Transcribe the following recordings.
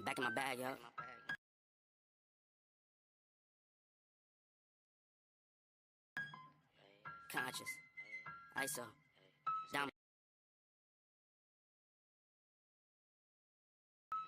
Back in my bag, yo. Conscious. ISO. Diamond.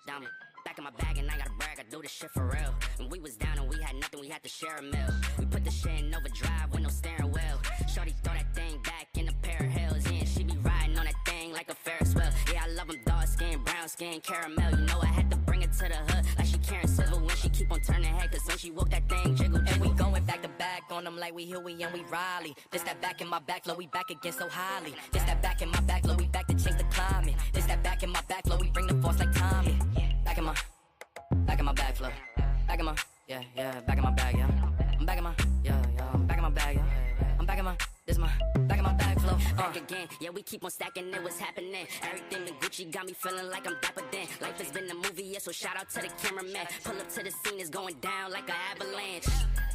Diamond. Back in my bag and I gotta brag, I do this shit for real. When we was down and we had nothing, we had to share a meal. We put the shit in overdrive with no steering wheel. Shorty throw that thing back in a pair of heels. Yeah, she be riding on that thing like a Ferris wheel. Yeah, I love them dark skin, brown skin, caramel. You know I had to bring it to the hood like she Karen Civil when she keep on turning head. Cause when she woke that thing jiggle. And we going back to back on them like we Huey and we Riley. This that back in my back flow, we back again so highly. This that back in my back flow, we back to change the climate. This that back in my back flow, we bring the force like Tommy. Back in my back flow. Back in my, yeah, back in my bag, yeah. I'm back in my, I'm back in my bag, yeah. I'm back in my, this my, back in my bag flow. Back again, yeah, we keep on stacking it, what's happening? Everything in Gucci got me feeling like I'm dapper then. Life has been a movie, yeah, so shout out to the cameraman. Pull up to the scene, it's going down like an avalanche.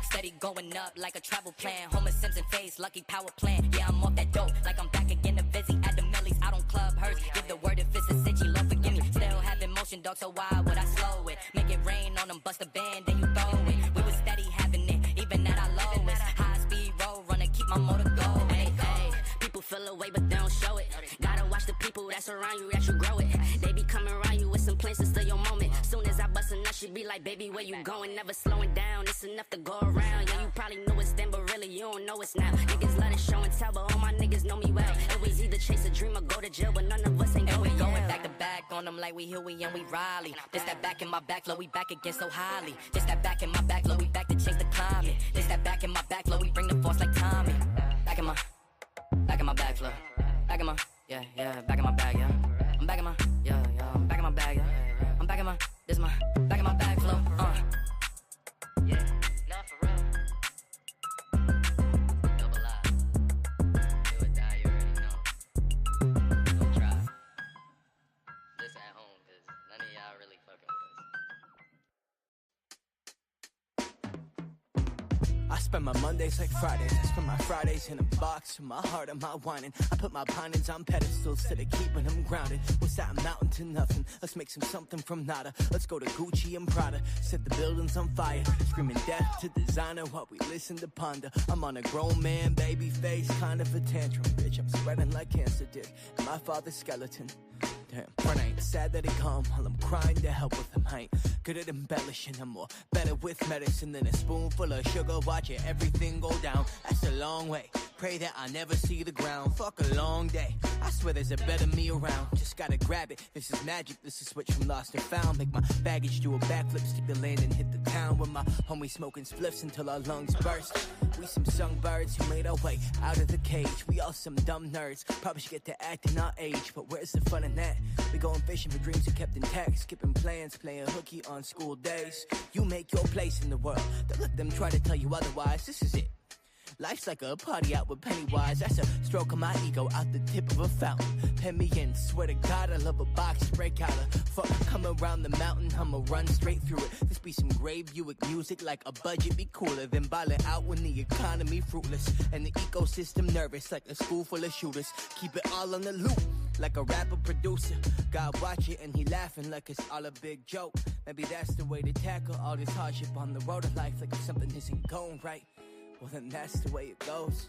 Steady going up like a travel plan. Homer Simpson face, lucky power plant. Yeah, I'm off that dope, like I'm back again to busy at the Millies. Out on Club Hurst, give the word if it's a cinch, Lord forgive me. Still having motion, dog, so why would I slow it? Make it rain on them, bust a band, then you throw it. We was steady having it, even at our lowest. High speed road runner, keep my motor going. Hey, people feel away, but they don't show it. Gotta watch the people that's around you, that you grow it. They be coming around you with some plans to steal your moment. Soon as I bust a nut, she be like, baby, where you going? Never slowing down, it's enough to go around. Yeah, you probably knew it's then, but really you don't know it's now. Niggas let it show and tell, but all my niggas know me well. And we either chase a dream or go to jail, but none of us ain't going. Going back to back on them like we Huey and we Riley. This that back in my back flow, we back again so highly. This that back in my back flow, we back to change the climate. This that back in my back flow, we bring the force like Tommy. Back in my back flow. Back in my, back in my bag, yeah. I'm back in my, I'm back in my bag, yeah. I'm back in my, this my, back in my bag flow, Yeah, not for real. Double I. Do or die, you already know. Don't try. This at home, cause none of y'all really fucking with us. I spend my Mondays like Fridays. I spend my Fridays in a box with my heart and my whining. I put my ponies on pedestals to the keeping them grounded. What's that mountain to nothing? Let's make something from nada. Let's go to Gucci and Prada. Set the buildings on fire. Screaming death to designer while we listen to ponder. I'm on a grown man, baby face, kind of a tantrum. Bitch, I'm spreading like cancer did. And my father's skeleton. Damn, front ain't sad that he come while I'm crying to help with him. I ain't good at embellishing, I'm more better with medicine than a spoonful of sugar. Watching everything go down, that's a long way. Pray that I never see the ground. Fuck a long day. I swear there's a better me around. Just gotta grab it. This is magic. This is switch from lost and found. Make my baggage do a backflip, stick the land and hit the town. With my homie smoking spliffs until our lungs burst. We some songbirds who made our way out of the cage. We all some dumb nerds. Probably should get to acting our age, but where's the fun in that? We going fishing for dreams that kept intact. Skipping plans, playing hooky on school days. You make your place in the world. Don't let them try to tell you otherwise. This is it. Life's like a party out with Pennywise. That's a stroke of my ego out the tip of a fountain. Pen me in, swear to God I love a box break out of. Fuck, come around the mountain, I'ma run straight through it. This be some grave Buick music, like a budget be cooler than ballin' out when the economy fruitless and the ecosystem nervous like a school full of shooters. Keep it all on the loop, like a rapper producer. God watch it and he laughing like it's all a big joke. Maybe that's the way to tackle all this hardship on the road of life. Like if something isn't going right, well then that's the way it goes.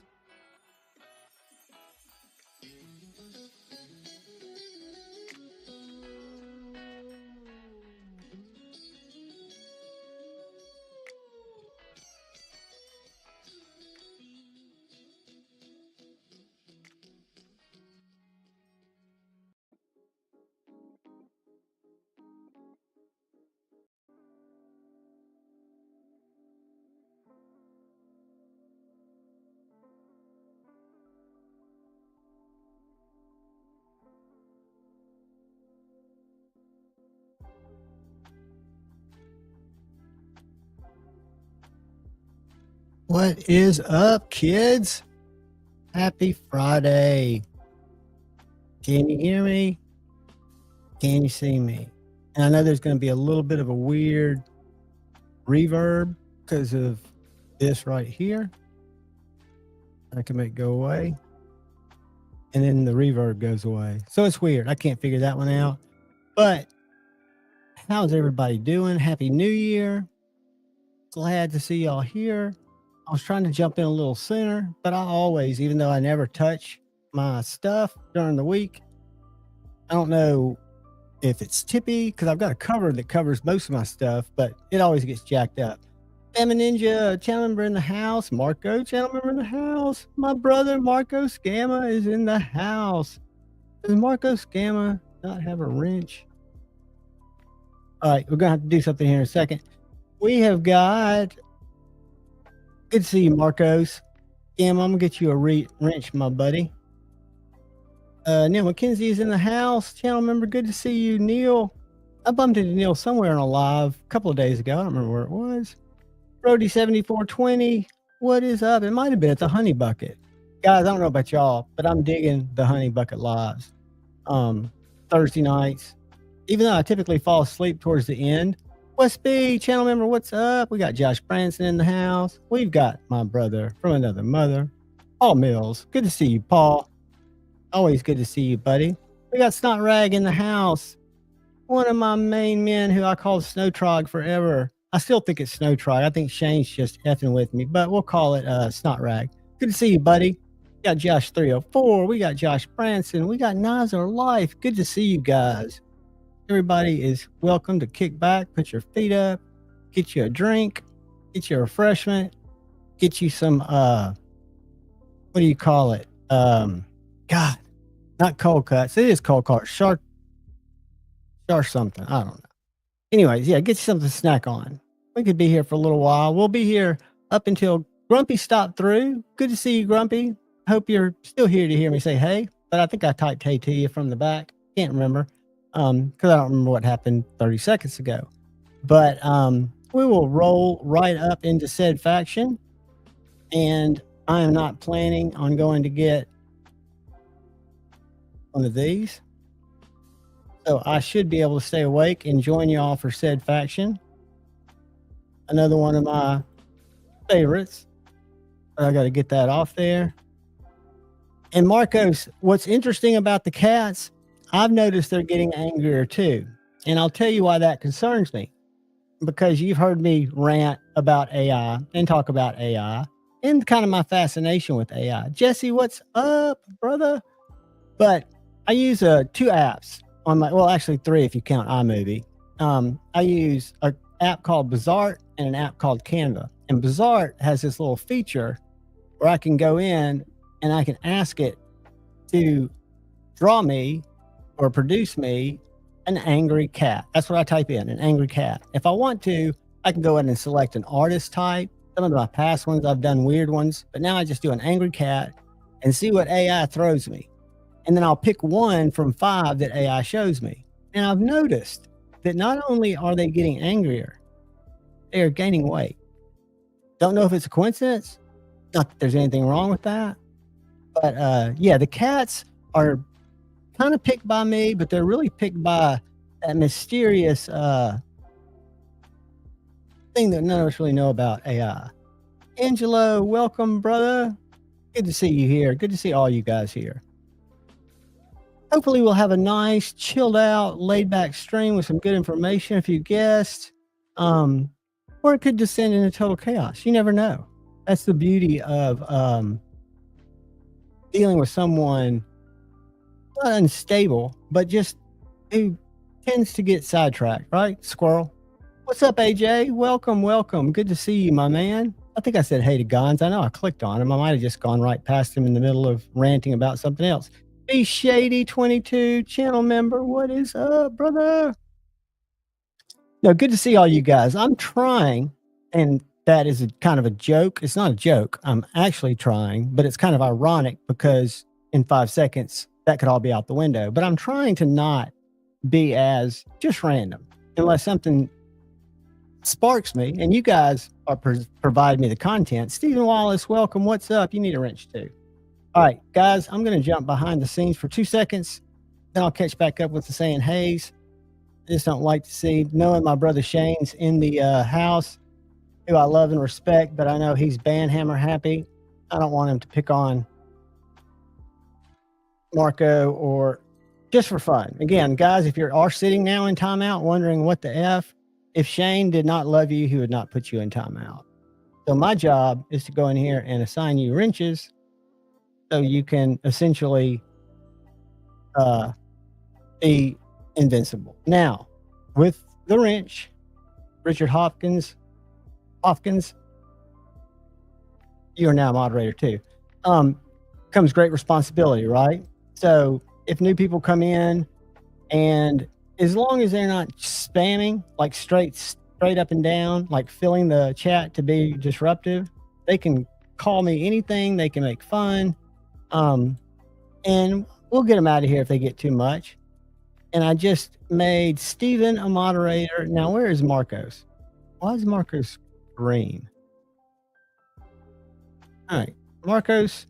What is up, kids? Happy Friday. Can you hear me? Can you see me? And I know there's going to be a little bit of a weird reverb because of this right here. I can make it go away. And then the reverb goes away. So it's weird. I can't figure that one out. But How's everybody doing? Happy New Year. Glad to see y'all here. I was trying to jump in a little sooner, but I always, even though I never touch my stuff during the week, I don't know if it's tippy because I've got a cover that covers most of my stuff, but it always gets jacked up. Emma Ninja, channel member in the house. Marco, channel member in the house. My brother, Marco Scamma, is in the house. Does Marco Scamma not have a wrench? All right, we're going to have to do something here in a second. We have got... Good to see you, Marcos. Scamma, I'm going to get you a wrench, my buddy. Neil McKenzie is in the house. Channel member, good to see you, Neil. I bumped into Neil somewhere on a live a couple of days ago. I don't remember where it was. Brody 7420, what is up? It might have been at the Honey Bucket. Guys, I don't know about y'all, but I'm digging the Honey Bucket lives. Thursday nights. Even though I typically fall asleep towards the end. West B, channel member, what's up? We got Josh Branson in the house. We've got my brother from another mother, Paul Mills. Good to see you, Paul. Always good to see you, buddy. We got Snot Rag in the house. One of my main men who I called Snow Trog forever. I still think it's Snow Trog. I think Shane's just effing with me, but we'll call it Snot Rag. Good to see you, buddy. We got Josh 304. We got Josh Branson. We got Nazar Life. Good to see you guys. Everybody is welcome to kick back, put your feet up, get you a drink, get you a refreshment, get you some, what do you call it? God, not cold cuts. It is cold cuts. Shark something. I don't know. Anyways, yeah, get you something to snack on. We could be here for a little while. We'll be here up until Grumpy stopped through. Good to see you, Grumpy. Hope you're still here to hear me say hey, but I think I typed hey to you from the back. Can't remember. Because I don't remember what happened 30 seconds ago. But we will roll right up into said faction. And I am not planning on going to get one of these. So I should be able to stay awake and join y'all for said faction. Another one of my favorites. I got to get that off there. And Marcos, what's interesting about the cats, I've noticed they're getting angrier too. And I'll tell you why that concerns me. Because you've heard me rant about AI and talk about AI and kind of my fascination with AI. Jesse, what's up, brother? But I use two apps on my, well, actually three if you count iMovie. I use an app called Bizarre and an app called Canva. And Bizarre has this little feature where I can go in and I can ask it to draw me or produce me an angry cat. That's what I type in, an angry cat. If I want to, I can go in and select an artist type. Some of my past ones, I've done weird ones, but now I just do an angry cat and see what AI throws me. And then I'll pick one from 5 that AI shows me. And I've noticed that not only are they getting angrier, they are gaining weight. Don't know if it's a coincidence. Not that there's anything wrong with that. But yeah, the cats are kind of picked by me, but they're really picked by that mysterious thing that none of us really know about AI. Angelo, welcome, brother. Good to see you here. Good to see all you guys here. Hopefully we'll have a nice, chilled out, laid back stream with some good information, a few guests. Or it could descend into total chaos. You never know. That's the beauty of dealing with someone not unstable, but just who tends to get sidetracked, right? Squirrel. What's up, AJ? Welcome, welcome. Good to see you, my man. I think I said hey to Gons. I know I clicked on him. I might have just gone right past him in the middle of ranting about something else. Be Shady 22 channel member. What is up, brother? No, good to see all you guys. I'm trying, and that is kind of a joke. It's not a joke. I'm actually trying, but it's kind of ironic because in 5 seconds, that could all be out the window. But I'm trying to not be as just random unless something sparks me. And you guys are providing me the content. Stephen Wallace, welcome. What's up? You need a wrench too. All right, guys, I'm going to jump behind the scenes for 2 seconds. Then I'll catch back up with the saying hays. I just don't like to see, knowing my brother Shane's in the house, who I love and respect, but I know he's bandhammer happy. I don't want him to pick on Marco or just for fun. Again, guys, if you are sitting now in timeout wondering what the F, if Shane did not love you, he would not put you in timeout. So my job is to go in here and assign you wrenches so you can essentially be invincible. Now, with the wrench, Richard Hopkins, you are now a moderator too. Comes great responsibility, right? So if new people come in, and as long as they're not spamming like straight up and down, like filling the chat to be disruptive, they can call me anything. They can make fun, and we'll get them out of here if they get too much. And I just made Steven a moderator. Now, where is Marcos? Why is Marcos green? All right, Marcos,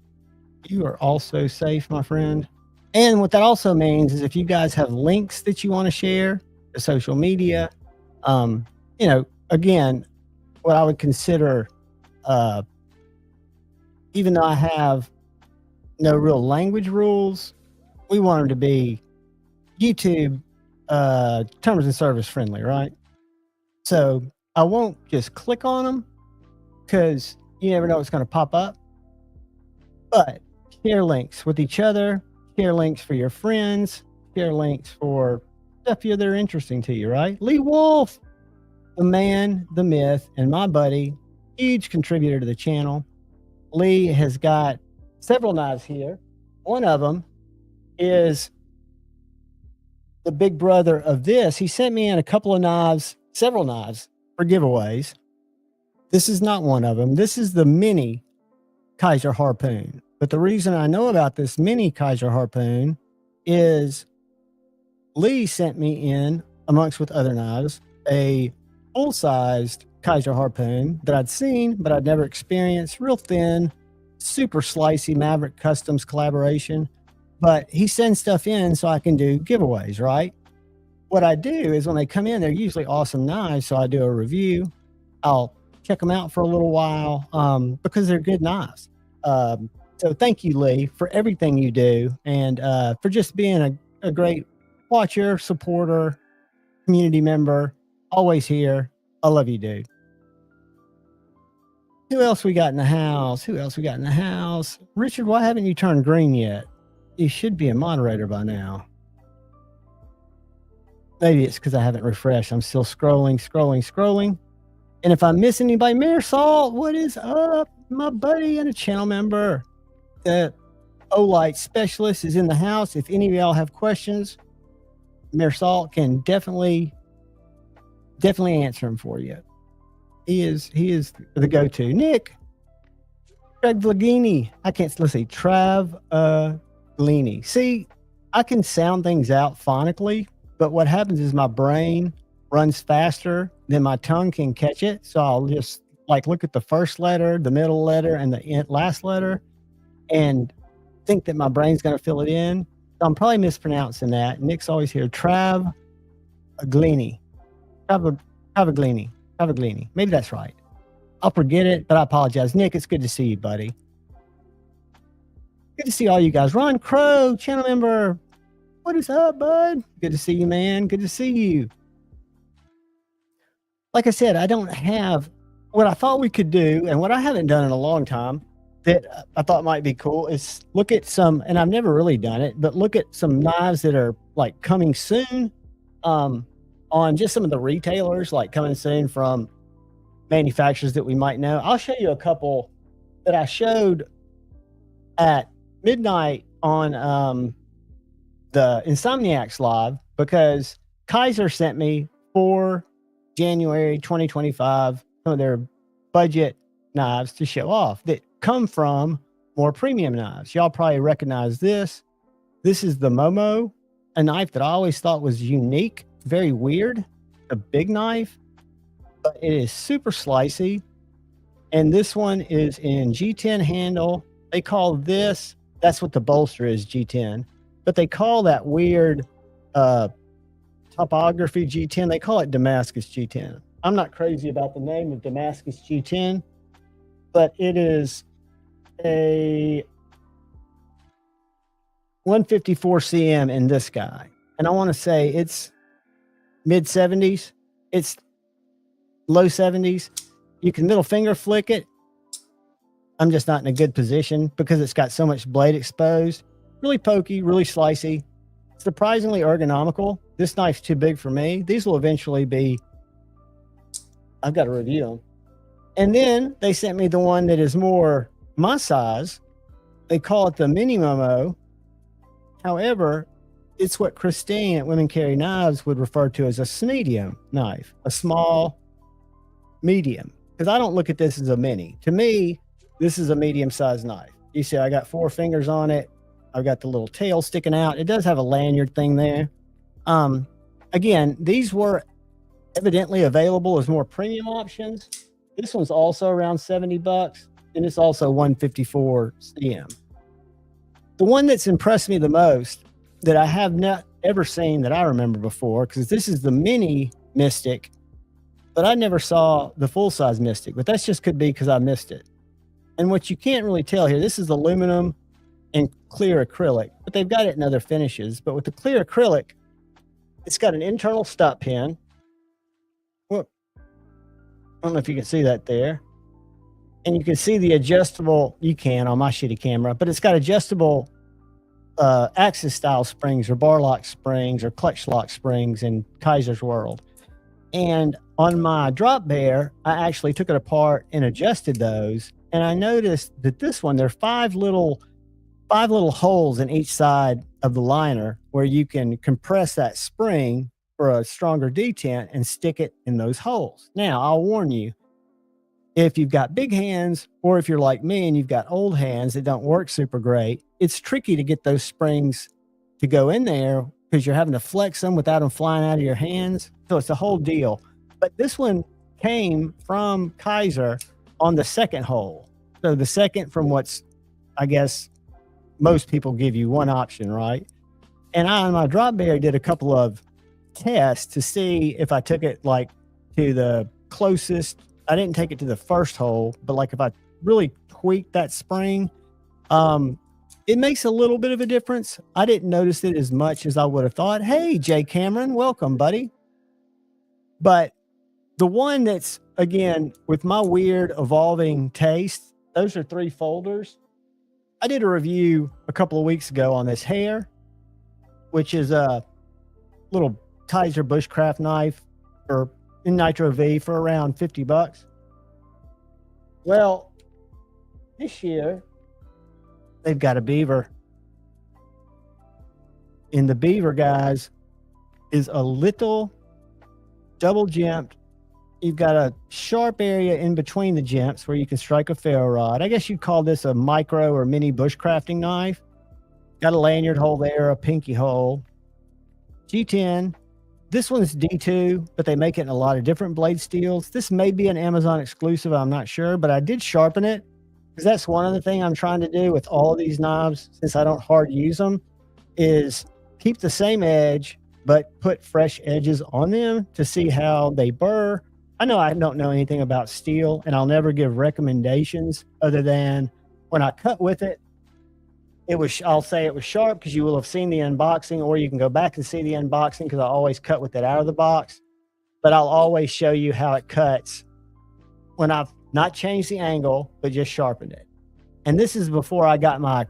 you are also safe, my friend. And what that also means is if you guys have links that you want to share to social media, again, what I would consider, even though I have no real language rules, we want them to be YouTube terms and service friendly, right? So I won't just click on them because you never know what's going to pop up. But share links with each other, share links for your friends, share links for stuff that are interesting to you, right? Lee Wolf, the man, the myth, and my buddy, huge contributor to the channel. Lee has got several knives here. One of them is the big brother of this. He sent me in a couple of knives, several knives for giveaways. This is not one of them. This is the mini Kizer harpoon. But the reason I know about this mini Kizer harpoon is Lee sent me in, amongst with other knives, a full-sized Kizer harpoon that I'd seen, but I'd never experienced. Real thin, super slicey Maverick Customs collaboration. But he sends stuff in so I can do giveaways, right? What I do is when they come in, they're usually awesome knives, so I do a review. I'll check them out for a little while because they're good knives. So thank you, Lee, for everything you do and for just being a great watcher, supporter, community member, always here. I love you, dude. Who else we got in the house? Richard, why haven't you turned green yet? You should be a moderator by now. Maybe it's because I haven't refreshed. I'm still scrolling. And if I miss anybody, Mayor Salt, what is up? My buddy and a channel member. The Olight specialist is in the house. If any of y'all have questions, Mayor Salt can definitely answer them for you. He is the go-to. Nick Trav Glini. See, I can sound things out phonically, but what happens is my brain runs faster than my tongue can catch it. So I'll just look at the first letter, the middle letter, and the last letter, and think that my brain's going to fill it in. So I'm probably mispronouncing that. Nick's always here. Trav Glini. Maybe that's right. I'll forget it, but I apologize. Nick, it's good to see you, buddy. Good to see all you guys. Ron Crow, channel member. What is up, bud? Good to see you, man. Good to see you. Like I said, I don't have what I thought we could do, and what I haven't done in a long time that I thought might be cool is look at some, and I've never really done it, but look at some knives that are coming soon on just some of the retailers, coming soon from manufacturers that we might know. I'll show you a couple that I showed at midnight on the Insomniacs live because Kizer sent me for January 2025 some of their budget knives to show off that come from more premium knives. Y'all probably recognize this. This is the Momo, a knife that I always thought was unique, very weird, a big knife, but it is super slicey. And this one is in G10 handle. They call this, that's what the bolster is, G10, but they call that weird topography G10. They call it Damascus G10. I'm not crazy about the name of Damascus G10, but it is a 154 cm in this guy. And I want to say it's mid 70s. It's low 70s. You can middle finger flick it. I'm just not in a good position because it's got so much blade exposed. Really pokey, really slicey. Surprisingly ergonomical. This knife's too big for me. These will eventually be, I've got to review them. And then they sent me the one that is more my size. They call it the Mini Momo. However, it's what Christine at Women Carry Knives would refer to as a medium knife, a small medium. Because I don't look at this as a mini. To me, this is a medium-sized knife. You see, I got 4 fingers on it. I've got the little tail sticking out. It does have a lanyard thing there. Again, these were evidently available as more premium options. This one's also around $70, and it's also 154 cm. The one that's impressed me the most that I have not ever seen that I remember before, because this is the mini Mystic, but I never saw the full-size Mystic, but that's just could be because I missed it. And what you can't really tell here, this is aluminum and clear acrylic, but they've got it in other finishes. But with the clear acrylic, it's got an internal stop pin. Whoop. I don't know if you can see that there. And you can see the adjustable, you can on my shitty camera, but it's got adjustable axis style springs or bar lock springs or clutch lock springs in Kizer's world. And on my drop bear, I actually took it apart and adjusted those. And I noticed that this one, there are five little holes in each side of the liner where you can compress that spring for a stronger detent and stick it in those holes. Now, I'll warn you, if you've got big hands or if you're like me and you've got old hands that don't work super great, it's tricky to get those springs to go in there because you're having to flex them without them flying out of your hands. So it's a whole deal. But this one came from Kizer on the second hole. So the second from what's, I guess, most people give you one option, right? And I, on my drop bear, did a couple of tests to see if I took it like to the closest. I didn't take it to the first hole, but like if I really tweaked that spring, it makes a little bit of a difference. I didn't notice it as much as I would have thought. Hey, Jay Cameron, welcome, buddy. But the one that's, again, with my weird evolving taste, those are 3 folders. I did a review a couple of weeks ago on this hair, which is a little Kizer bushcraft knife or in Nitro V for around $50. Well, this year they've got a beaver. And the beaver, guys, is a little double jimped. You've got a sharp area in between the jimps where you can strike a ferro rod. I guess you'd call this a micro or mini bushcrafting knife. Got a lanyard hole there, a pinky hole. G10. This one's D2, but they make it in a lot of different blade steels. This may be an Amazon exclusive, I'm not sure, but I did sharpen it because that's one of the things I'm trying to do with all of these knives, since I don't hard use them, is keep the same edge, but put fresh edges on them to see how they burr. I know I don't know anything about steel, and I'll never give recommendations other than when I cut with it, I'll say it was sharp because you will have seen the unboxing, or you can go back and see the unboxing because I always cut with it out of the box. But I'll always show you how it cuts when I've not changed the angle, but just sharpened it. And this is before I got my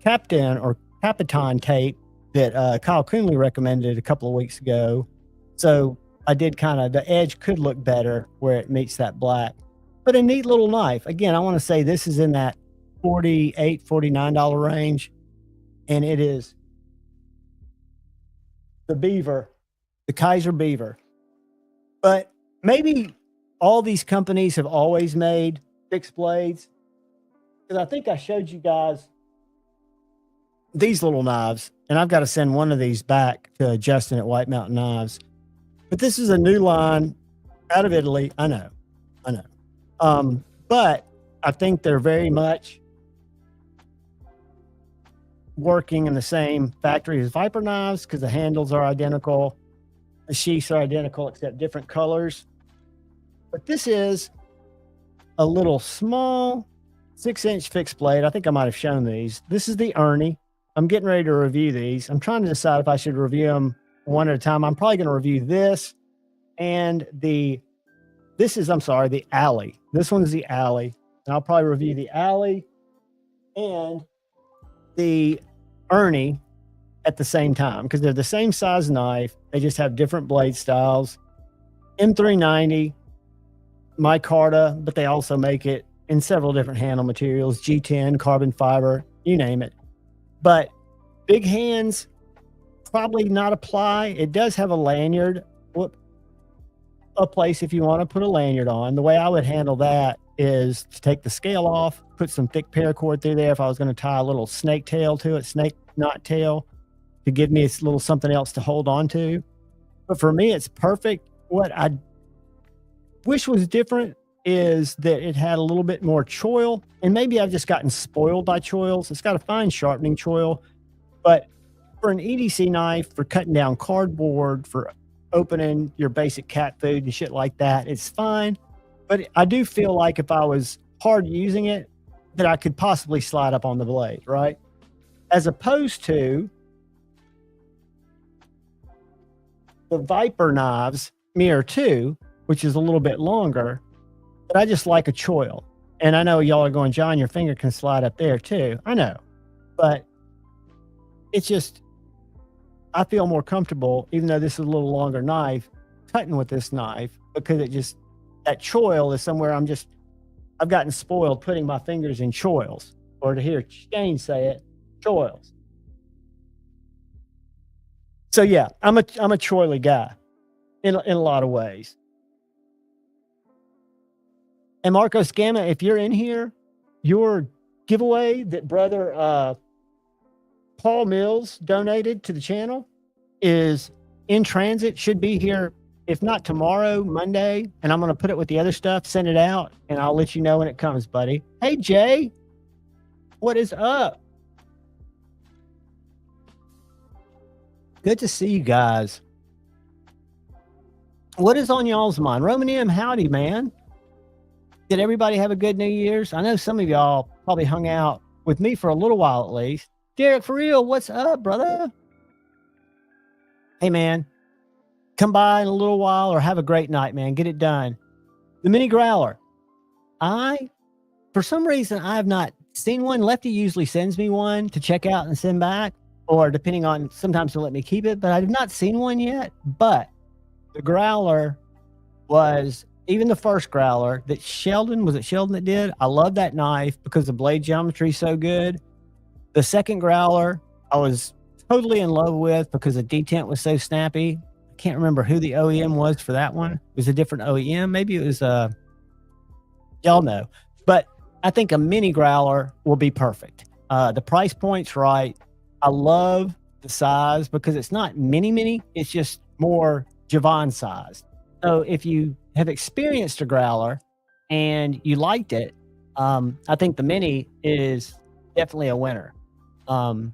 Captain or Capitan tape that Kyle Coonley recommended a couple of weeks ago. So I did kind of, the edge could look better where it meets that black. But a neat little knife. Again, I want to say this is in that $48, $49 range. And it is the beaver, the Kizer beaver. But maybe all these companies have always made fixed blades. Because I think I showed you guys these little knives. And I've got to send one of these back to Justin at White Mountain Knives. But this is a new line out of Italy. I know. But I think they're very much working in the same factory as Viper knives because the handles are identical. The sheaths are identical except different colors. But this is a little small 6-inch fixed blade. I think I might have shown these. This is the Ernie. I'm getting ready to review these. I'm trying to decide if I should review them one at a time. I'm probably going to review this and the alley. This one's the alley. And I'll probably review the alley and the Ernie at the same time because they're the same size knife. They just have different blade styles. M390, micarta, but they also make it in several different handle materials, G10, carbon fiber, you name it. But big hands, probably not apply. It does have a lanyard, a place if you want to put a lanyard on. The way I would handle that is to take the scale off, put some thick paracord through there if I was going to tie a little snake tail to it, snake knot tail, to give me a little something else to hold on to. But for me, it's perfect. What I wish was different is that it had a little bit more choil, and maybe I've just gotten spoiled by choils. It's got a fine sharpening choil, but for an EDC knife, for cutting down cardboard, for opening your basic cat food and shit like that, it's fine. But I do feel like if I was hard using it, that I could possibly slide up on the blade, right? As opposed to the Viper knives, Mirror 2, which is a little bit longer, but I just like a choil. And I know y'all are going, John, your finger can slide up there too. I know, but it's just, I feel more comfortable, even though this is a little longer knife, cutting with this knife because it just, that choil is somewhere I've gotten spoiled putting my fingers in choils, or to hear Shane say it, choils. So yeah, I'm a choily guy in a lot of ways. And Marcos Gamma, if you're in here, your giveaway that brother Paul Mills donated to the channel is in transit, should be here, if not tomorrow, Monday. And I'm going to put it with the other stuff, send it out, and I'll let you know when it comes, buddy. Hey, Jay, what is up? Good to see you guys. What is on y'all's mind? Roman M, howdy, man. Did everybody have a good New Year's? I know some of y'all probably hung out with me for a little while at least. Derek, for real, what's up, brother? Hey, man, come by in a little while or have a great night, man. Get it done. The mini growler. For some reason, I have not seen one. Lefty usually sends me one to check out and send back, or depending on, sometimes he'll let me keep it, but I have not seen one yet. But the growler was, even the first growler that Sheldon that did? I love that knife because the blade geometry is so good. The second growler, I was totally in love with because the detent was so snappy. I can't remember who the OEM was for that one. It was a different OEM. Maybe it was, y'all know. But I think a mini growler will be perfect. The price point's right. I love the size because it's not mini, it's just more Javon sized. So if you have experienced a growler and you liked it, I think the mini is definitely a winner. I'm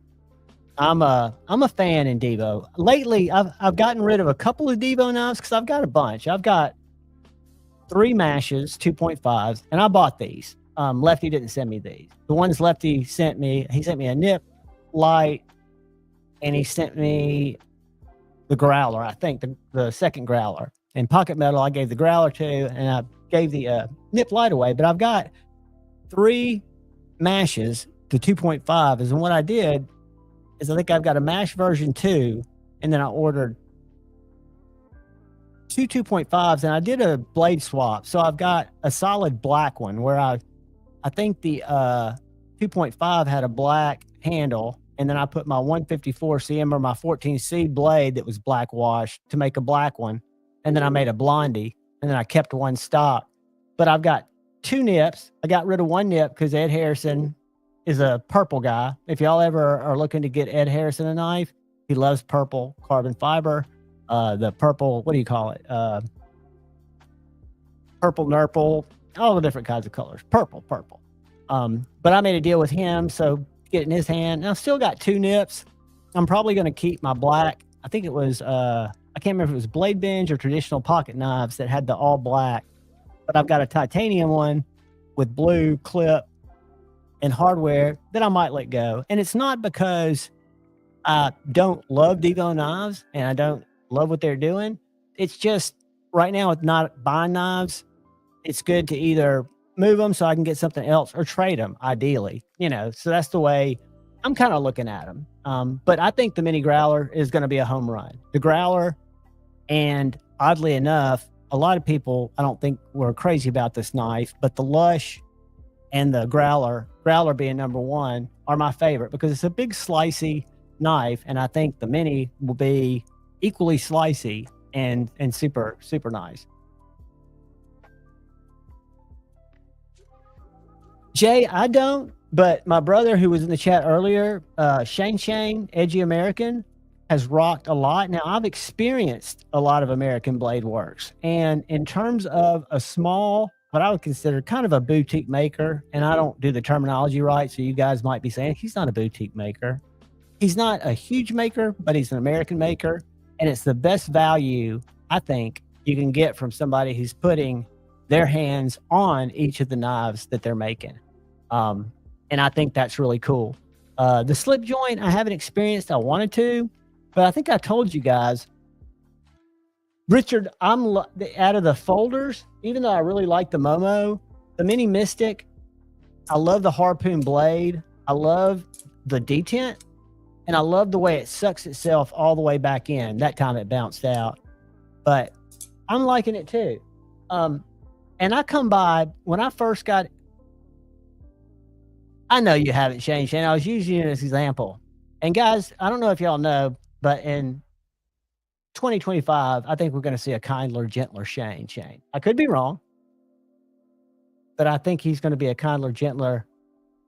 a fan in Divo. Lately, I've gotten rid of a couple of Divo knives because I've got a bunch. I've got 3 mashes, 2.5s, and I bought these. Lefty didn't send me these. The ones Lefty sent me, he sent me a nip light, and he sent me the growler, I think, the second growler. And pocket metal, I gave the growler to, and I gave the nip light away. But I've got 3 mashes to 2.5s, and what I did is I think I've got a mash version 2, and then I ordered 2 2.5s, and I did a blade swap. So I've got a solid black one where I think the 2.5 had a black handle, and then I put my 154 CM or my 14C blade that was black washed to make a black one. And then I made a blondie, and then I kept one stock. But I've got 2 nips. I got rid of 1 nip because Ed Harrison is a purple guy. If y'all ever are looking to get Ed Harrison a knife, he loves purple carbon fiber. The purple, what do you call it? Purple nurple, all the different kinds of colors. Purple. But I made a deal with him, so get it in his hand. And I've still got 2 nips. I'm probably going to keep my black. I think it was, I can't remember if it was Blade Binge or traditional pocket knives that had the all black. But I've got a titanium one with blue clip and hardware that I might let go. And it's not because I don't love Divo knives, and I don't love what they're doing. It's just right now with not buying knives, it's good to either move them so I can get something else or trade them, ideally. So that's the way I'm kind of looking at them. But I think the mini growler is going to be a home run. The growler, and oddly enough, a lot of people I don't think were crazy about this knife, but the Lush and the growler being number one, are my favorite because it's a big slicey knife, and I think the mini will be equally slicey and super super nice. Jay, I don't, but my brother who was in the chat earlier, Shane, Edgy American, has rocked a lot. Now, I've experienced a lot of American blade works, and in terms of a small, what I would consider kind of a boutique maker, and I don't do the terminology right, so you guys might be saying he's not a boutique maker. He's not a huge maker, but he's an American maker, and it's the best value I think you can get from somebody who's putting their hands on each of the knives that they're making. And I think that's really cool. The slip joint I haven't experienced. I wanted to, but I think I told you guys, Richard, I'm out of the folders, even though I really like the Momo, the Mini Mystic, I love the harpoon blade. I love the detent, and I love the way it sucks itself all the way back in. That time it bounced out, but I'm liking it too. And I come by when I first got, I know you haven't, Shane. I was using it as an example. And guys, I don't know if y'all know, but in 2025, I think we're going to see a kindler, gentler Shane. I could be wrong, but I think he's going to be a kindler, gentler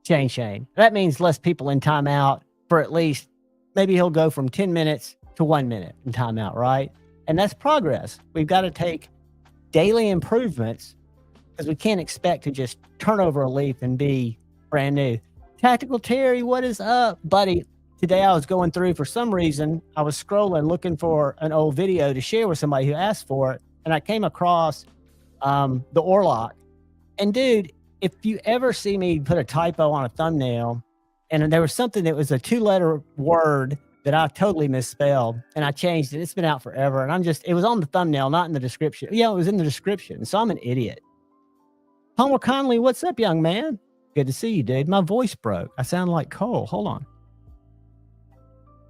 Shane. That means less people in timeout for at least, maybe he'll go from 10 minutes to 1 minute in timeout, right? And that's progress. We've got to take daily improvements because we can't expect to just turn over a leaf and be brand new. Tactical Terry, what is up, buddy? Today I was going through, for some reason, I was scrolling looking for an old video to share with somebody who asked for it, and I came across the Orlock. And dude, if you ever see me put a typo on a thumbnail, and there was something that was a 2-letter word that I totally misspelled, and I changed it. It's been out forever, and it was on the thumbnail, not in the description. Yeah, it was in the description, so I'm an idiot. Homer Conley, what's up, young man? Good to see you, dude. My voice broke. I sound like Cole. Hold on.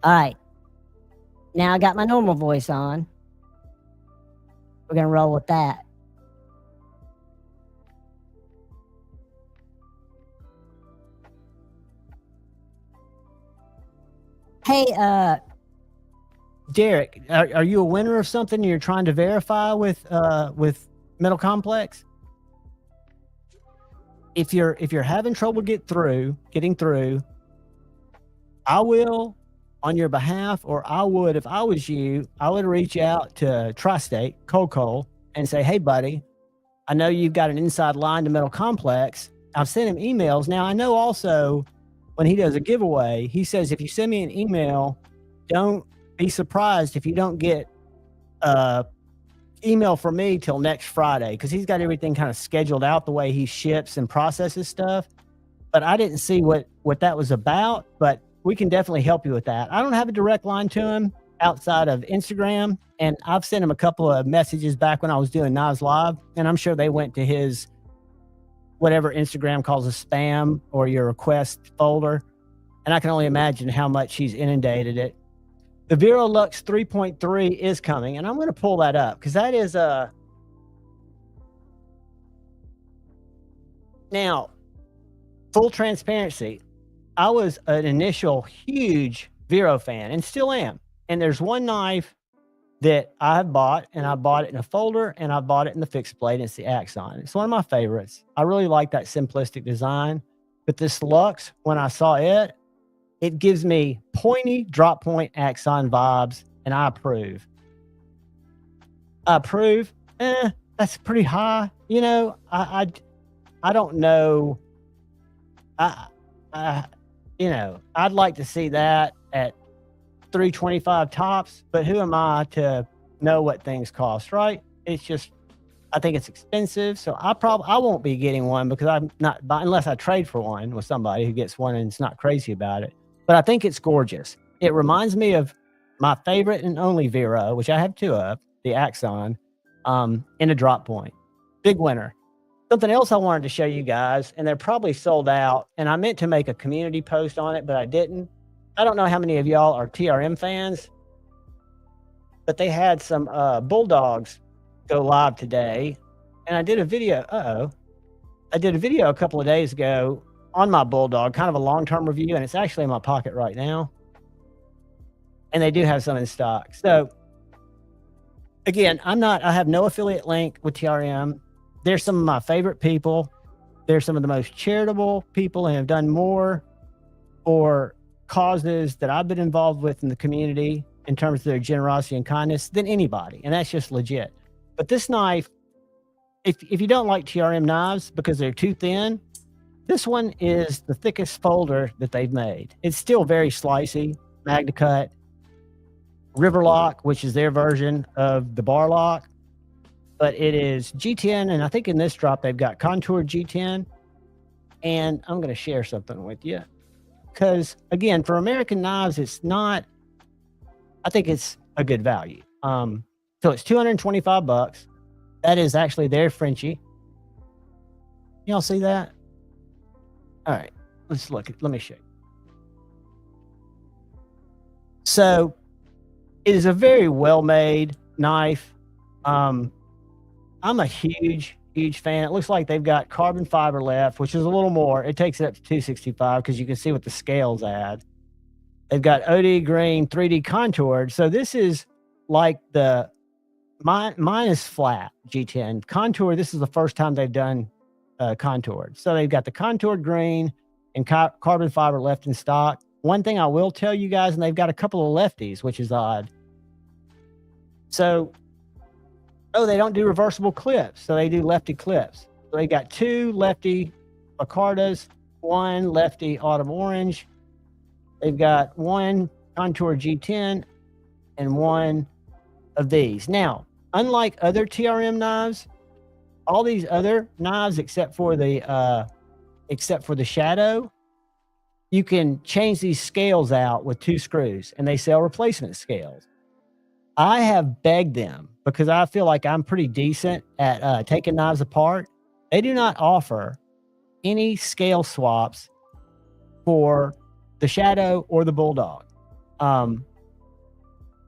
All right. Now I got my normal voice on. We're going to roll with that. Hey, Derek, are you a winner of something you're trying to verify with Metal Complex? If you're having trouble getting through, I will on your behalf, or I would, if I was you, I would reach out to Tri-State, Cole, and say, hey, buddy, I know you've got an inside line to Metal Complex. I've sent him emails. Now, I know also when he does a giveaway, he says, if you send me an email, don't be surprised if you don't get email from me till next Friday, because he's got everything kind of scheduled out the way he ships and processes stuff. But I didn't see what that was about, but we can definitely help you with that. I don't have a direct line to him outside of Instagram, and I've sent him a couple of messages back when I was doing Nas Live, and I'm sure they went to his whatever Instagram calls a spam or your request folder, and I can only imagine how much he's inundated it. The Vero Lux 3.3 is coming, and I'm going to pull that up because that is now, full transparency, I was an initial huge Vero fan and still am. And there's one knife that I bought, and I bought it in a folder, and I bought it in the fixed blade. It's the Axon. It's one of my favorites. I really like that simplistic design. But this Lux, when I saw it, it gives me pointy drop point Axon vibes, and I approve. That's pretty high. You know, I don't know. You know, I'd like to see that at 325 tops, but who am I to know what things cost, right? It's just, I think it's expensive, so I won't be getting one because I'm not buying unless I trade for one with somebody who gets one and it's not crazy about it. But I think it's gorgeous. It reminds me of my favorite and only Vero, which I have two of, the Axon, in a drop point. Big winner. Something else I wanted to show you guys, and they're probably sold out, and I meant to make a community post on it, but I didn't. I don't know how many of y'all are TRM fans, but they had some Bulldogs go live today, and I did a video. I did a video a couple of days ago on my Bulldog, kind of a long-term review, and it's actually in my pocket right now. And they do have some in stock. So again, I have no affiliate link with TRM. They're some of my favorite people. They're some of the most charitable people and have done more for causes that I've been involved with in the community in terms of their generosity and kindness than anybody. And that's just legit. But this knife, if you don't like TRM knives because they're too thin, this one is the thickest folder that they've made. It's still very slicey, MagnaCut, Riverlock, which is their version of the bar lock, but it is G10, and I think in this drop they've got contoured G10. And I'm going to share something with you because, again, for American knives, it's not. I think it's a good value. So it's $225. That is actually their Frenchie. Y'all see that? All right, let's look. Let me show you. So it is a very well-made knife. I'm a huge fan. It looks like they've got carbon fiber left, which is a little more. It takes it up to 265 because you can see what the scales add. They've got OD green, 3D contoured. So this is like mine is flat G10. Contour, this is the first time they've done contoured. So they've got the contoured green and carbon fiber left in stock. One thing I will tell you guys, and they've got a couple of lefties, which is odd. So, they don't do reversible clips. So they do lefty clips. So they got two lefty Picardas, one lefty autumn orange. They've got one contour G10 and one of these. Now, unlike other TRM knives, all these other knives, except for the shadow, you can change these scales out with 2 screws, and they sell replacement scales. I have begged them because I feel like I'm pretty decent at taking knives apart. They do not offer any scale swaps for the Shadow or the Bulldog.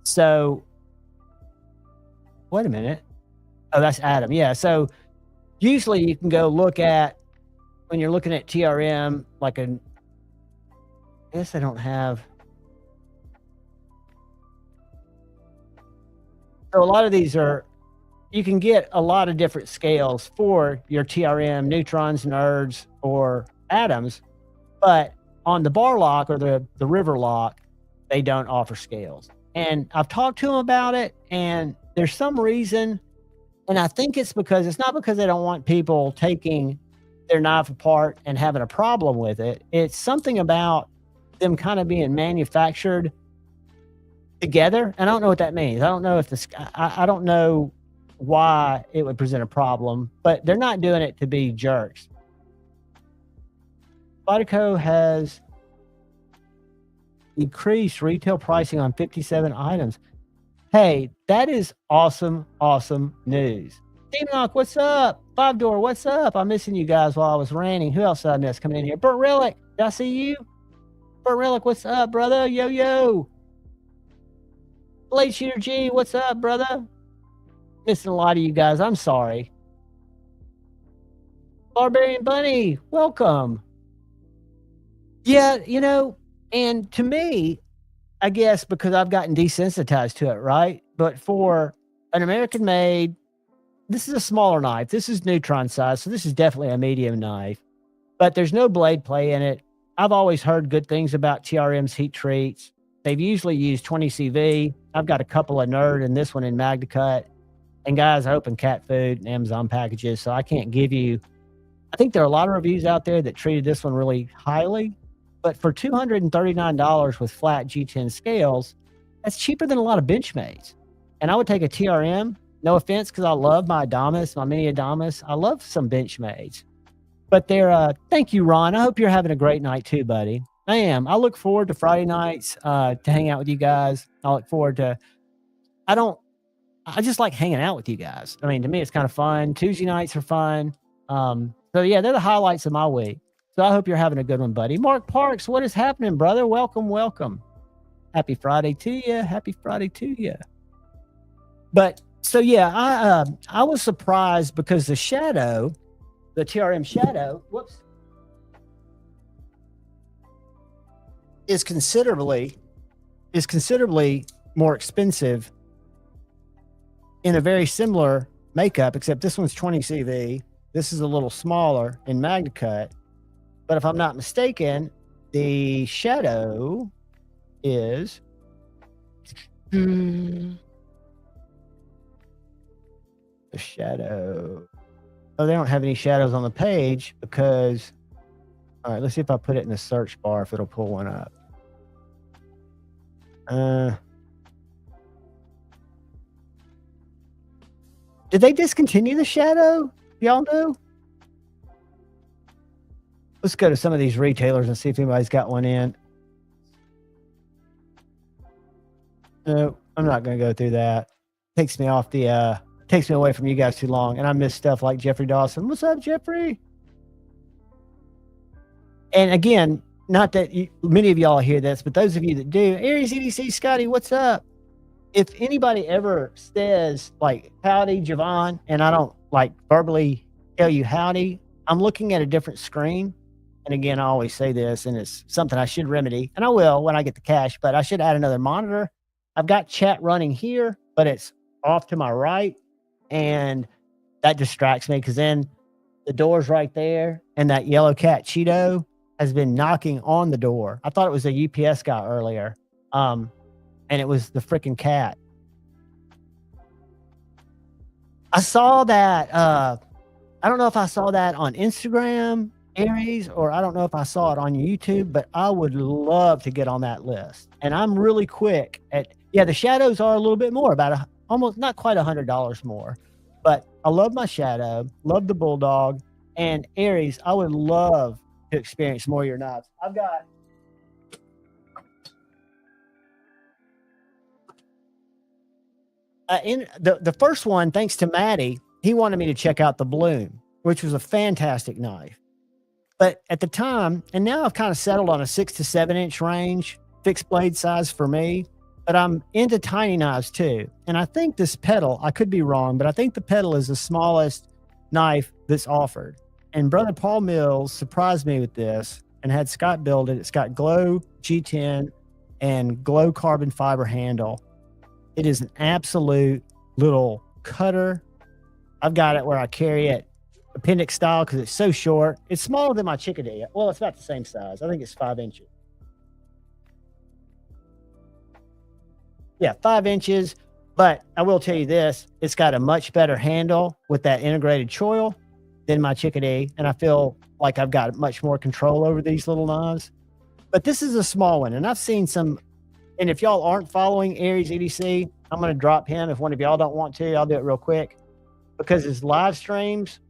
So wait a minute. Oh, that's Adam. Yeah. So usually you can go look at, when you're looking at TRM, like I guess I don't have. So a lot of these you can get a lot of different scales for your TRM, neutrons, nerds, or atoms, but on the bar lock or the river lock, they don't offer scales. And I've talked to them about it, and there's some reason, and I think it's not because they don't want people taking their knife apart and having a problem with it. It's something about them kind of being manufactured together. And I don't know what that means. I don't know if I don't know why it would present a problem, but they're not doing it to be jerks. Spyderco has decreased retail pricing on 57 items. Hey, that is awesome news. Enoch, what's up? Five Door, what's up? I'm missing you guys while I was ranting. Who else did I miss coming in here? Burt Relic, did I see you? Burt Relic, what's up, brother? Yo. Blade Shooter G, what's up, brother? Missing a lot of you guys. I'm sorry. Barbarian Bunny, welcome. Yeah, and to me, I guess because I've gotten desensitized to it, right? But for an American made, this is a smaller knife. This is neutron size, so this is definitely a medium knife. But there's no blade play in it. I've always heard good things about TRM's heat treats. They've usually used 20 CV. I've got a couple of Nerd and this one in MagnaCut. And guys, I open cat food and Amazon packages, so I can't give you. I think there are a lot of reviews out there that treated this one really highly. But for $239 with flat G10 scales, that's cheaper than a lot of Benchmates. And I would take a TRM. No offense, because I love my Adamas, my mini Adamas. I love some Benchmates. But they're, thank you, Ron. I hope you're having a great night too, buddy. I am. I look forward to Friday nights to hang out with you guys. I look forward to. I just like hanging out with you guys. I mean, to me, it's kind of fun. Tuesday nights are fun. So yeah, they're the highlights of my week. So I hope you're having a good one, buddy. Mark Parks, what is happening, brother? Welcome, welcome. Happy Friday to you. Happy Friday to you. But so yeah, I was surprised because the shadow, the TRM shadow, is considerably more expensive in a very similar makeup, except this one's 20 CV. This is a little smaller in MagnaCut. But if I'm not mistaken, the shadow is the shadow. Oh, they don't have any shadows on the page because, all right, let's see if I put it in the search bar, if it'll pull one up. Did they discontinue the shadow? Y'all know? Let's go to some of these retailers and see if anybody's got one in. No, I'm not going to go through that. Takes me off the, takes me away from you guys too long. And I miss stuff like Jeffrey Dawson. What's up, Jeffrey? And again, not that many of y'all hear this, but those of you that do, Aries EDC Scotty, what's up? If anybody ever says like, howdy, Javon, and I don't like verbally tell you howdy, I'm looking at a different screen. And again, I always say this, and it's something I should remedy, and I will when I get the cash, but I should add another monitor. I've got chat running here, but it's off to my right, and that distracts me because then the door's right there, and that yellow cat Cheeto has been knocking on the door. I thought it was a UPS guy earlier, and it was the freaking cat. I saw that. I don't know if I saw that on Instagram, Aries, or I don't know if I saw it on YouTube, but I would love to get on that list. And I'm really quick at, the shadows are a little bit more, about almost not quite $100 more, but I love my shadow, love the Bulldog, and Aries, I would love to experience more of your knives. I've got in the first one, thanks to Maddie, he wanted me to check out the Bloom, which was a fantastic knife. But at the time, and now I've kind of settled on a 6 to 7 inch range, fixed blade size for me, but I'm into tiny knives too. And I think this pedal, I could be wrong, but I think the pedal is the smallest knife that's offered. And brother Paul Mills surprised me with this and had Scott build it. It's got glow G10 and glow carbon fiber handle. It is an absolute little cutter. I've got it where I carry it appendix style because it's so short. It's smaller than my Chickadee. Well, it's about the same size. I think it's 5 inches. Yeah, 5 inches. But I will tell you this, it's got a much better handle with that integrated choil than my Chickadee. And I feel like I've got much more control over these little knives. But this is a small one. And I've seen some, and if y'all aren't following Aries EDC, I'm going to drop him. If one of y'all don't want to, I'll do it real quick. Because his live streams,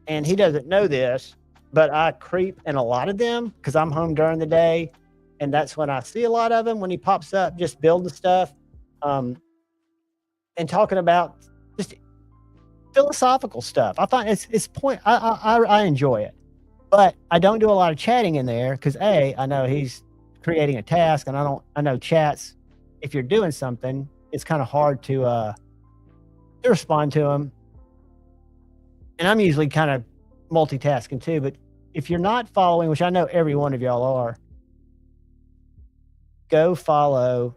and he doesn't know this, but I creep in a lot of them because I'm home during the day. And that's when I see a lot of him, when he pops up, just building stuff. And talking about just philosophical stuff. I find it's point. I enjoy it, but I don't do a lot of chatting in there because I know he's creating a task, and I know chats. If you're doing something, it's kind of hard to respond to him. And I'm usually kind of multitasking too. But if you're not following, which I know every one of y'all are, go follow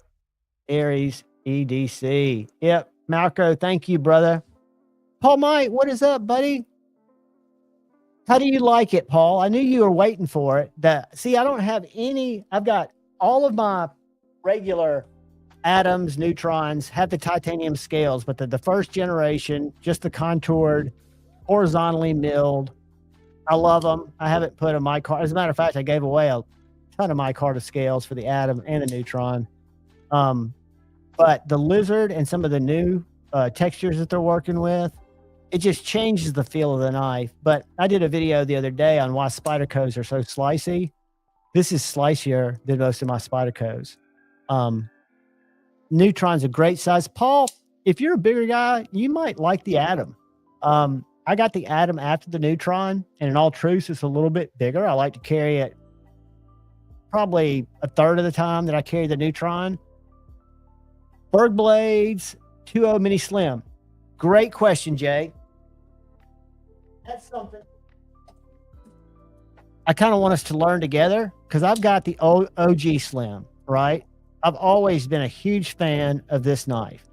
Aries EDC. Yep. Marco, thank you, brother. Paul Mike, what is up, buddy? How do you like it, Paul? I knew you were waiting for it. See, I don't have any. I've got all of my regular atoms, neutrons, have the titanium scales, but the first generation, just the contoured, horizontally milled. I love them. I haven't put a micar. As a matter of fact, I gave away a ton of micarta scales for the atom and the neutron. But the lizard and some of the new textures that they're working with, it just changes the feel of the knife. But I did a video the other day on why Spydercos are so slicey. This is slicier than most of my Spydercos. Neutron's a great size. Paul, if you're a bigger guy, you might like the Atom. I got the Atom after the Neutron, and in all truth, it's a little bit bigger. I like to carry it probably a third of the time that I carry the Neutron. Bergblades 2.0 Mini Slim. Great question, Jay. That's something I kind of want us to learn together, because I've got the OG Slim, right? I've always been a huge fan of this knife,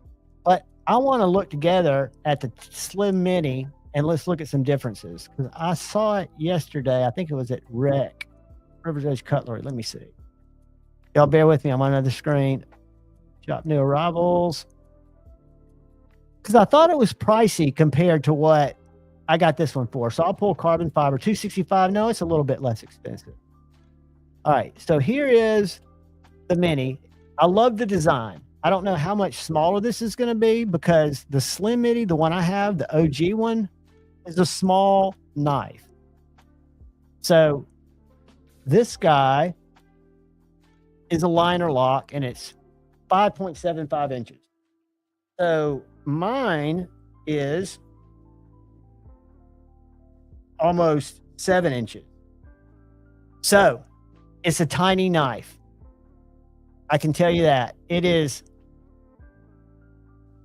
but I want to look together at the Slim Mini and let's look at some differences, because I saw it yesterday. I think it was at River's Edge Cutlery. Let me see. Y'all bear with me. I'm on another screen. Shop new arrivals. Because I thought it was pricey compared to what I got this one for. So I'll pull carbon fiber, $265. No, it's a little bit less expensive. All right, so here is the Mini. I love the design. I don't know how much smaller this is going to be, because the Slim Mini, the one I have, the OG one, is a small knife. So this guy is a liner lock, and it's 5.75 inches. So mine is almost 7 inches. So it's a tiny knife. I can tell you that. It is.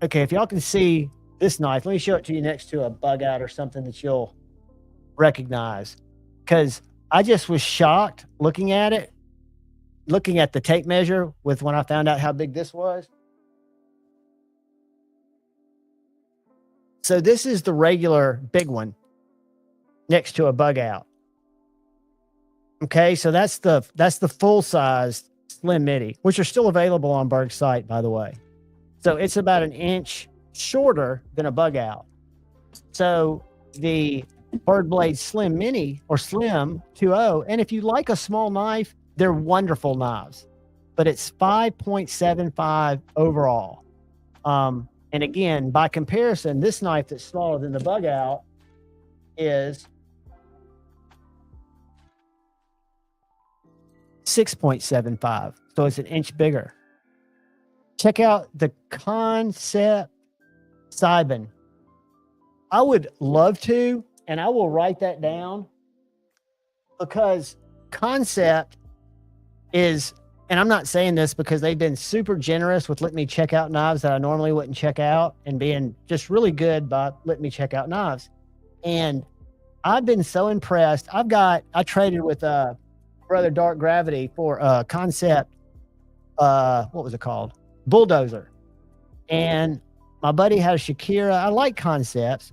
Okay, if y'all can see this knife, let me show it to you next to a bug out or something that you'll recognize. Because I just was shocked looking at it, looking at the tape measure with when I found out how big this was. So this is the regular big one next to a bug out. Okay, so that's the full size Slim Mini, which are still available on Berg's site, by the way. So it's about an inch shorter than a bug out. So the Bergblade Slim Mini or Slim 2.0, and if you like a small knife, they're wonderful knives, but it's 5.75 overall. And again, by comparison, this knife that's smaller than the bug out is 6.75. So it's an inch bigger. Check out the Kansept Sibin. I would love to, and I will write that down, because Kansept is, and I'm not saying this because they've been super generous with letting me check out knives that I normally wouldn't check out, and being just really good by letting me check out knives. And I've been so impressed. I traded with Brother Dark Gravity for Kansept, what was it called? Bulldozer. And my buddy had a Shakira. I like Kansepts.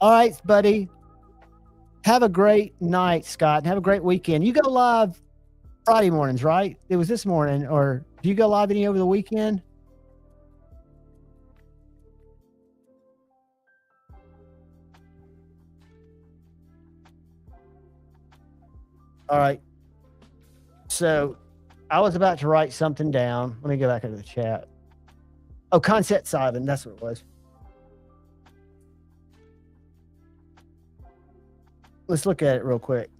All right, buddy. Have a great night, Scott, and have a great weekend. You go live Friday mornings, right? It was this morning, or do you go live any over the weekend? All right. So I was about to write something down. Let me go back into the chat. Oh, Kansept Sibin. That's what it was. Let's look at it real quick.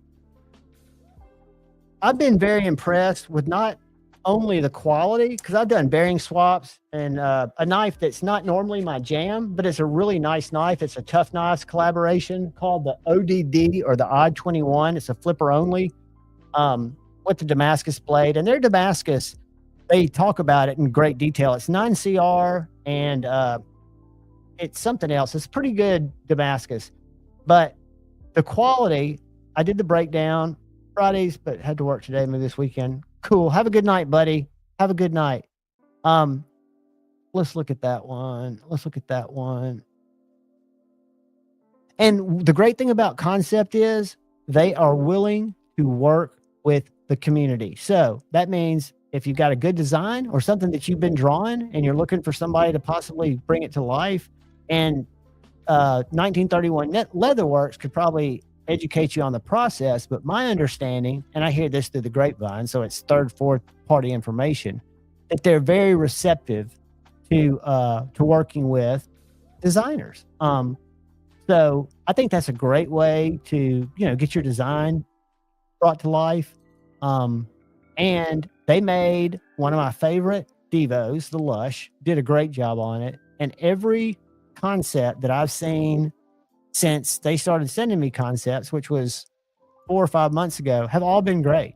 I've been very impressed with not only the quality, because I've done bearing swaps and a knife that's not normally my jam, but it's a really nice knife. It's a Tough Knives collaboration called the ODD, or the Odd 21. It's a flipper only with the Damascus blade. And their Damascus, they talk about it in great detail. It's 9CR and it's something else. It's pretty good Damascus. But the quality, I did the breakdown Fridays, but had to work today, maybe this weekend. Cool. Have a good night, buddy. Have a good night. Let's look at that one. Let's look at that one. And the great thing about Kansept is they are willing to work with the community. So that means if you've got a good design or something that you've been drawing and you're looking for somebody to possibly bring it to life, and 1931 Leatherworks could probably educate you on the process. But my understanding, and I hear this through the grapevine, so it's third, fourth party information, that they're very receptive to working with designers. So I think that's a great way to, get your design brought to life. And they made one of my favorite Divos, the Lush, did a great job on it. And every concept that I've seen since they started sending me concepts, which was 4 or 5 months ago, have all been great.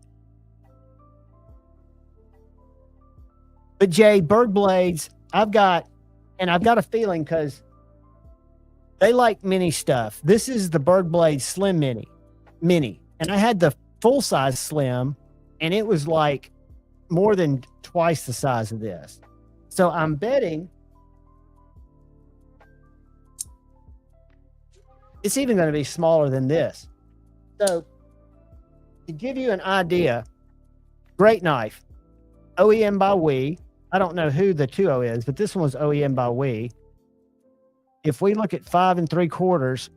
But Jay, Bergblades, I've got a feeling because they like mini stuff. This is the Bergblade Slim Mini. And I had the full size Slim, and it was like more than twice the size of this. So I'm betting it's even going to be smaller than this. So to give you an idea, great knife, OEM by We. I don't know who the 2.0 is, but this one was OEM by We. If we look at 5 3/4,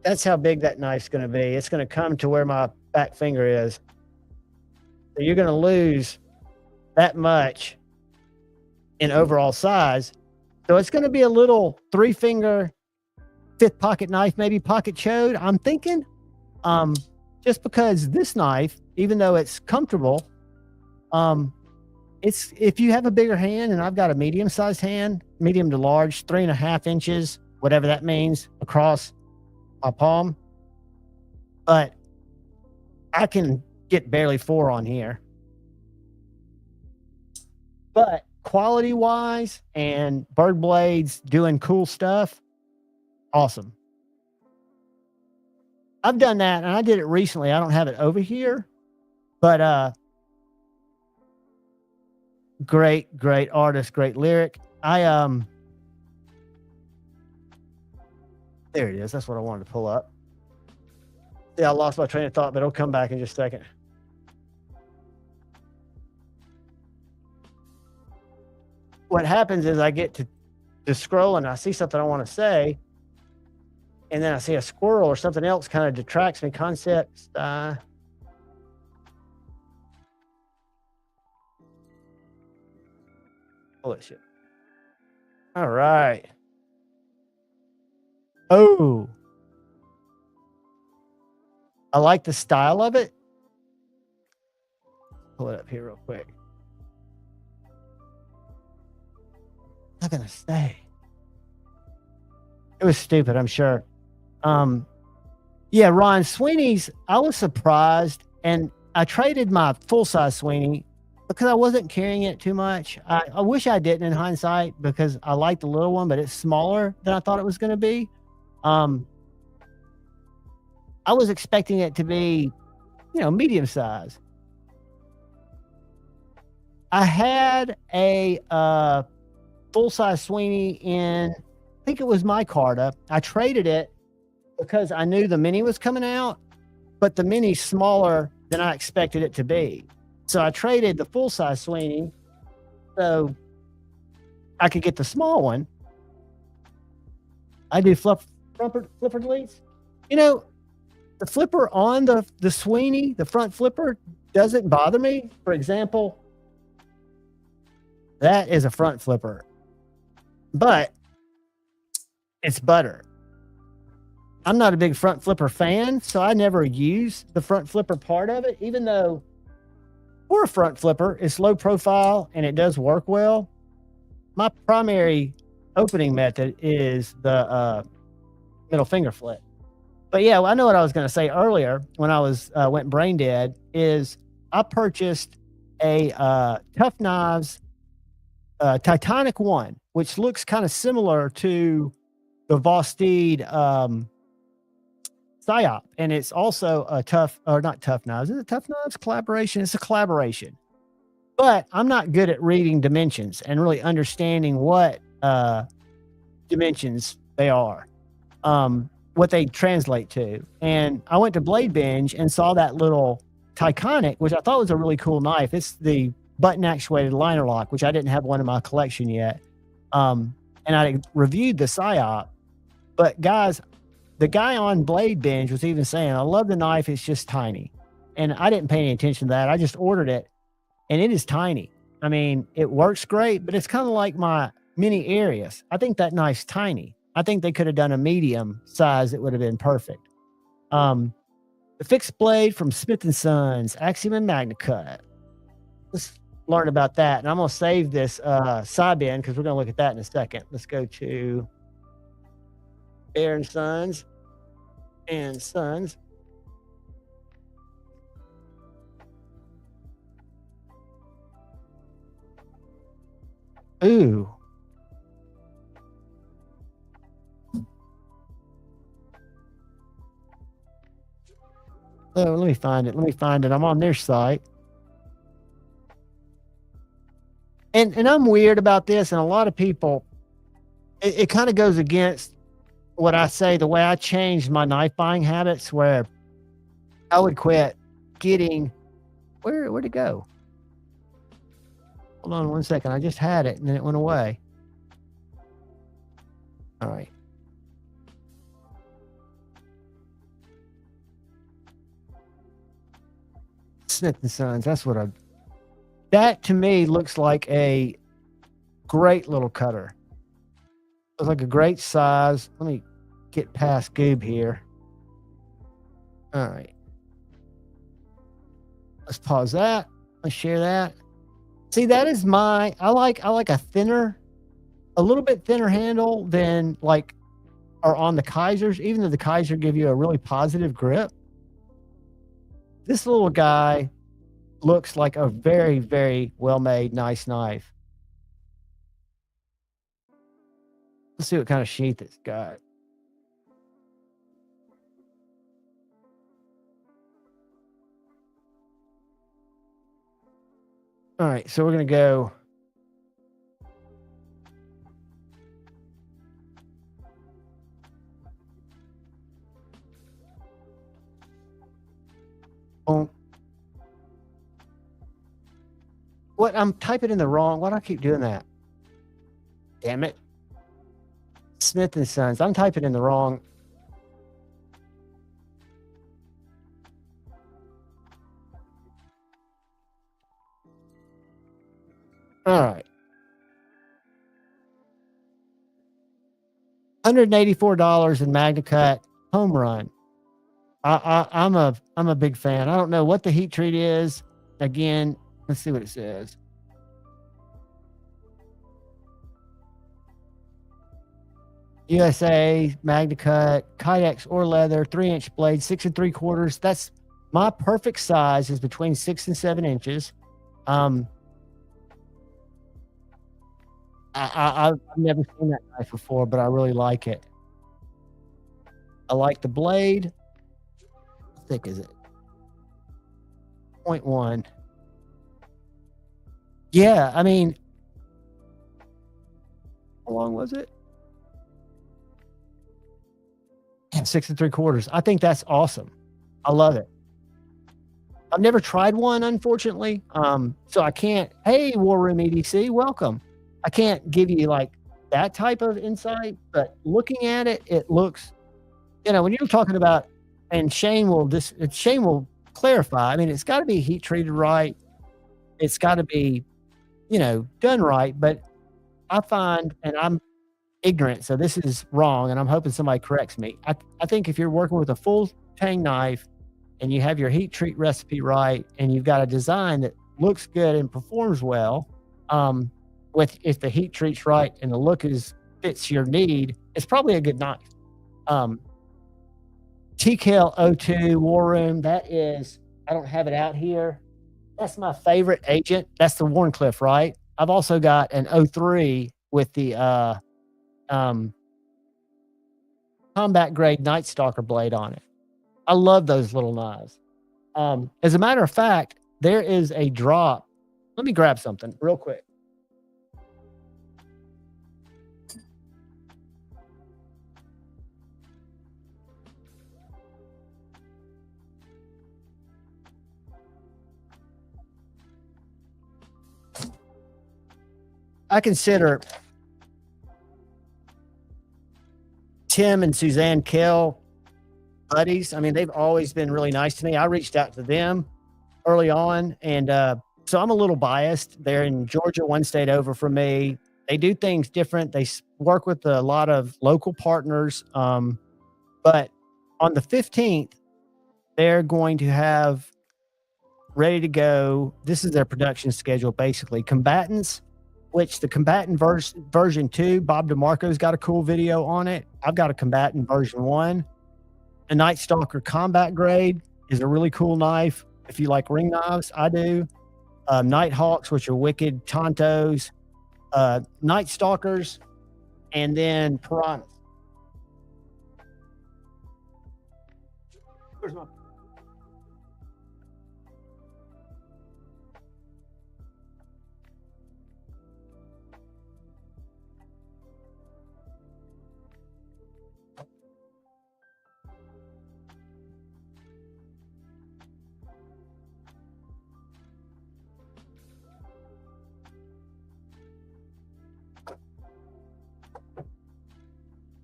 that's how big that knife's going to be. It's going to come to where my back finger is. So you're going to lose that much in overall size. So it's going to be a little 3-finger, 5th pocket knife, maybe pocket chode, I'm thinking. Just because this knife, even though it's comfortable, it's, if you have a bigger hand, and I've got a medium-sized hand, medium to large, 3.5 inches, whatever that means, across my palm. But I can get barely 4 on here. But quality wise and Bergblades doing cool stuff, awesome. I've done that, and I did it recently. I don't have it over here, but great artist, great lyric. There it is. That's what I wanted to pull up. Yeah, I lost my train of thought, but it'll come back in just a second. What happens is I get to scroll and I see something I want to say, and then I see a squirrel or something else kind of detracts me. Concepts. Holy shit. All right. Oh. I like the style of it. Pull it up here real quick. Not gonna stay. It was stupid, I'm sure. Yeah, Ron, Sweeney's, I was surprised, and I traded my full-size Sweeney because I wasn't carrying it too much. I wish I didn't in hindsight, because I like the little one, but it's smaller than I thought it was going to be. I was expecting it to be, medium size. I had a full-size Sweeney in, I think it was micarta. I traded it because I knew the mini was coming out, but the mini's smaller than I expected it to be. So I traded the full-size Sweeney so I could get the small one. I do flipper deletes. The flipper on the Sweeney, the front flipper, doesn't bother me. For example, that is a front flipper, but it's butter. I'm not a big front flipper fan, so I never use the front flipper part of it, even though for a front flipper, it's low profile and it does work well. My primary opening method is the middle finger flip. But yeah, I know what I was going to say earlier when I was went brain dead is I purchased a Tough Knives Titanic one, which looks kind of similar to the Vosteed Psyop, and it's also a not Tough Knives. Is it Tough Knives collaboration? It's a collaboration. But I'm not good at reading dimensions and really understanding what dimensions they are, what they translate to. And I went to Blade Binge and saw that little Titanic, which I thought was a really cool knife. It's the button actuated liner lock, which I didn't have one in my collection yet. And I reviewed the Psyop, but guys, the guy on Blade Binge was even saying, I love the knife, it's just tiny. And I didn't pay any attention to that. I just ordered it, and it is tiny. I mean, it works great, but it's kind of like my mini Arius. I think that knife's tiny. I think they could have done a medium size. It would have been perfect. The fixed blade from Smith & Sons, Axiom and MagnaCut. Let's learn about that. And I'm going to save this side bend because we're going to look at that in a second. Let's go to Bear and Sons and Sons. Ooh. Oh, let me find it. I'm on their site. And I'm weird about this, and a lot of people, it kind of goes against what I say, the way I changed my knife buying habits, where I would quit getting, where'd it go? Hold on one second. I just had it and then it went away. All right. Smith & Sons. That's what that to me looks like a great little cutter. Looks like a great size. Let me get past Goob here. All right. Let's pause that. Let's share that. See, that is I like a thinner, a little bit thinner handle than like are on the Kizers, even though the Kizer give you a really positive grip. This little guy looks like a very, very well-made, nice knife. Let's see what kind of sheath it's got. All right, so we're going to go. What? I'm typing in the wrong. Why do I keep doing that? Damn it. Smith & Sons. I'm typing in the wrong. All right. $184 in MagnaCut home run. I'm a big fan. I don't know what the heat treat is. Again, let's see what it says. USA, MagnaCut, Kydex or leather, 3-inch blade, 6 3/4. That's my perfect size is between 6 and 7 inches. I've never seen that knife before, but I really like it. I like the blade. How thick is it? 0.1. Yeah, I mean, how long was it? 6 3/4. I think that's awesome. I love it. I've never tried one, unfortunately. So I can't. Hey, War Room EDC, welcome. I can't give you like that type of insight, but looking at it, it looks, when you're talking about, and Shane will clarify. I mean, it's got to be heat treated right. It's got to be, done right. But I find, and I'm ignorant, so this is wrong, and I'm hoping somebody corrects me. I think if you're working with a full tang knife and you have your heat treat recipe right, and you've got a design that looks good and performs well, if the heat treat's right and the look fits your need, it's probably a good knife. TKL 02 War Room, that is, I don't have it out here. That's my favorite agent. That's the Warncliffe, right? I've also got an 03 with the combat grade Night Stalker blade on it. I love those little knives. As a matter of fact, there is a drop. Let me grab something real quick. I consider Tim and Suzanne Kell buddies. I mean, they've always been really nice to me. I reached out to them early on, and So I'm a little biased. They're in Georgia, one state over from me. They do things different. They work with a lot of local partners. But on the 15th, they're going to have ready to go. This is their production schedule, basically. Combatants, which the combatant version 2, Bob DeMarco's got a cool video on it. I've got a combatant version 1. A Night Stalker combat grade is a really cool knife. If you like ring knives, I do. Night Hawks, which are wicked Tontos, Night Stalkers, and then Piranhas. Where's my...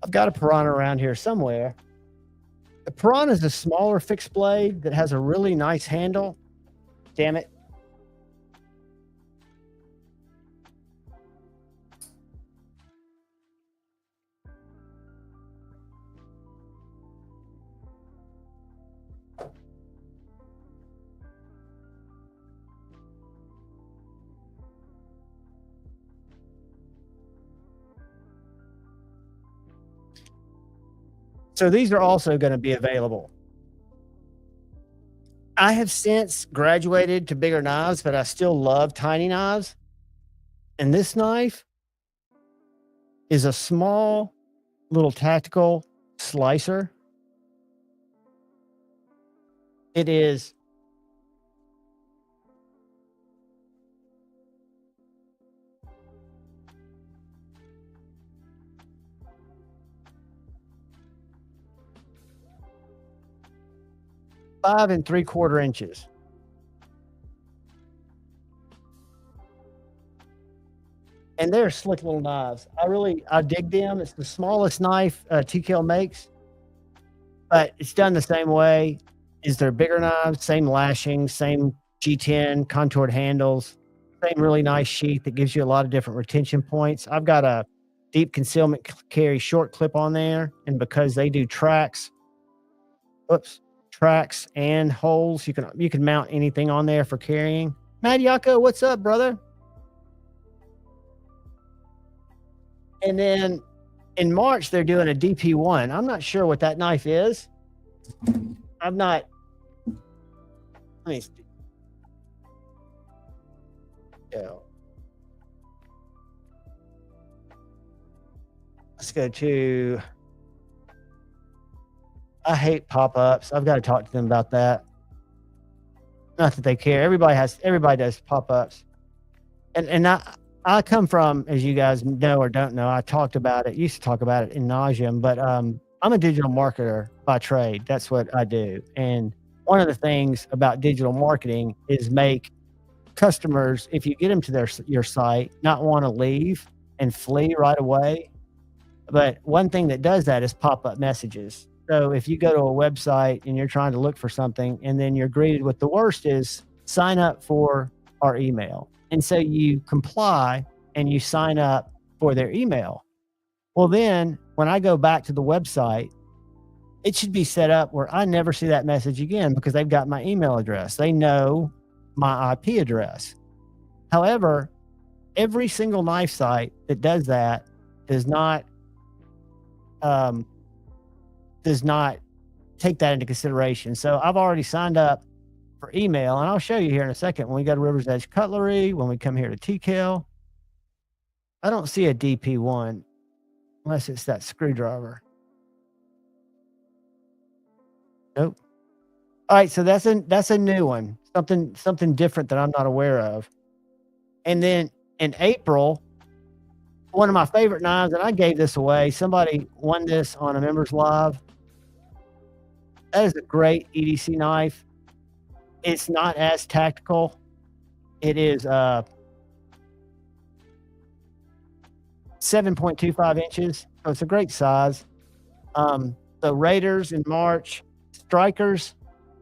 I've got a Piranha around here somewhere. The Piranha is a smaller fixed blade that has a really nice handle. Damn it. So these are also going to be available. I have since graduated to bigger knives, but I still love tiny knives. And this knife is a small little tactical slicer. It is five and 3/4 inches. And they're slick little knives. I dig them. It's the smallest knife TKL makes, but it's done the same way as their bigger knives. Same lashing, same G10 contoured handles, same really nice sheath that gives you a lot of different retention points. I've got a deep concealment carry short clip on there, and because they do tracks and holes, you can mount anything on there for carrying. Matt Yako, what's up, brother? And then in March, they're doing a DP1. I'm not sure what that knife is. Let me see. Yeah. Let's go to, I hate pop-ups. I've got to talk to them about that. Not that they care. Everybody does pop-ups. And I come from, as you guys know or don't know, used to talk about it in nauseam, but I'm a digital marketer by trade. That's what I do. And one of the things about digital marketing is make customers, if you get them to your site, not want to leave and flee right away. But one thing that does that is pop-up messages. So if you go to a website and you're trying to look for something and then you're greeted with the worst is sign up for our email. And so you comply and you sign up for their email. Well, then when I go back to the website, it should be set up where I never see that message again because they've got my email address. They know my IP address. However, every single knife site that does that does not take that into consideration. So I've already signed up for email, and I'll show you here in a second when we go to River's Edge Cutlery, when we come here to TKL. I don't see a DP1 unless it's that screwdriver. Nope. All right, so that's a new one, something different that I'm not aware of. And then in April, one of my favorite knives, and I gave this away. Somebody won this on a members live. That is a great EDC knife. It's not as tactical. It is 7.25 inches. So it's a great size. So Raiders in March, Strikers,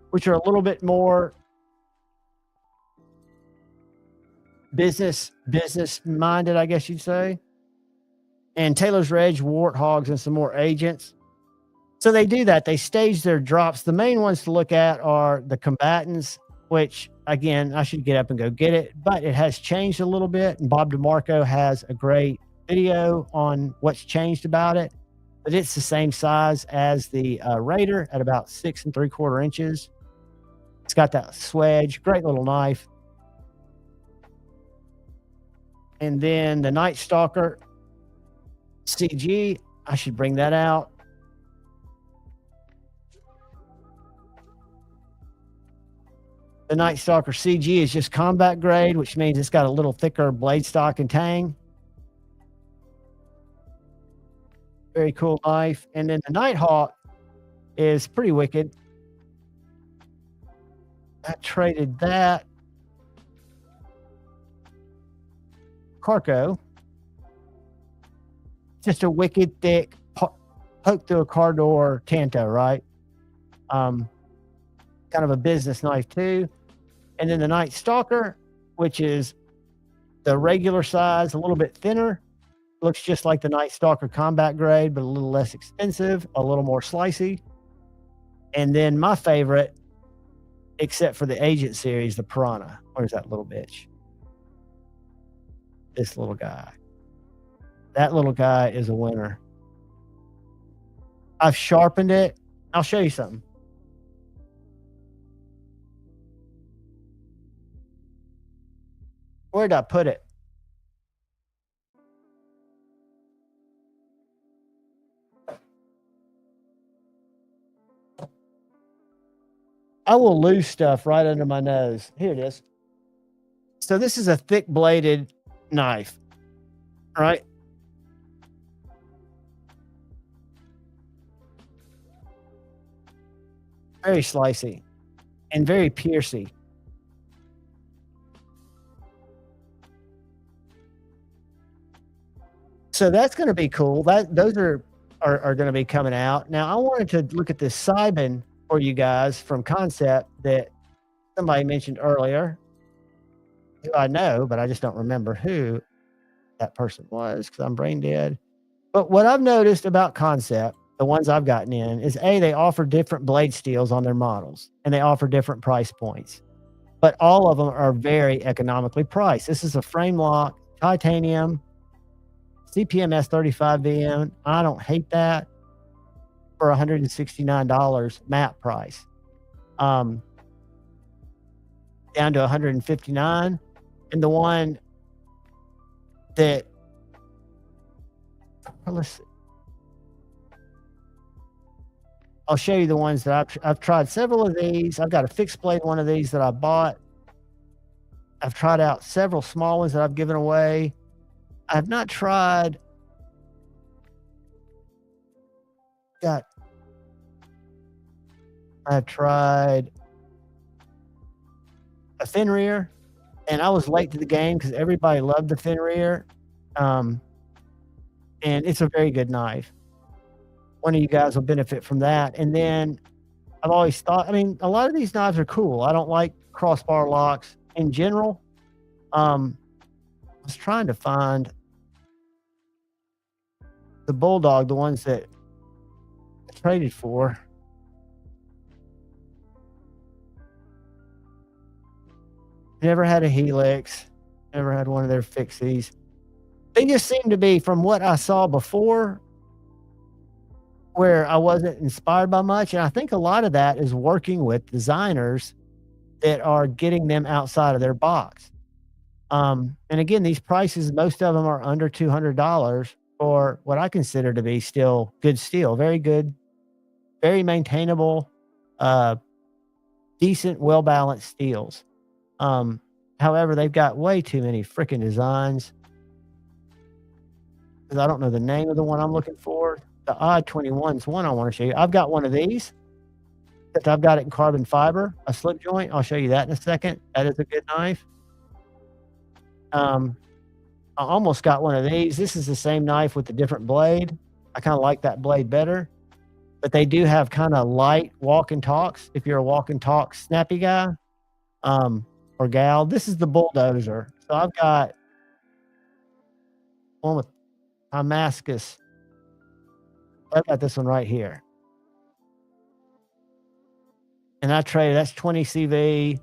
which are a little bit more business minded, I guess you'd say. And Taylor's Reg, Warthogs, and some more agents. So they do that. They stage their drops. The main ones to look at are the combatants, which, again, I should get up and go get it, but it has changed a little bit. And Bob DeMarco has a great video on what's changed about it. But it's the same size as the Raider at about 6 3/4 inches. It's got that swedge, great little knife. And then the Night Stalker CG, I should bring that out. The Night Stalker CG is just combat grade, which means it's got a little thicker blade stock and tang. Very cool knife. And then the Nighthawk is pretty wicked. I traded that. Carco. Just a wicked thick poke through a car door Tanto, right? Kind of a business knife too. And then the Night Stalker, which is the regular size, a little bit thinner. Looks just like the Night Stalker combat grade, but a little less expensive, a little more slicey. And then my favorite, except for the Agent series, the Piranha. Where's that little bitch? This little guy. That little guy is a winner. I've sharpened it. I'll show you something. Where did I put it? I will lose stuff right under my nose. Here it is. So this is a thick bladed knife, right? Very slicey and very piercy. So that's going to be cool. Those are going to be coming out. Now I wanted to look at this Simon for you guys from Kansept that somebody mentioned earlier, who I know, but I just don't remember who that person was because I'm brain dead. But what I've noticed about Kansept, the ones I've gotten in, is they offer different blade steels on their models and they offer different price points, but all of them are very economically priced. This is a frame lock, titanium, CPMS 35 VM. I don't hate that. For $169 map price, down to $159, and the one that let's see. I'll show you the ones that I've tried several of these. I've got a fixed blade one of these that I bought. I've tried out several small ones that I've given away. I've not tried. I've tried a Fenrir, and I was late to the game because everybody loved the Fenrir. And it's a very good knife. One of you guys will benefit from that. And then I've always thought, I mean, a lot of these knives are cool. I don't like crossbar locks in general. I was trying to find the Bulldog, the ones that I traded for. Never had a Helix. Never had one of their fixies. They just seem to be, from what I saw before, where I wasn't inspired by much. And I think a lot of that is working with designers that are getting them outside of their box. And again, these prices, most of them are under $200 for what I consider to be still good steel. Very good, very maintainable, decent, well-balanced steels. However, they've got way too many freaking designs. Because I don't know the name of the one I'm looking for. The Odd 21 is one I want to show you. I've got one of these. Except I've got it in carbon fiber, a slip joint. I'll show you that in a second. That is a good knife. I almost got one of these. This is the same knife with a different blade. I kind of like that blade better. But they do have kind of light walk and talks. If you're a walk and talk snappy guy, or or gal. This is the bulldozer. So I've got one with Damascus. I've got this one right here. And I traded, that's 20 CV.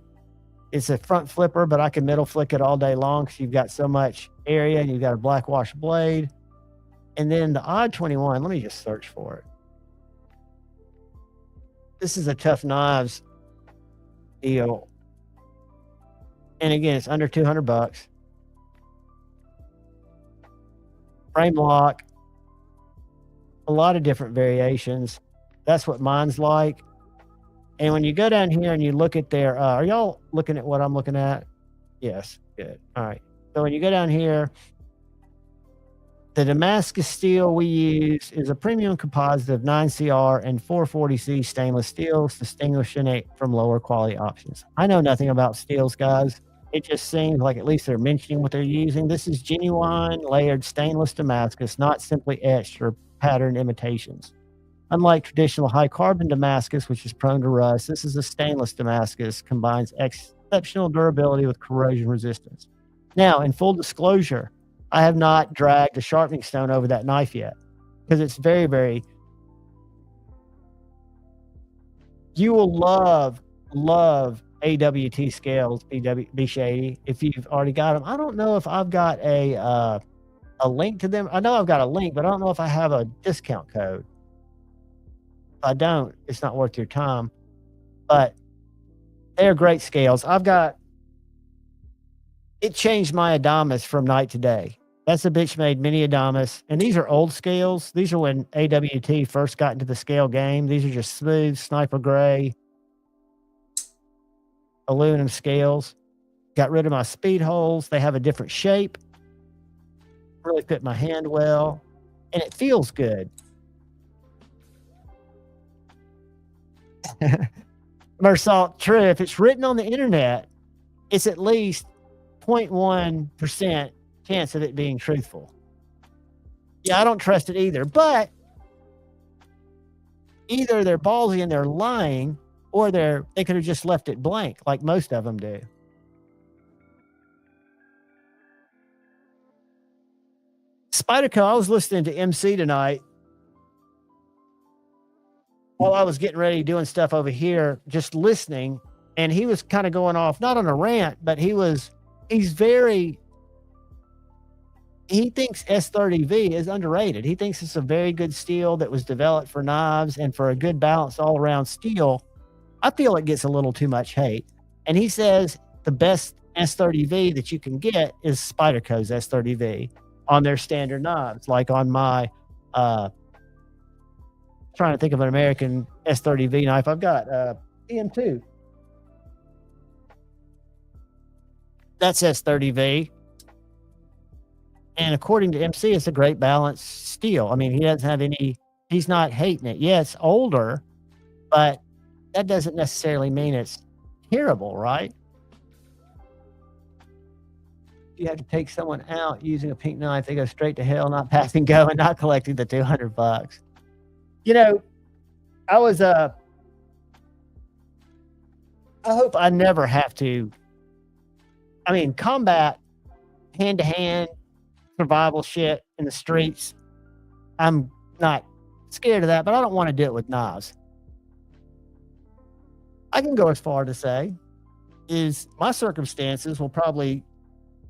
It's a front flipper, but I can middle flick it all day long because you've got so much area and you've got a black wash blade. And then the odd 21, let me just search for it. This is a Tough Knives deal. And again, it's under 200 bucks. Frame lock. A lot of different variations. That's what mine's like. And when you go down here and you look at their, are y'all looking at what I'm looking at? Yes, good. All right. So when you go down here, the Damascus steel we use is a premium composite of 9CR and 440C stainless steels, distinguishing it from lower quality options. I know nothing about steels, guys. It just seems like at least they're mentioning what they're using. This is genuine layered stainless Damascus, not simply etched or patterned imitations. Unlike traditional high carbon Damascus, which is prone to rust, this is a stainless Damascus, combines exceptional durability with corrosion resistance. Now, in full disclosure, I have not dragged a sharpening stone over that knife yet because it's very, very, you will love AWT scales, B-Shady, if you've already got them. I don't know if I've got a link to them. I know I've got a link, but I don't know if I have a discount code. If I don't, it's not worth your time. But they're great scales. It changed my Adamas from night to day. That's a bitch made mini Adamas. And these are old scales. These are when AWT first got into the scale game. These are just smooth, sniper gray, aluminum scales. Got rid of my speed holes. They have a different shape. Really fit my hand well. And it feels good. Mersalt, true. If it's written on the internet, it's at least 0.1% chance of it being truthful. Yeah, I don't trust it either. But either they're ballsy and they're lying, or they could have just left it blank, like most of them do. Spyderco, I was listening to MC tonight while I was getting ready doing stuff over here, just listening, and he was kind of going off, not on a rant, but he thinks S30V is underrated. He thinks it's a very good steel that was developed for knives and for a good balance all around steel. I feel it gets a little too much hate. And he says the best S30V that you can get is Spyderco's S30V on their standard knives, like on my, trying to think of an American S30V knife. I've got PM2. That's S30V. And according to MC, it's a great balanced steel. I mean, he doesn't have he's not hating it. Yeah, it's older, but that doesn't necessarily mean it's terrible, right? You have to take someone out using a pink knife. They go straight to hell, not passing go and not collecting the $200. You know, I hope I never have to. I mean, combat, hand-to-hand, survival shit in the streets, I'm not scared of that, but I don't want to do it with knives. I can go as far to say is my circumstances will probably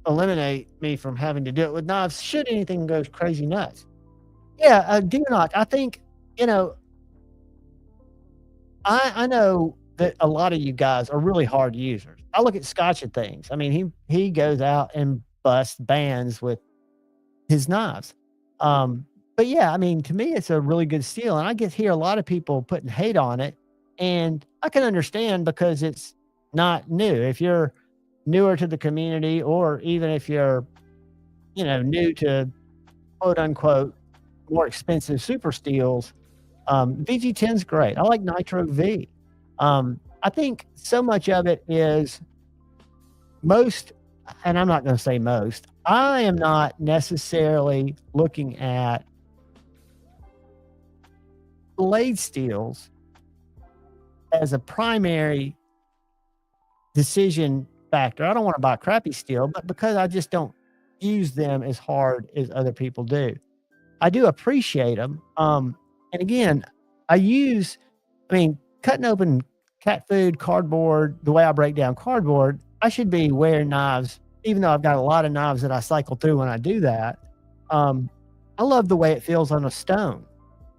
eliminate me from having to do it with knives should anything go crazy nuts. Yeah, do not. I think, you know, I know that a lot of you guys are really hard users. I look at Scotch at things. I mean, he goes out and busts bands with his knives. But yeah, I mean, to me, it's a really good steel. And I hear a lot of people putting hate on it. And I can understand because it's not new. If you're newer to the community, or even if you're, you know, new to quote unquote more expensive super steels, VG10 is great. I like Nitro V. I think so much of it is most, and I'm not going to say most, I am not necessarily looking at blade steels as a primary decision factor. I don't want to buy crappy steel, but because I just don't use them as hard as other people do. I do appreciate them. And again, cutting open cat food, cardboard, the way I break down cardboard, I should be wearing knives, even though I've got a lot of knives that I cycle through when I do that. I love the way it feels on a stone.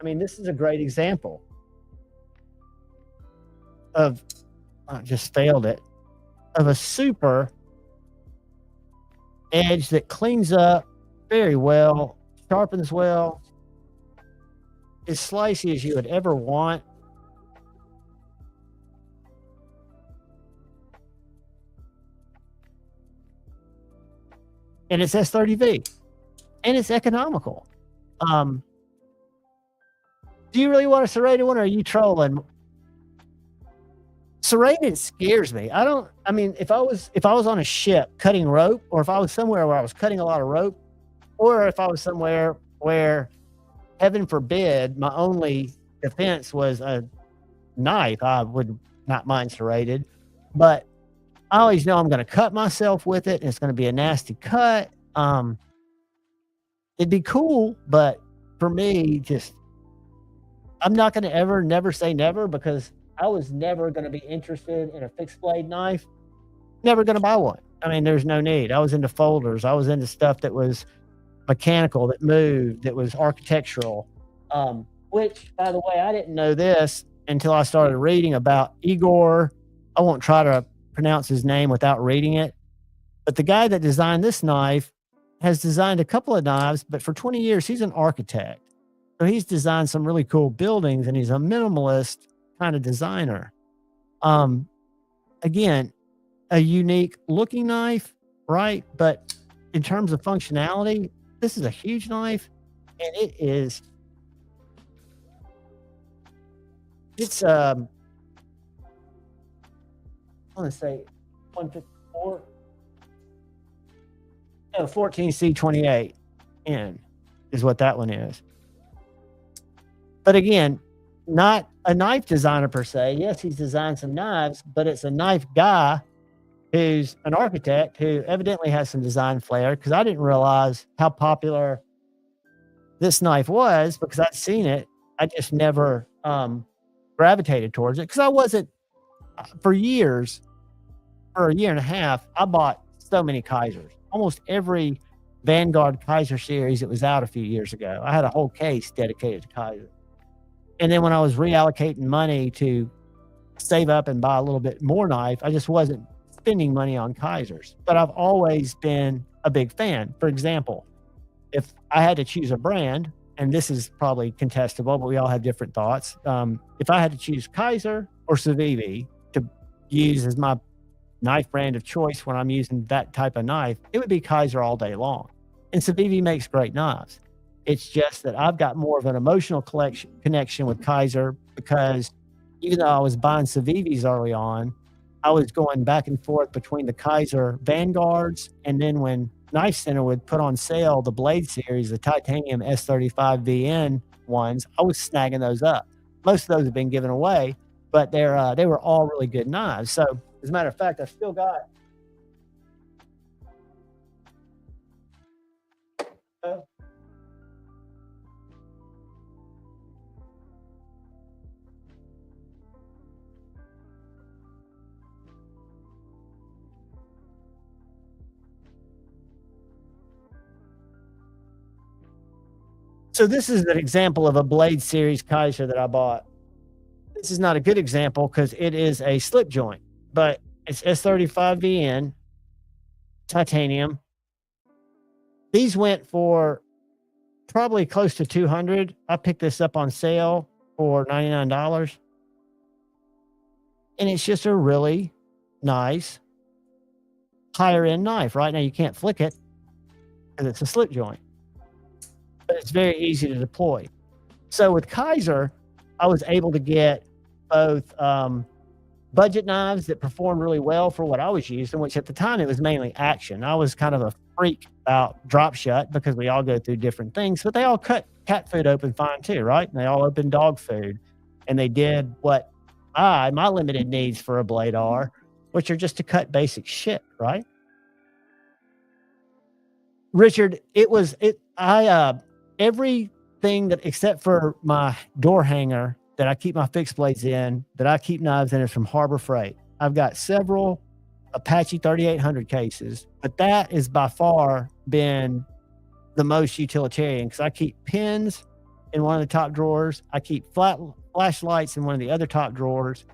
I mean, this is a great example of, I just failed it, of a super edge that cleans up very well, sharpens well, as slicey as you would ever want. And it's S30V, and it's economical. Do you really want a serrated one, or are you trolling? Serrated scares me. If I was on a ship cutting rope, or if I was somewhere where I was cutting a lot of rope, or if I was somewhere where, heaven forbid, my only defense was a knife, I would not mind serrated. But I always know I'm going to cut myself with it, and it's going to be a nasty cut. It'd be cool, but for me, I'm not going to never say never, because I was never going to be interested in a fixed blade knife. Never going to buy one. I mean, there's no need. I was into folders. I was into stuff that was mechanical, that moved, that was architectural. Which, by the way, I didn't know this until I started reading about Igor. I won't try to pronounce his name without reading it. But the guy that designed this knife has designed a couple of knives, but for 20 years, he's an architect. So he's designed some really cool buildings, and he's a minimalist kind of designer. Again, a unique looking knife, right? But in terms of functionality, this is a huge knife, and it's I want to say 154. No, 14C28N is what that one is. But again, not a knife designer per se. Yes, he's designed some knives, but it's a knife guy who's an architect who evidently has some design flair, because I didn't realize how popular this knife was because I'd seen it. I just never gravitated towards it because I wasn't, for years, for a year and a half, I bought so many Kizers. Almost every Vanguard Kizer series that was out a few years ago. I had a whole case dedicated to Kizer. And then when I was reallocating money to save up and buy a little bit more knife, I just wasn't spending money on Kizers. But I've always been a big fan. For example, if I had to choose a brand, and this is probably contestable, but we all have different thoughts. If I had to choose Kizer or Civivi to use as my knife brand of choice when I'm using that type of knife, it would be Kizer all day long. And Civivi makes great knives. It's just that I've got more of an emotional connection with Kizer, because even though I was buying Civivis early on, I was going back and forth between the Kizer Vanguards, and then when Knife Center would put on sale the Blade series, the titanium S35VN ones, I was snagging those up. Most of those have been given away, but they were all really good knives. So as a matter of fact, I've still got so this is an example of a Blade series Kizer that I bought. This is not a good example because it is a slip joint, but it's S35VN titanium. These went for probably close to $200. I picked this up on sale for $99. And it's just a really nice higher end knife. Right now you can't flick it because it's a slip joint, but it's very easy to deploy. So with Kizer, I was able to get both budget knives that performed really well for what I was using, which at the time it was mainly action. I was kind of a freak about drop shut because we all go through different things, but they all cut cat food open fine too, right? And they all open dog food, and they did what my limited needs for a blade are. which are just to cut basic shit, right? Richard, everything that except for my door hanger that I keep my fixed blades in, that I keep knives in, is from Harbor Freight. I've got several Apache 3800 cases, but that has by far been the most utilitarian because I keep pins in one of the top drawers. I keep flashlights in one of the other top drawers,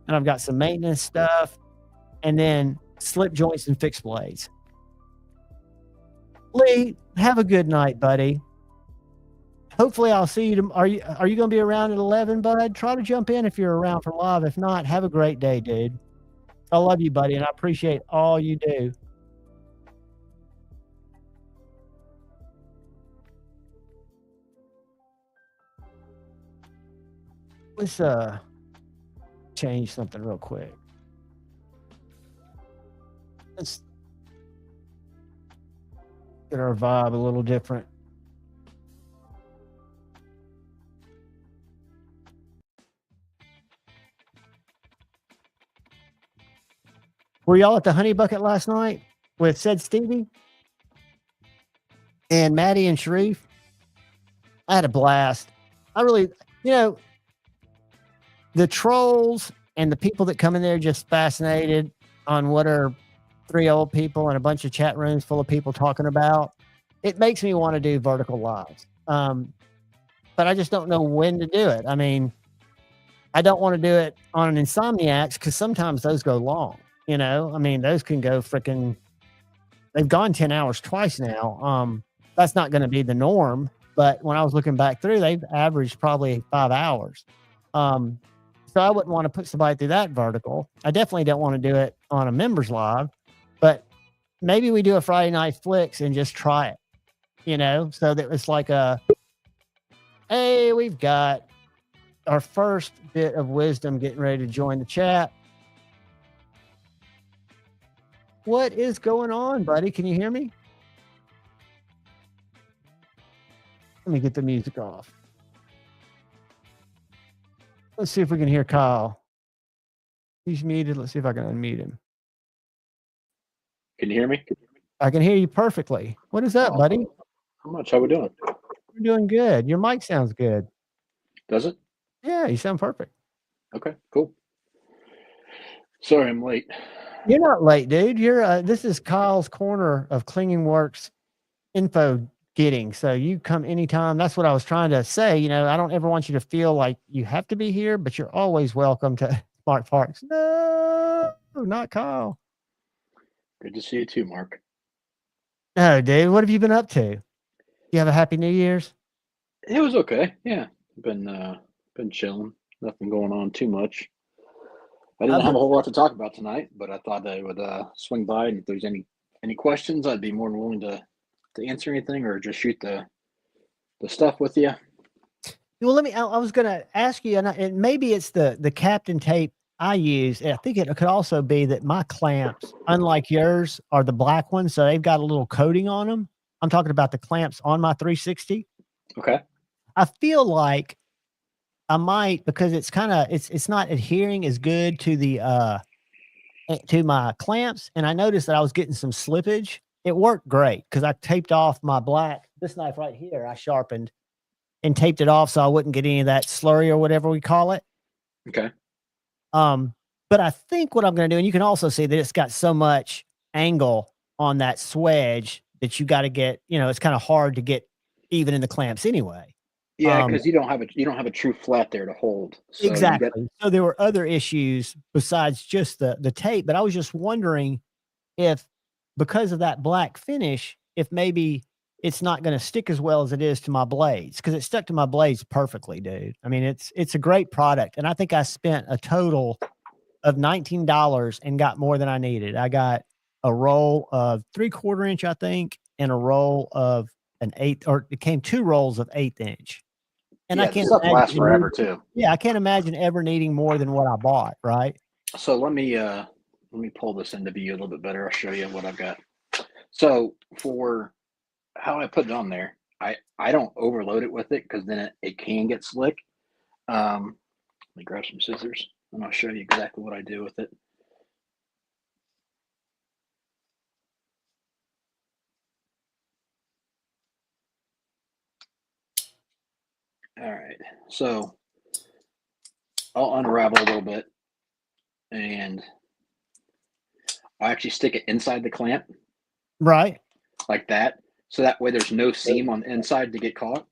and I've got some maintenance stuff, and then slip joints and fixed blades. Lee, have a good night, buddy. Hopefully I'll see you. Are you going to be around at 11, bud? Try to jump in if you're around for live. If not, have a great day, dude. I love you, buddy, and I appreciate all you do. Let's change something real quick. Let's get our vibe a little different. Were y'all at the Honey Bucket last night with said Stevie and Maddie and Sharif? I had a blast. I really, the trolls and the people that come in there just fascinated on what are 3 old people and a bunch of chat rooms full of people talking about. It makes me want to do vertical lives. But I just don't know when to do it. I mean, I don't want to do it on an Insomniacs because sometimes those go long. I mean, those can go freaking, they've gone 10 hours twice now. That's not going to be the norm. But when I was looking back through, they've averaged probably 5 hours. So I wouldn't want to put somebody through that vertical. I definitely don't want to do it on a members live, but maybe we do a Friday night flicks and just try it, so that it's like hey, we've got our first bit of wisdom getting ready to join the chat. What is going on, buddy? Can you hear me? Let me get the music off. Let's see if we can hear Kyle. He's muted. Let's see if I can unmute him. Can you hear me? I can hear you perfectly. What is up, buddy? How much? How we doing? We're doing good. Your mic sounds good. Does it? Yeah, you sound perfect. Okay, cool. Sorry, I'm late. You're not late, dude. This is Kyle's corner of Clinging Works info getting. So you come anytime. That's what I was trying to say. I don't ever want you to feel like you have to be here, but you're always welcome to Mark Parks. No, not Kyle. Good to see you too, Mark. No, dude. What have you been up to? You have a happy New Year's? It was okay. Yeah, been chilling. Nothing going on too much. I didn't have a whole lot to talk about tonight, but I thought I would swing by, and if there's any questions, I'd be more than willing to answer anything or just shoot the stuff with you. Well, I was going to ask you, and maybe it's the Captain tape I use. I think it could also be that my clamps, unlike yours, are the black ones, so they've got a little coating on them. I'm talking about the clamps on my 360. Okay. I feel like I might, because it's kind of it's not adhering as good to the to my clamps, and I noticed that I was getting some slippage. It worked great because I taped off my this knife right here. I sharpened and taped it off so I wouldn't get any of that slurry or whatever we call it. Okay. But I think what I'm going to do, and you can also see that it's got so much angle on that swedge that you got to get. It's kind of hard to get even in the clamps anyway. Yeah, because you don't have a true flat there to hold. So exactly. So there were other issues besides just the tape, but I was just wondering if, because of that black finish, if maybe it's not going to stick as well as it is to my blades, because it stuck to my blades perfectly, dude. I mean, it's a great product, and I think I spent a total of $19 and got more than I needed. I got a roll of 3/4 inch, I think, and a roll of an 1/8, or it came 2 rolls of 1/8 inch. And I can't stuff lasts forever too. Yeah, I can't imagine ever needing more than what I bought, right? So let me pull this into view a little bit better. I'll show you what I've got. So for how I put it on there, I don't overload it with it because then it can get slick. Let me grab some scissors and I'll show you exactly what I do with it. All right. So I'll unravel a little bit, and I actually stick it inside the clamp Right. like that, so that way there's no seam on the inside to get caught.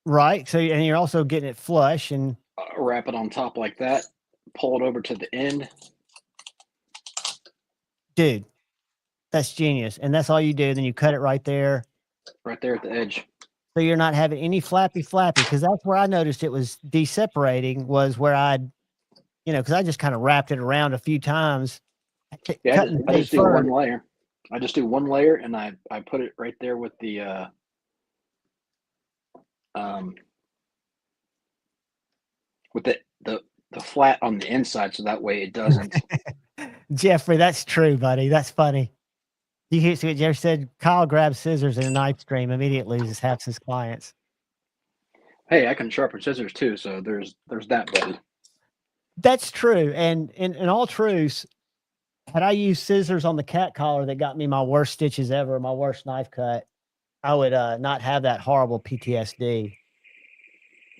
Right. So, and you're also getting it flush, and Wrap it on top like that, pull it over to the end. dude, that's genius. And that's all you do. Then you cut it right there. Right there at the edge. So you're not having any flappy, because that's where I noticed it was deseparating, was where I'd, because I just kind of wrapped it around a few times. Yeah, I just do one layer. I just do one layer, and I put it right there with the with the flat on the inside, so that way it doesn't. Jeffrey, that's true, buddy. That's funny. You hear what Jeff said? Kyle grabs scissors and a knife stream, immediately loses half his clients. Hey, I can sharpen scissors too, so there's that, buddy. That's true. And in all truth, had I used scissors on the cat collar that got me my worst stitches ever, my worst knife cut, I would not have that horrible PTSD.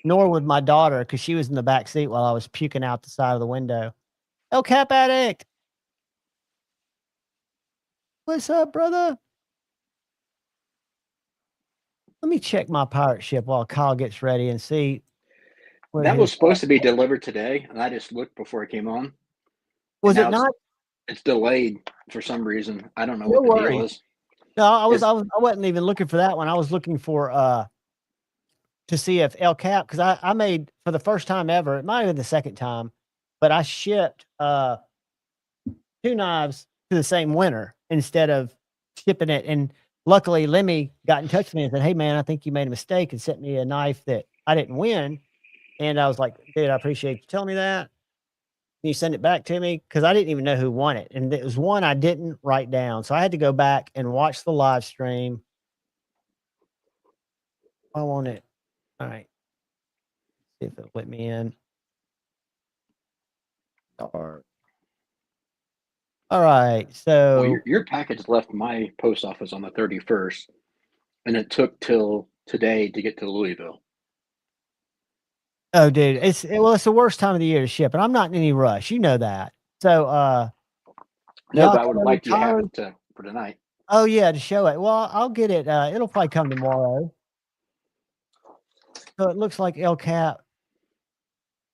Nor would my daughter, because she was in the back seat while I was puking out the side of the window. El Cap Addict! What's up, brother? Let me check my pirate ship while Kyle gets ready and see. That was supposed to be delivered today, and I just looked before it came on. Was it not? It's delayed for some reason. I don't know what the deal is. No, I wasn't even looking for that one. I was looking for to see if El Cap, because I made, for the first time ever, it might have been the second time, but I shipped 2 knives to the same winner instead of shipping it. And luckily, Lemmy got in touch with me and said, "Hey, man, I think you made a mistake," and sent me a knife that I didn't win. And I was like, "Dude, I appreciate you telling me that. Can you send it back to me?" Because I didn't even know who won it. And it was one I didn't write down. So I had to go back and watch the live stream. I want it. All right. See if it'll let me in. All right. So well, your package left my post office on the 31st, and it took till today to get to Louisville. Oh, dude, it's the worst time of the year to ship, and I'm not in any rush. You know that. So no, but I would like you to have it for tonight. Oh yeah, to show it. Well, I'll get it. It'll probably come tomorrow. So it looks like El Cap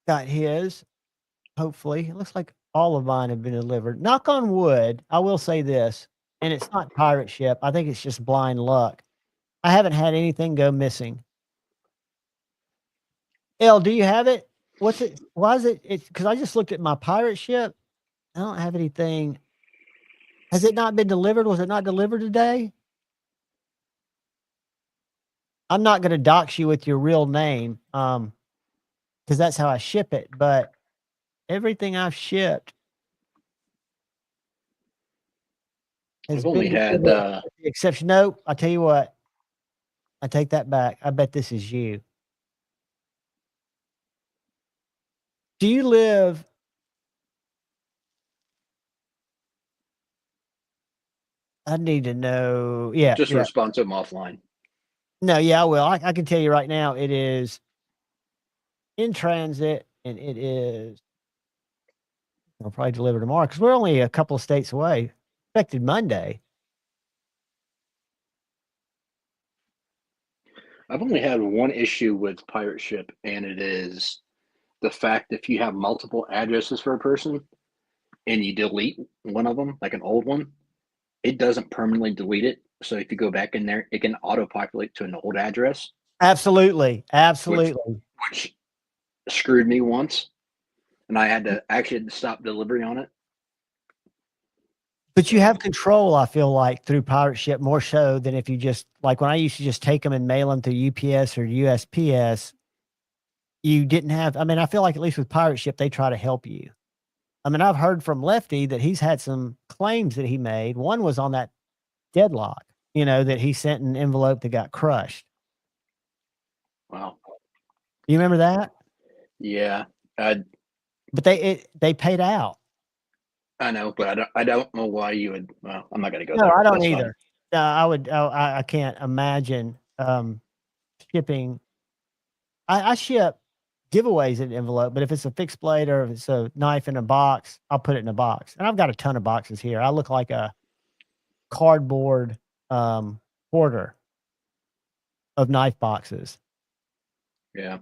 got his. Hopefully, it looks like all of mine have been delivered. Knock on wood. I will say this, and it's not pirate ship. I think it's just blind luck. I haven't had anything go missing. El, do you have it? What's it? Why is it? It's because I just looked at my pirate ship. I don't have anything. Has it not been delivered? Was it not delivered today? I'm not going to dox you with your real name, because that's how I ship it. But everything I've shipped has only had the exception. No, I'll tell you what. I take that back. I bet this is you. Do you live? I need to know. Yeah. Just respond to them offline. No, yeah, I will. I can tell you right now, it is in transit, and it is. I'll probably deliver tomorrow because we're only a couple of states away. Expected Monday. I've only had one issue with pirate ship, and it is the fact if you have multiple addresses for a person and you delete one of them, like an old one, it doesn't permanently delete it. So if you go back in there, it can auto-populate to an old address. Absolutely. Which screwed me once, and I had to actually stop delivery on it. But you have control, I feel like, through pirate ship more so than if you just, like when I used to just take them and mail them through UPS or USPS, you didn't have, I mean, I feel like at least with pirate ship, they try to help you. I mean, I've heard from Lefty that he's had some claims that he made. One was on that deadlock, that he sent an envelope that got crushed. Wow. You remember that? Yeah. But they paid out. I know, but I don't know why you would. Well, I'm not going to go there. No, I don't That's either. I can't imagine shipping I ship giveaways in an envelope, but if it's a fixed blade or if it's a knife in a box, I'll put it in a box. And I've got a ton of boxes here. I look like a cardboard hoarder of knife boxes. Yeah.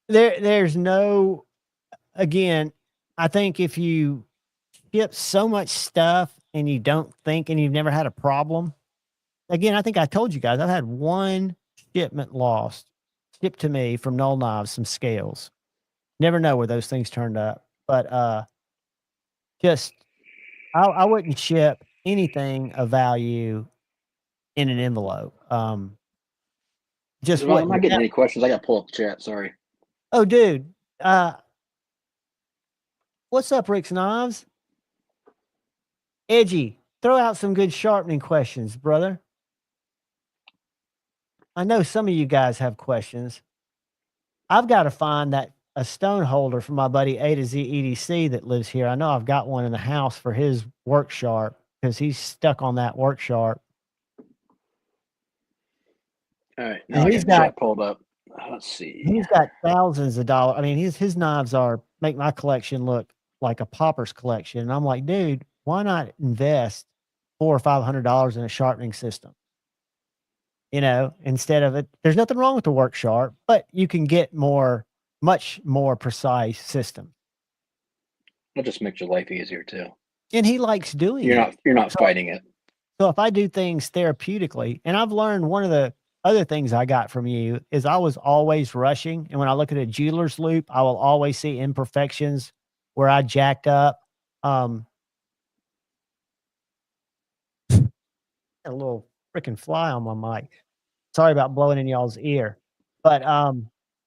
There's no, again, I think if you ship so much stuff and you don't think and you've never had a problem, again, I think I told you guys, I've had one shipment lost, shipped to me from Knoll Knives, some scales. Never know where those things turned up. But just, I wouldn't ship anything of value in an envelope. Just Well, I'm wouldn't. not getting any questions. I got to pull up the chat. Sorry. Oh, dude. What's up, Rick's Knives? Edgy, throw out some good sharpening questions, brother. I know some of you guys have questions. I've got to find a stone holder for my buddy A to Z EDC that lives here. I know I've got one in the house for his work sharp because he's stuck on that work sharp. All right. Now he's got got chat pulled up. Let's see. He's got thousands of dollars. I mean, his knives make my collection look like a pauper's collection. And I'm like, dude, why not invest $400 or $500 in a sharpening system? You know, instead of it, there's nothing wrong with the work sharp, but you can get much more precise system. It just makes your life easier too. And he likes doing it. You're not fighting it. So if I do things therapeutically, and I've learned one of the other things I got from you is I was always rushing. And when I look at a jeweler's loop, I will always see imperfections where I jacked up. A little freaking fly on my mic. Sorry about blowing in y'all's ear. But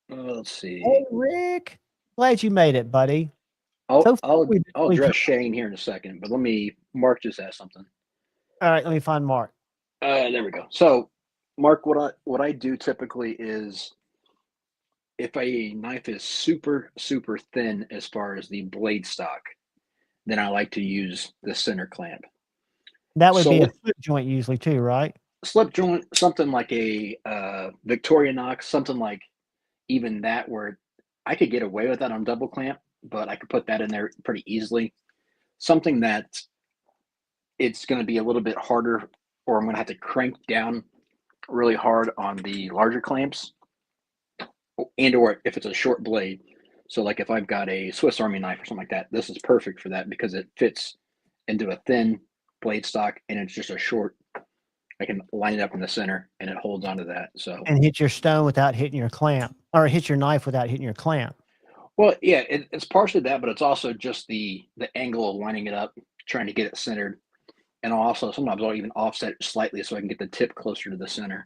let's see. Hey Rick, glad you made it, buddy. I'll address Shane here in a second, but Mark just asked something. All right, let me find Mark. There we go. So Mark, what I do typically is if a knife is super, super thin as far as the blade stock, then I like to use the center clamp. That would be a slip joint usually too, right? Slip joint, something like a Victorinox, something like even that where I could get away with that on double clamp, but I could put that in there pretty easily. Something that it's going to be a little bit harder, or I'm going to have to crank down really hard on the larger clamps, and or if it's a short blade. So like if I've got a Swiss Army knife or something like that, this is perfect for that because it fits into a thin blade stock and it's just a short. I can line it up in the center and it holds onto that. So and hit your stone without hitting your clamp, or hit your knife without hitting your clamp. Well, yeah, it's partially that, but it's also just the angle of lining it up, trying to get it centered. And also sometimes I'll even offset it slightly so I can get the tip closer to the center.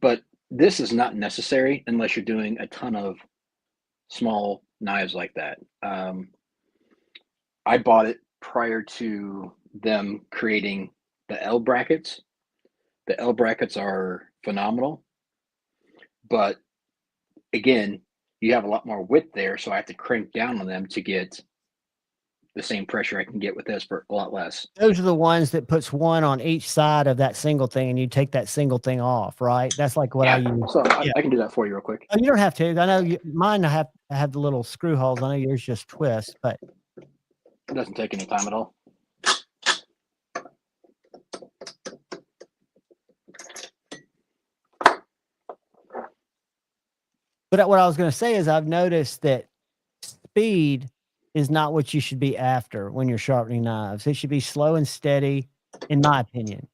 But this is not necessary unless you're doing a ton of small knives like that. I bought it prior to them creating the L brackets. The L brackets are phenomenal, but again, you have a lot more width there, so I have to crank down on them to get the same pressure I can get with this for a lot less. Those are the ones that puts one on each side of that single thing, and you take that single thing off, right? That's like what I use. So I can do that for you real quick. Oh, you don't have to. I know mine. I have the little screw holes. I know yours just twist, but it doesn't take any time at all. But what I was going to say is I've noticed that speed is not what you should be after when you're sharpening knives. It should be slow and steady, in my opinion.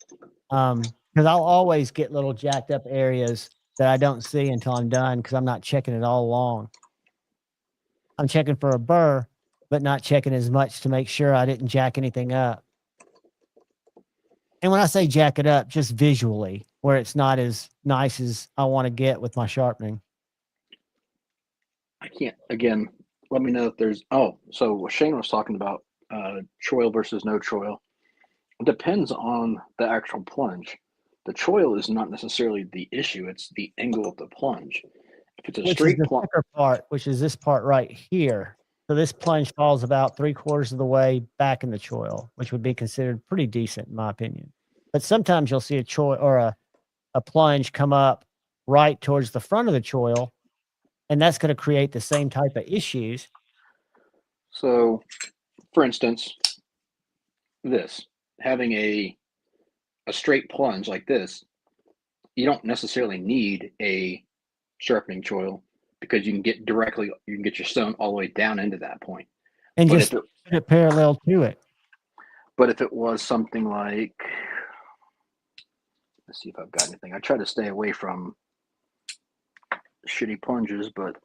Because I'll always get little jacked up areas that I don't see until I'm done because I'm not checking it all along. I'm checking for a burr, but not checking as much to make sure I didn't jack anything up. And when I say jack it up, just visually, where it's not as nice as I want to get with my sharpening. I can't, again, let me know if there's, so what Shane was talking about, choil versus no choil. It depends on the actual plunge. The choil is not necessarily the issue, it's the angle of the plunge. If it's a straight plunge part, which is this part right here. So this plunge falls about 3/4 of the way back in the choil, which would be considered pretty decent in my opinion. But sometimes you'll see a choil or a plunge come up right towards the front of the choil, and that's going to create the same type of issues. So, for instance, this, having a straight plunge like this, you don't necessarily need a sharpening choil because you can get your stone all the way down into that point. And But just put it parallel to it. But if it was something like, let's see if I've got anything. I try to stay away from shitty plunges, but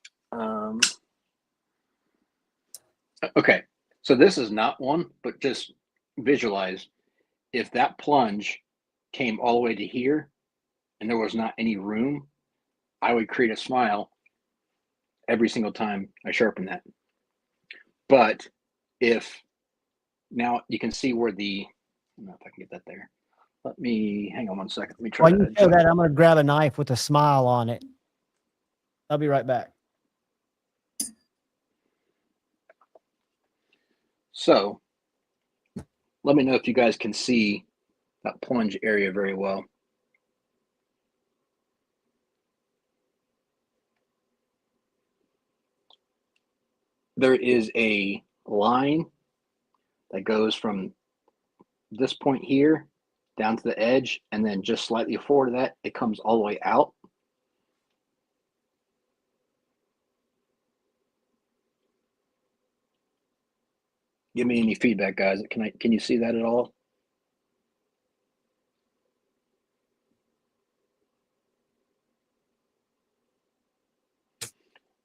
okay. So this is not one, but just visualize if that plunge came all the way to here and there was not any room, I would create a smile every single time I sharpen that. But if now you can see where I don't know if I can get that there. Let me hang on 1 second. Let me try. While you show that, I'm going to grab a knife with a smile on it. I'll be right back. So let me know if you guys can see that plunge area very well. There is a line that goes from this point here down to the edge, and then just slightly forward of that, it comes all the way out. Give me any feedback, guys. Can you see that at all?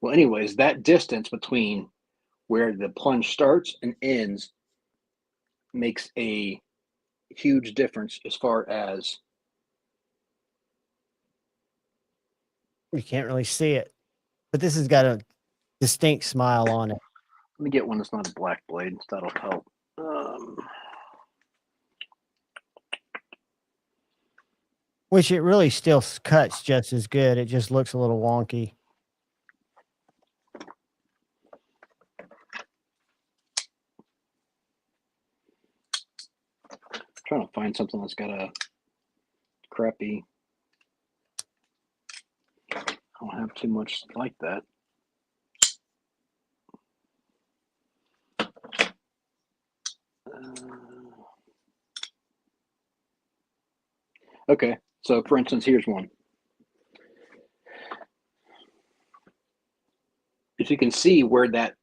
Well, anyways, that distance between where the plunge starts and ends makes a huge difference as far as You can't really see it, but this has got a distinct smile on it. Let me get one that's not a black blade. That'll help. Which it really still cuts just as good. It just looks a little wonky. Trying to find something that's got a crappy. I don't have too much like that. Okay, so for instance, here's one. If you can see where that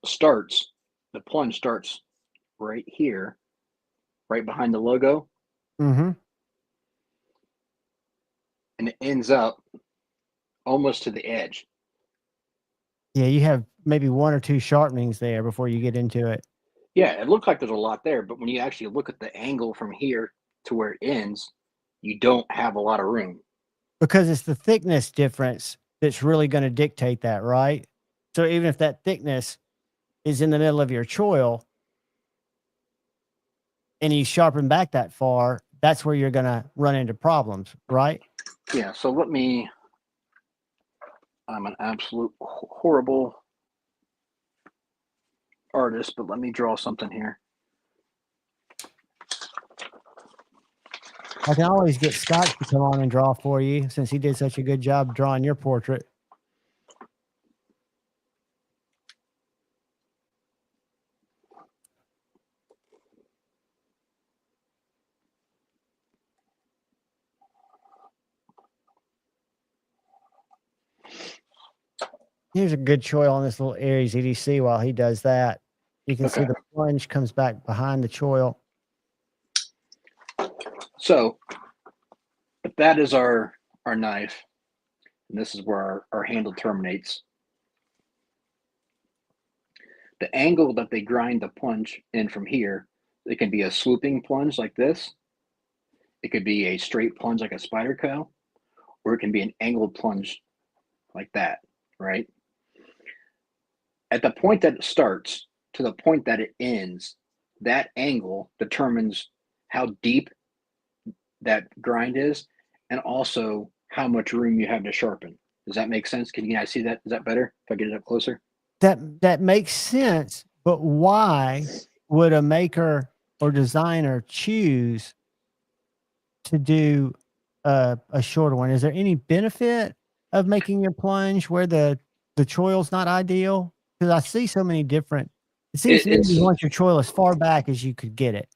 starts, the plunge starts right here, right behind the logo. Mm-hmm. And it ends up almost to the edge. Yeah, you have maybe 1 or 2 sharpenings there before you get into it. Yeah, it looked like there's a lot there, but when you actually look at the angle from here to where it ends, you don't have a lot of room. Because it's the thickness difference that's really going to dictate that, right? So even if that thickness is in the middle of your choil and you sharpen back that far, that's where you're going to run into problems, right? Yeah, so I'm an absolute horrible artist, but let me draw something here. I can always get Scott to come on and draw for you since he did such a good job drawing your portrait. Here's a good choil on this little Aries EDC while he does that. You can see the plunge comes back behind the choil. So if that is our knife, and this is where our handle terminates, the angle that they grind the plunge in from here, it can be a swooping plunge like this. It could be a straight plunge like a spider cow, or it can be an angled plunge like that, right? At the point that it starts to the point that it ends, that angle determines how deep that grind is and also how much room you have to sharpen. Does that make sense? Can you guys see that? Is that better if I get it up closer? That makes sense, but why would a maker or designer choose to do a shorter one. Is there any benefit of making your plunge where the choil's not ideal? Because I see so many different. It seems to me you want your choil as far back as you could get it.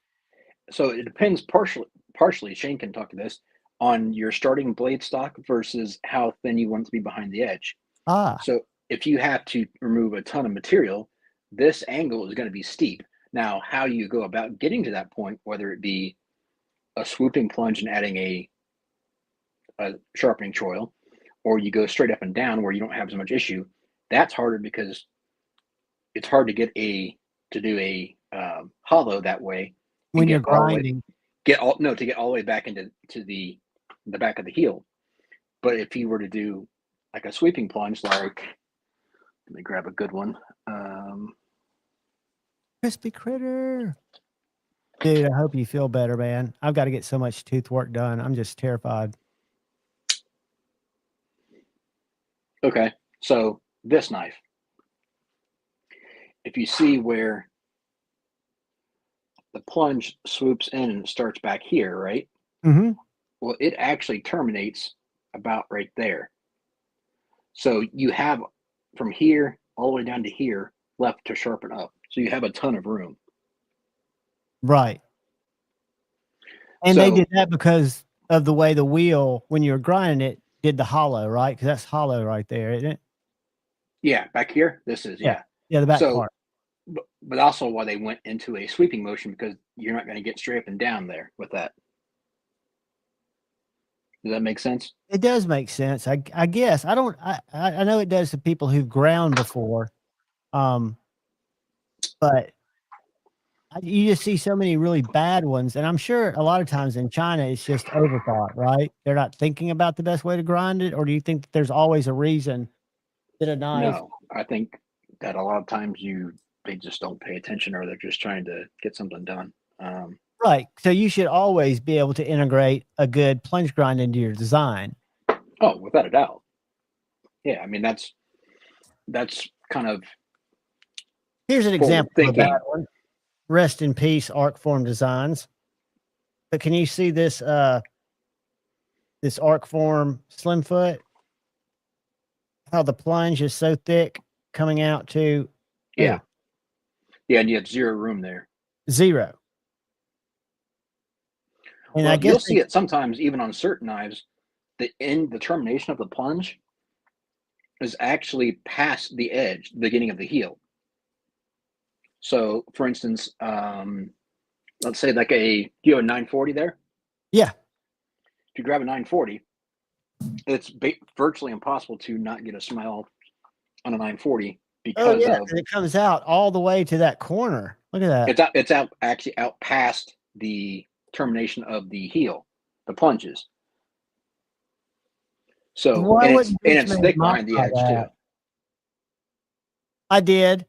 So it depends partially. Shane can talk to this on your starting blade stock versus how thin you want it to be behind the edge. So if you have to remove a ton of material, this angle is going to be steep. Now, how you go about getting to that point, whether it be a swooping plunge and adding a sharpening choil, or you go straight up and down where you don't have as much issue, that's harder because it's hard to get to do a hollow that way. When you're grinding, to get all the way back into the back of the heel. But if you were to do like a sweeping plunge, like, let me grab a good one. Crispy critter. Dude, I hope you feel better, man. I've got to get so much tooth work done. I'm just terrified. Okay, so this knife, if you see where the plunge swoops in and starts back here, right? Mm-hmm. Well, it actually terminates about right there. So you have from here all the way down to here left to sharpen up. So you have a ton of room. Right. And they did that because of the way the wheel, when you're grinding it, did the hollow, right? Because that's hollow right there, isn't it? Yeah, back here, this is, yeah. Yeah, the back part. But also why they went into a sweeping motion, because you're not going to get straight up and down there with that. Does that make sense? It does make sense. I guess. I know it does to people who've ground before. But you just see so many really bad ones. And I'm sure a lot of times in China, it's just overthought, right? They're not thinking about the best way to grind it. Or do you think that there's always a reason that a knife? No, I think that a lot of times they just don't pay attention, or they're just trying to get something done. Right. So you should always be able to integrate a good plunge grind into your design. Oh, without a doubt. Yeah, I mean, that's kind of. Here's an example of a bad one. Rest in peace, Arcform Designs. But can you see this this Arcform Slimfoot? How the plunge is so thick coming out to yeah, and you have zero room there. Zero. And well, I guess you'll see it sometimes even on certain knives. The termination of the plunge is actually past the edge, the beginning of the heel. So, for instance, let's say like do you have a 940 there? Yeah. If you grab a 940, it's virtually impossible to not get a smell on a 940 because it comes out all the way to that corner. Look at that. It's out past the termination of the heel, the plunges. So it's thick behind the edge too. I did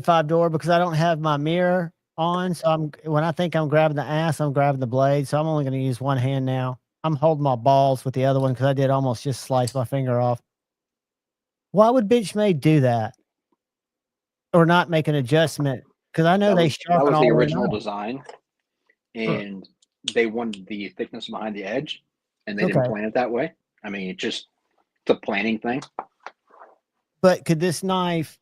5-door because I don't have my mirror on. So when I think I'm grabbing the ass, I'm grabbing the blade. So I'm only going to use one hand now. I'm holding my balls with the other one because I did almost just slice my finger off. Why would Benchmade do that? Or not make an adjustment? Because I know they sharpen all the original design, and they wanted the thickness behind the edge, and they didn't plan it that way. I mean, it's a planning thing. But could this knife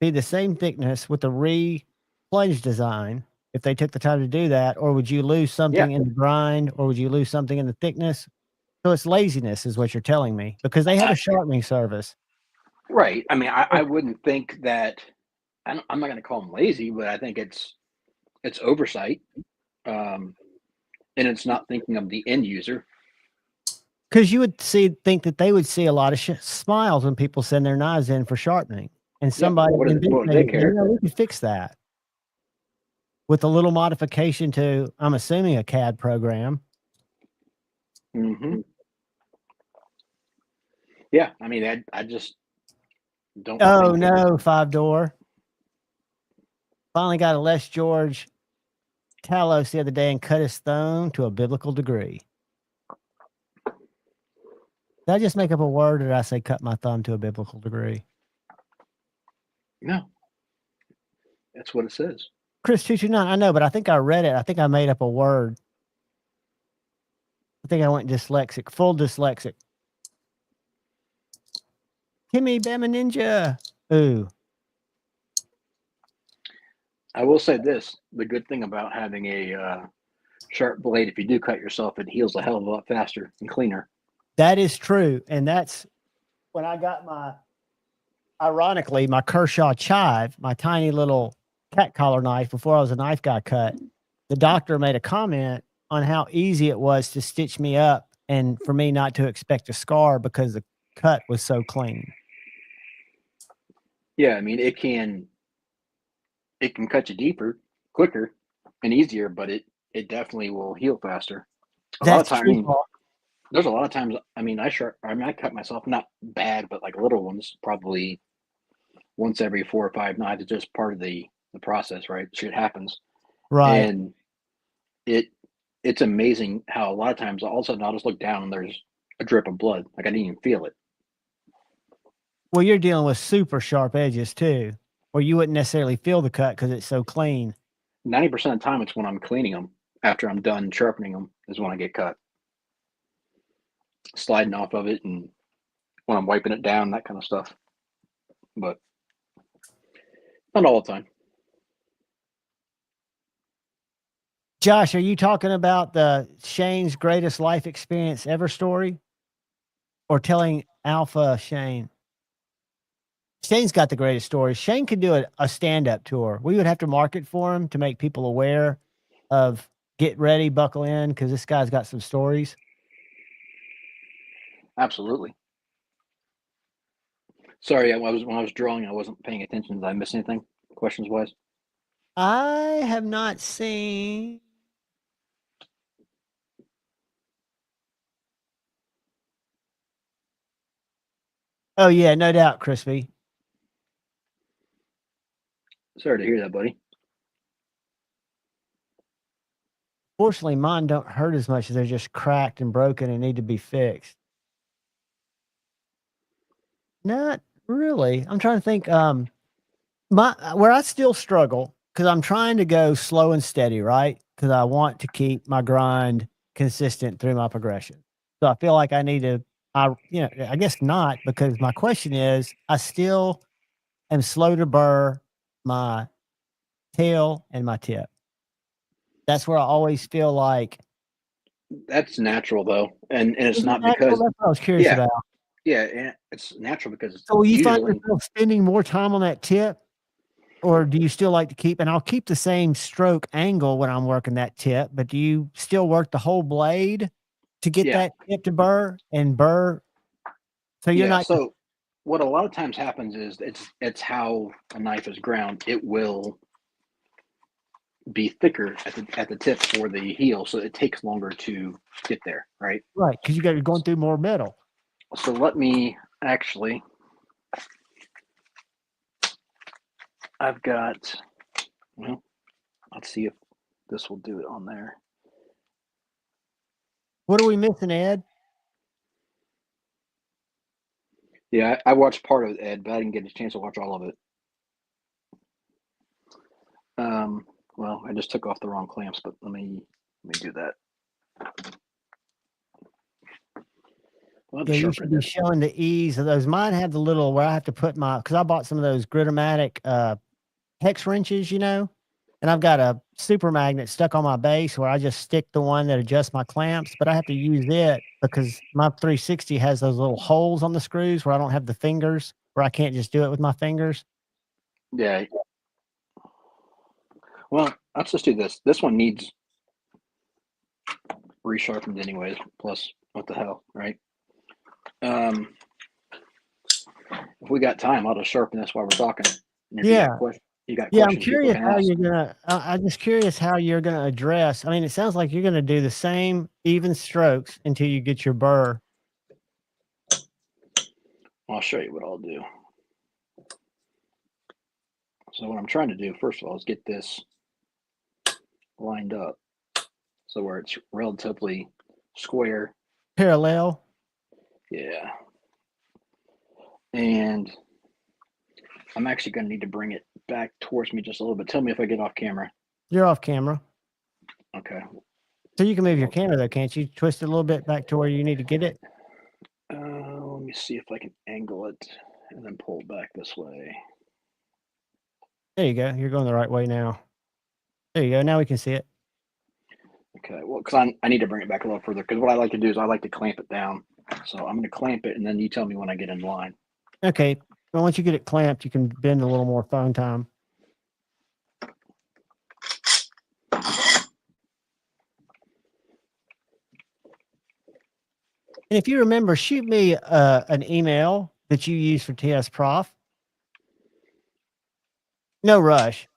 be the same thickness with the re-plunge design if they took the time to do that? Or would you lose something in the grind, or would you lose something in the thickness? So it's laziness is what you're telling me, because they have a sharpening service. Right. I mean, I wouldn't think that. I'm not going to call them lazy, but I think it's oversight, and it's not thinking of the end user. Because you would think that they would see a lot of smiles when people send their knives in for sharpening, and somebody they care. We could fix that with a little modification to, I'm assuming, a CAD program. Mm-hmm. Yeah, I mean, I just don't. Oh no, 5-door. Finally got a Les George Talos the other day and cut his thumb to a biblical degree. Did I just make up a word, or did I say cut my thumb to a biblical degree? No. That's what it says. Chris 229, I know, but I think I read it. I think I made up a word. I think I went dyslexic, full dyslexic. Timmy Bama Ninja. Ooh. I will say this: the good thing about having a sharp blade, if you do cut yourself, it heals a hell of a lot faster and cleaner. That is true. And that's when I got ironically, my Kershaw chive, my tiny little cat collar knife before I was a knife guy cut. The doctor made a comment on how easy it was to stitch me up and for me not to expect a scar because the cut was so clean. Yeah, I mean it can cut you deeper, quicker, and easier, but it definitely will heal faster. A lot of That's times, I true, mean, Paul. there's a lot of times. I mean, I cut myself not bad, but like little ones, probably once every 4 or 5 knives. It's just part of the process, right? Shit happens, Right. and it's amazing how a lot of times all of a sudden I'll just look down and there's a drip of blood. Like I didn't even feel it. Well, you're dealing with super sharp edges too, or you wouldn't necessarily feel the cut because it's so clean. 90% of the time, it's when I'm cleaning them after I'm done sharpening them is when I get cut. Sliding off of it and when I'm wiping it down, that kind of stuff. But not all the time. Josh, are you talking about the Shane's greatest life experience ever story? Or telling Alpha Shane? Shane's got the greatest story. Shane could do a stand-up tour. We would have to market for him to make people aware of get ready, buckle in, because this guy's got some stories. Absolutely. Sorry, when I was drawing, I wasn't paying attention. Did I miss anything, questions wise? I have not seen. Oh yeah, no doubt, Crispy. Sorry to hear that, buddy. Fortunately, mine don't hurt as much as they're just cracked and broken and need to be fixed. Not really. I'm trying to think. Where I still struggle because I'm trying to go slow and steady, right? Because I want to keep my grind consistent through my progression. So I feel like I need to. I guess not, because my question is, I still am slow to burr my tail and my tip. That's where I always feel like That's natural though, and it's is it not natural? because That's what I was curious about. yeah, it's natural because So will you find usually yourself spending more time on that tip? Or do you still like to keep, and I'll keep the same stroke angle when I'm working that tip, but do you still work the whole blade to get yeah that tip to burr and burr? So you're yeah. not, So what a lot of times happens is it's how a knife is ground. It will be thicker at the tip for the heel, so it takes longer to get there, right? right, because you're going through more metal. So let me actually. I've got. Well, let's see if this will do it on there. What are we missing, Ed? Yeah, I watched part of it, Ed, but I didn't get a chance to watch all of it. Well, I just took off the wrong clamps, but let me do that. Yeah, you should be showing the ease of those. Mine have the little where I have to put because I bought some of those Gritomatic hex wrenches, and I've got a super magnet stuck on my base where I just stick the one that adjusts my clamps, but I have to use it because my 360 has those little holes on the screws where I don't have the fingers, where I can't just do it with my fingers. Yeah. Well, let's just do this. This one needs resharpened anyways. Plus, what the hell, right? If we got time, I'll just sharpen this while we're talking. And if Yeah. you got Yeah, questions, I'm curious how ask. you're gonna. I'm just curious how you're gonna address. I mean, it sounds like you're gonna do the same even strokes until you get your burr. I'll show you what I'll do. So what I'm trying to do, first of all, is get this lined up so where it's relatively square. Parallel. Yeah. And I'm actually going to need to bring it back towards me just a little bit. Tell me if I get off camera. You're off camera. Okay. So you can move your camera though, can't you? Twist it a little bit back to where you need to get it. Let me see if I can angle it and then pull it back this way. There you go. You're going the right way now. There you go. Now we can see it. Okay, well, because I need to bring it back a little further, because what I like to do is I like to clamp it down. So I'm going to clamp it, and then you tell me when I get in line. Okay. Well, once you get it clamped, you can bend a little more phone time. And if you remember, shoot me an email that you use for TS Prof. No rush.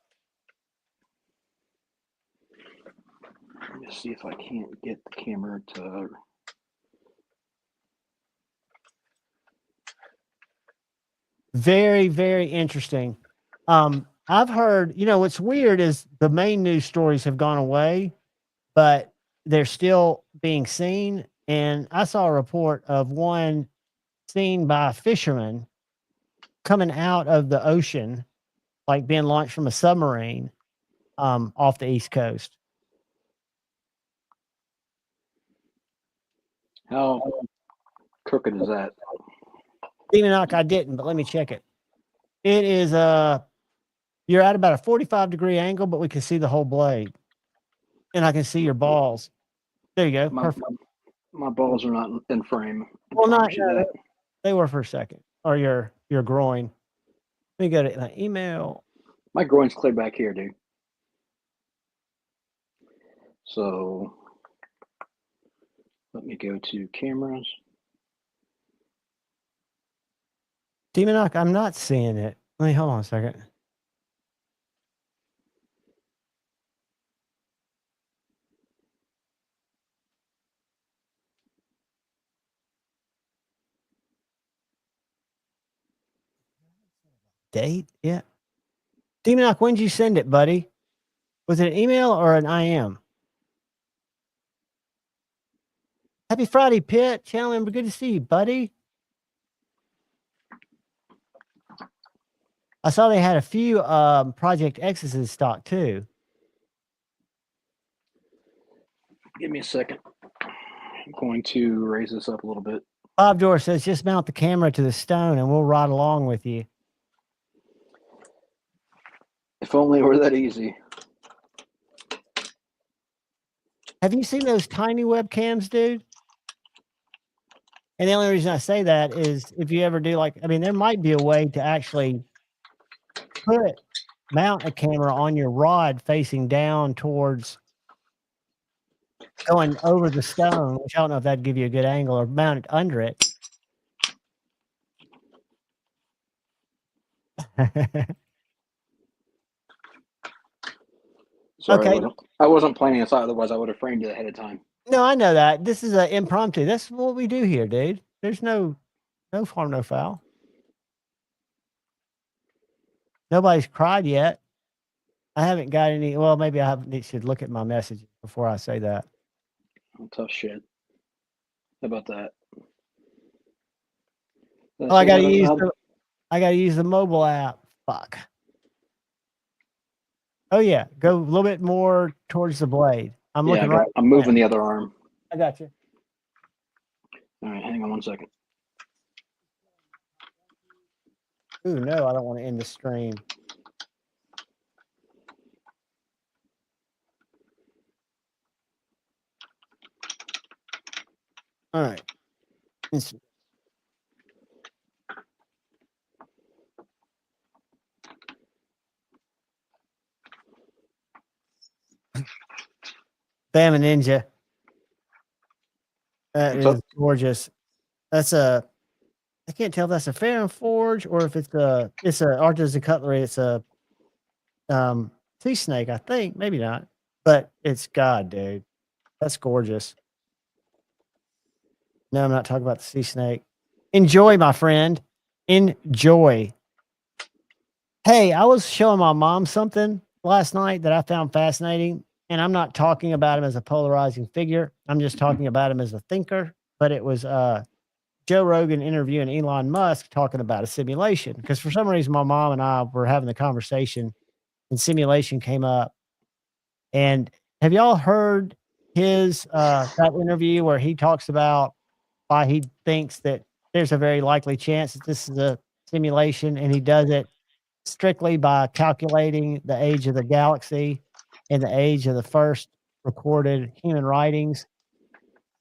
Let me see if I can't get the camera to. Very, very interesting. I've heard, what's weird is the main news stories have gone away, but they're still being seen. And I saw a report of one seen by a fisherman coming out of the ocean, like being launched from a submarine off the East Coast. How crooked is that? Demon Knock, I didn't, but let me check it. It is you're at about a 45-degree angle, but we can see the whole blade. And I can see your balls. There you go. Perfect. My balls are not in frame. Well, not they were for a second. Or your groin. Let me go to my email. My groin's clear back here, dude. So let me go to cameras. Demon Knock, I'm not seeing it. Let me hold on a second. Date? Yeah. Demon Knock, when did you send it, buddy? Was it an email or an IM? Happy Friday, Pitt. Channel member, good to see you, buddy. I saw they had a few Project X's in stock too. Give me a second. I'm going to raise this up a little bit. Bob Door says, just mount the camera to the stone and we'll ride along with you. If only it were that easy. Have you seen those tiny webcams, dude? And the only reason I say that is if you ever do there might be a way to actually mount a camera on your rod facing down towards going over the stone, which I don't know if that'd give you a good angle, or mount it under it. Sorry, Okay. I wasn't planning this out. Otherwise, I would have framed it ahead of time. No, I know that. This is an impromptu. That's what we do here, dude. There's no harm, no foul. Nobody's cried yet. I haven't got any. Well, maybe I should look at my messages before I say that. Oh, tough shit. How about that? Oh, I gotta use the mobile app. Fuck. Oh yeah, go a little bit more towards the blade. I'm moving the other arm. I got you. All right, hang on 1 second. Ooh, no, I don't want to end the stream. All right. Bama Ninja. That is gorgeous. That's I can't tell if that's a Farron Forge or if it's a artisan cutlery. It's a sea snake, I think. Maybe not. But it's God, dude. That's gorgeous. No, I'm not talking about the sea snake. Enjoy, my friend. Enjoy. Hey, I was showing my mom something last night that I found fascinating. And I'm not talking about him as a polarizing figure. I'm just talking about him as a thinker. But it was Joe Rogan interviewing Elon Musk talking about a simulation. Because for some reason, my mom and I were having the conversation and simulation came up. And have y'all heard his that interview where he talks about why he thinks that there's a very likely chance that this is a simulation, and he does it strictly by calculating the age of the galaxy and the age of the first recorded human writings,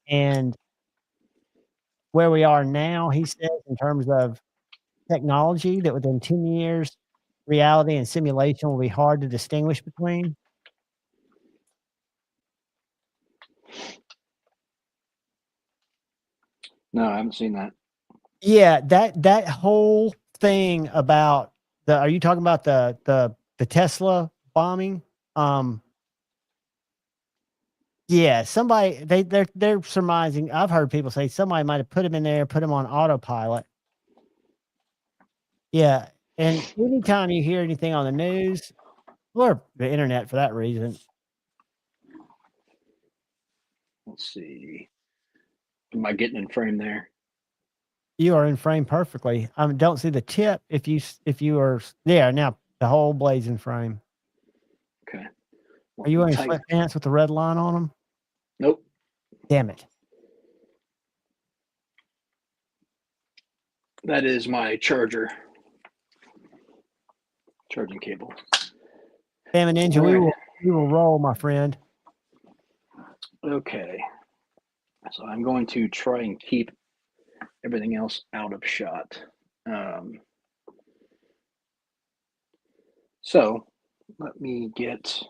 and where we are now, he says, in terms of technology, that within 10 years, reality and simulation will be hard to distinguish between. No, I haven't seen that. Yeah, that whole thing about are you talking about the Tesla bombing? Yeah, somebody they're surmising. I've heard people say somebody might have put him in there, put him on autopilot. Yeah, and anytime you hear anything on the news or the internet for that reason, Let's see. Am I getting in frame there? you are in frame perfectly. I don't see the tip if you are there now. The whole blade's in frame. Okay. Are you wearing Tight. sweatpants with the red line on them? Nope. Damn it! That is my charging cable. Damn it, Ninja! Right. We will roll, my friend. Okay. So I'm going to try and keep everything else out of shot. So let me get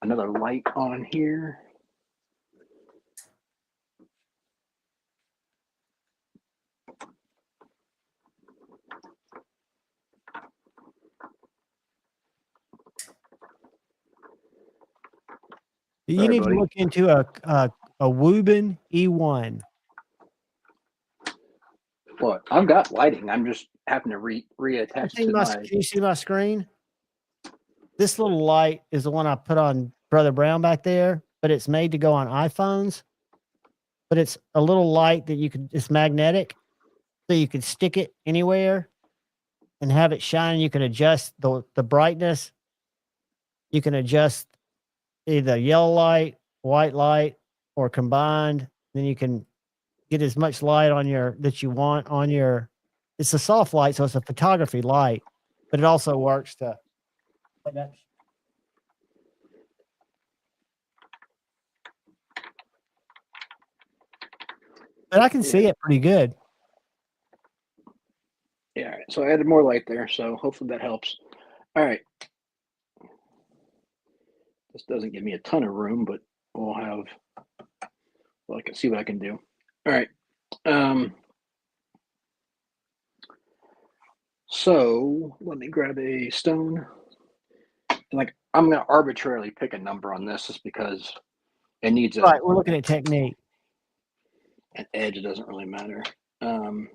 another light on here. You need buddy. to look into a Wubin E1. What? I've got lighting. I'm just having to reattach to my. Can you see my screen? This little light is the one I put on Brother Brown back there, but it's made to go on iPhones. But it's a little light that it's magnetic, so you can stick it anywhere and have it shine. You can adjust the brightness. You can adjust either yellow light, white light, or combined. Then you can get as much light on that you want on your. It's a soft light, so it's a photography light, but it also works to. But I can see it pretty good. Yeah. So I added more light there, so hopefully that helps. All right. This doesn't give me a ton of room, but we'll have. Well, I can see what I can do. All right. So let me grab a stone. Like I'm going to arbitrarily pick a number on this just because it needs a. Right, we're looking at technique. An edge. It doesn't really matter. But I'm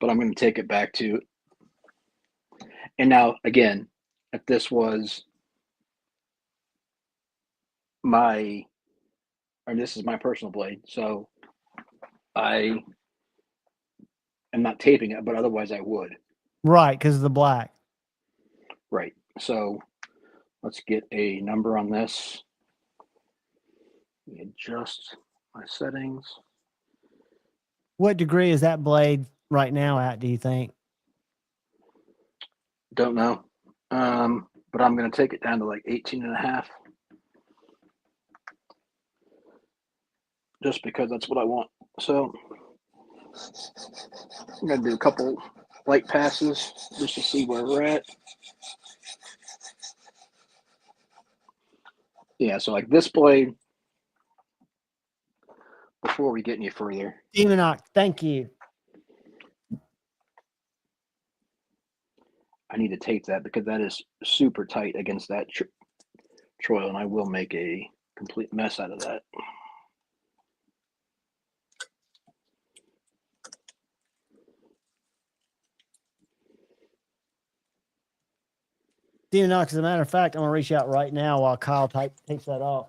going to take it back to. And now again, if this was this is my personal blade, so I am not taping it, but otherwise I would. Right, because of the black. Right. So let's get a number on this. Adjust my settings. What degree is that blade right now at, do you think? Don't know. But I'm going to take it down to like 18 and a half. Just because that's what I want. So I'm going to do a couple light passes just to see where we're at. Yeah, so like this blade, before we get any further. Demonox, thank you. I need to tape that because that is super tight against that troil, and I will make a complete mess out of that. Demonox, as a matter of fact, I'm going to reach out right now while Kyle takes that off.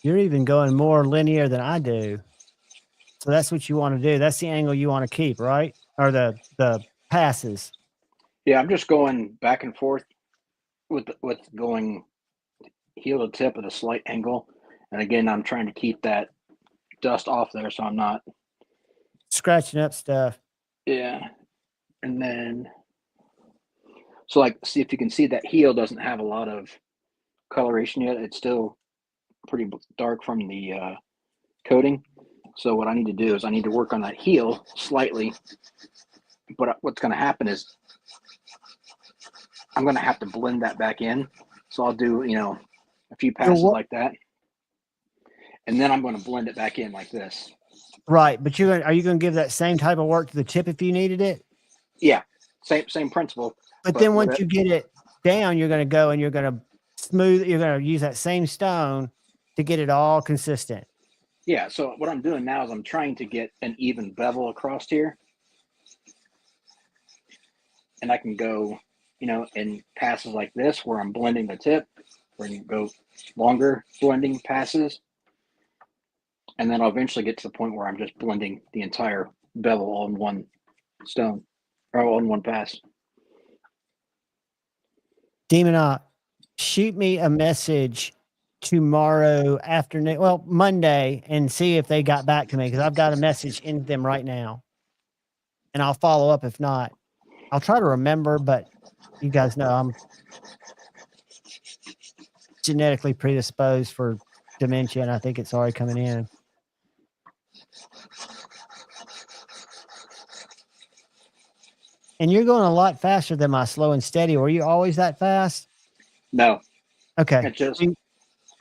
You're even going more linear than I do. So that's what you want to do. That's the angle you want to keep, right? Or the passes. Yeah, I'm just going back and forth with going heel to tip at a slight angle. And again, I'm trying to keep that dust off there so I'm not Scratching up stuff. Yeah. And then so like see if you can see that heel doesn't have a lot of coloration yet. It's still pretty dark from the coating. So what I need to do is I need to work on that heel slightly. But what's going to happen is I'm going to have to blend that back in. So I'll do, a few passes like that. And then I'm going to blend it back in like this. Right. But are you going to give that same type of work to the tip if you needed it? Yeah. Same principle. But then once you get it down, you're going to go and you're going to smooth. You're going to use that same stone to get it all consistent. Yeah. So what I'm doing now is I'm trying to get an even bevel across here. And I can go, in passes like this where I'm blending the tip, or you go longer blending passes. And then I'll eventually get to the point where I'm just blending the entire bevel all in one stone, or all in one pass. Demon, shoot me a message tomorrow afternoon, well, Monday, and see if they got back to me, because I've got a message in them right now. And I'll follow up if not. I'll try to remember, but you guys know I'm genetically predisposed for dementia, and I think it's already coming in. And you're going a lot faster than my slow and steady. Were you always that fast? No. Okay. It's just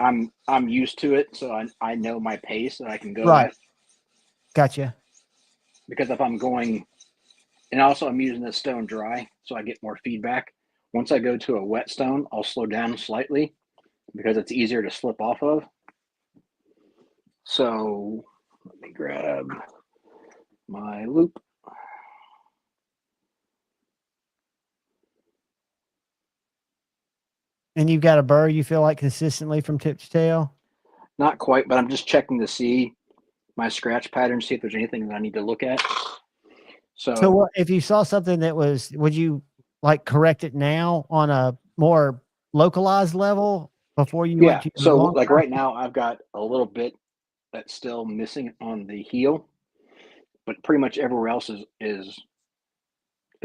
I'm used to it, so I know my pace that I can go at. Gotcha. Because if I'm going, and also I'm using this stone dry, so I get more feedback. Once I go to a wet stone, I'll slow down slightly because it's easier to slip off of. So let me grab my loop. And you've got a burr you feel like consistently from tip to tail? Not quite, but I'm just checking to see my scratch pattern, see if there's anything that I need to look at. So what, if you saw something that was, would you like correct it now on a more localized level before you went to so like right now I've got a little bit that's still missing on the heel, but pretty much everywhere else is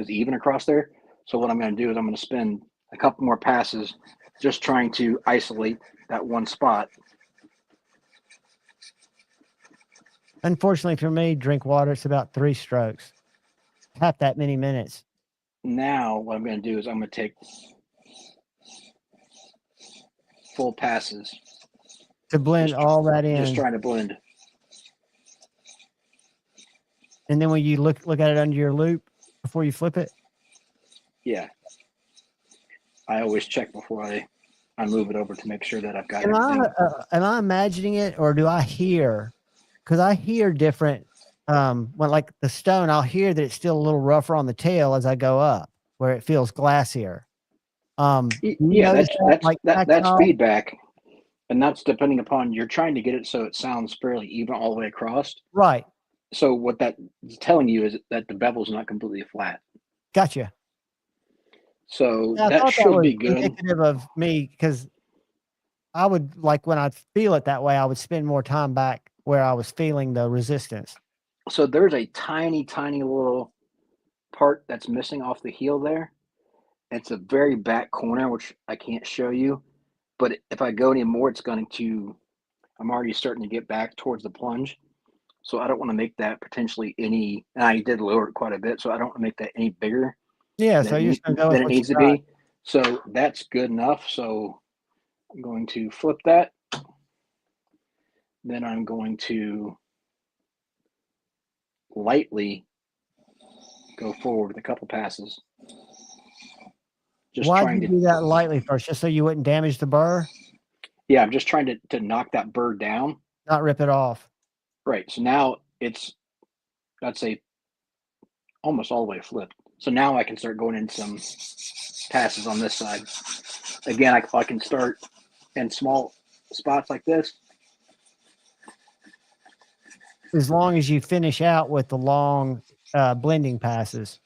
even across there. So what I'm going to do is I'm going to spend a couple more passes just trying to isolate that one spot. Unfortunately for me, drink water, it's about 3 strokes. Half that many minutes. Now what I'm going to do is I'm going to take full passes to blend all that in. Just trying to blend. And then when you look at it under your loop before you flip it? Yeah. I always check before I move it over to make sure that I've got everything. Am I imagining it, or do I hear? Because I hear different, when like the stone, I'll hear that it's still a little rougher on the tail as I go up, where it feels glassier. Yeah, that's feedback. And that's depending upon, you're trying to get it so it sounds fairly even all the way across. Right. So what that's telling you is that the bevel's not completely flat. Gotcha. So that should be good. Indicative of me, because I would, like, when I feel it that way, I would spend more time back where I was feeling the resistance. So there's a tiny, tiny little part that's missing off the heel there. It's a very back corner, which I can't show you. But if I go any more, it's going to, I'm already starting to get back towards the plunge. So I don't want to make that potentially any, and I did lower it quite a bit, so I don't want to make that any bigger. Yeah, so you're going to go than it needs to be. So that's good enough. So I'm going to flip that. then I'm going to lightly go forward with a couple passes. Just Why'd trying you to do that lightly first? Just so you wouldn't damage the burr? Yeah, I'm just trying to knock that burr down. Not rip it off. Right. So now it's, I'd say, almost all the way flipped. So now I can start going in some passes on this side. Again, I can start in small spots like this. As long as you finish out with the long blending passes.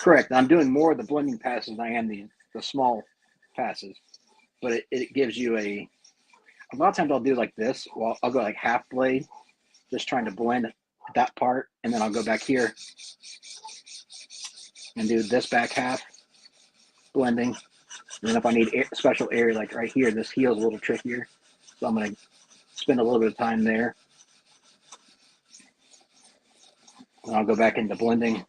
Correct. I'm doing more of the blending passes than I am the small passes. But it gives you a lot of times I'll do like this. Well, I'll go like half blade, just trying to blend that part, and then I'll go back here and do this back half blending. And then if I need special area like right here, this heel is a little trickier, so I'm going to spend a little bit of time there. And I'll go back into blending.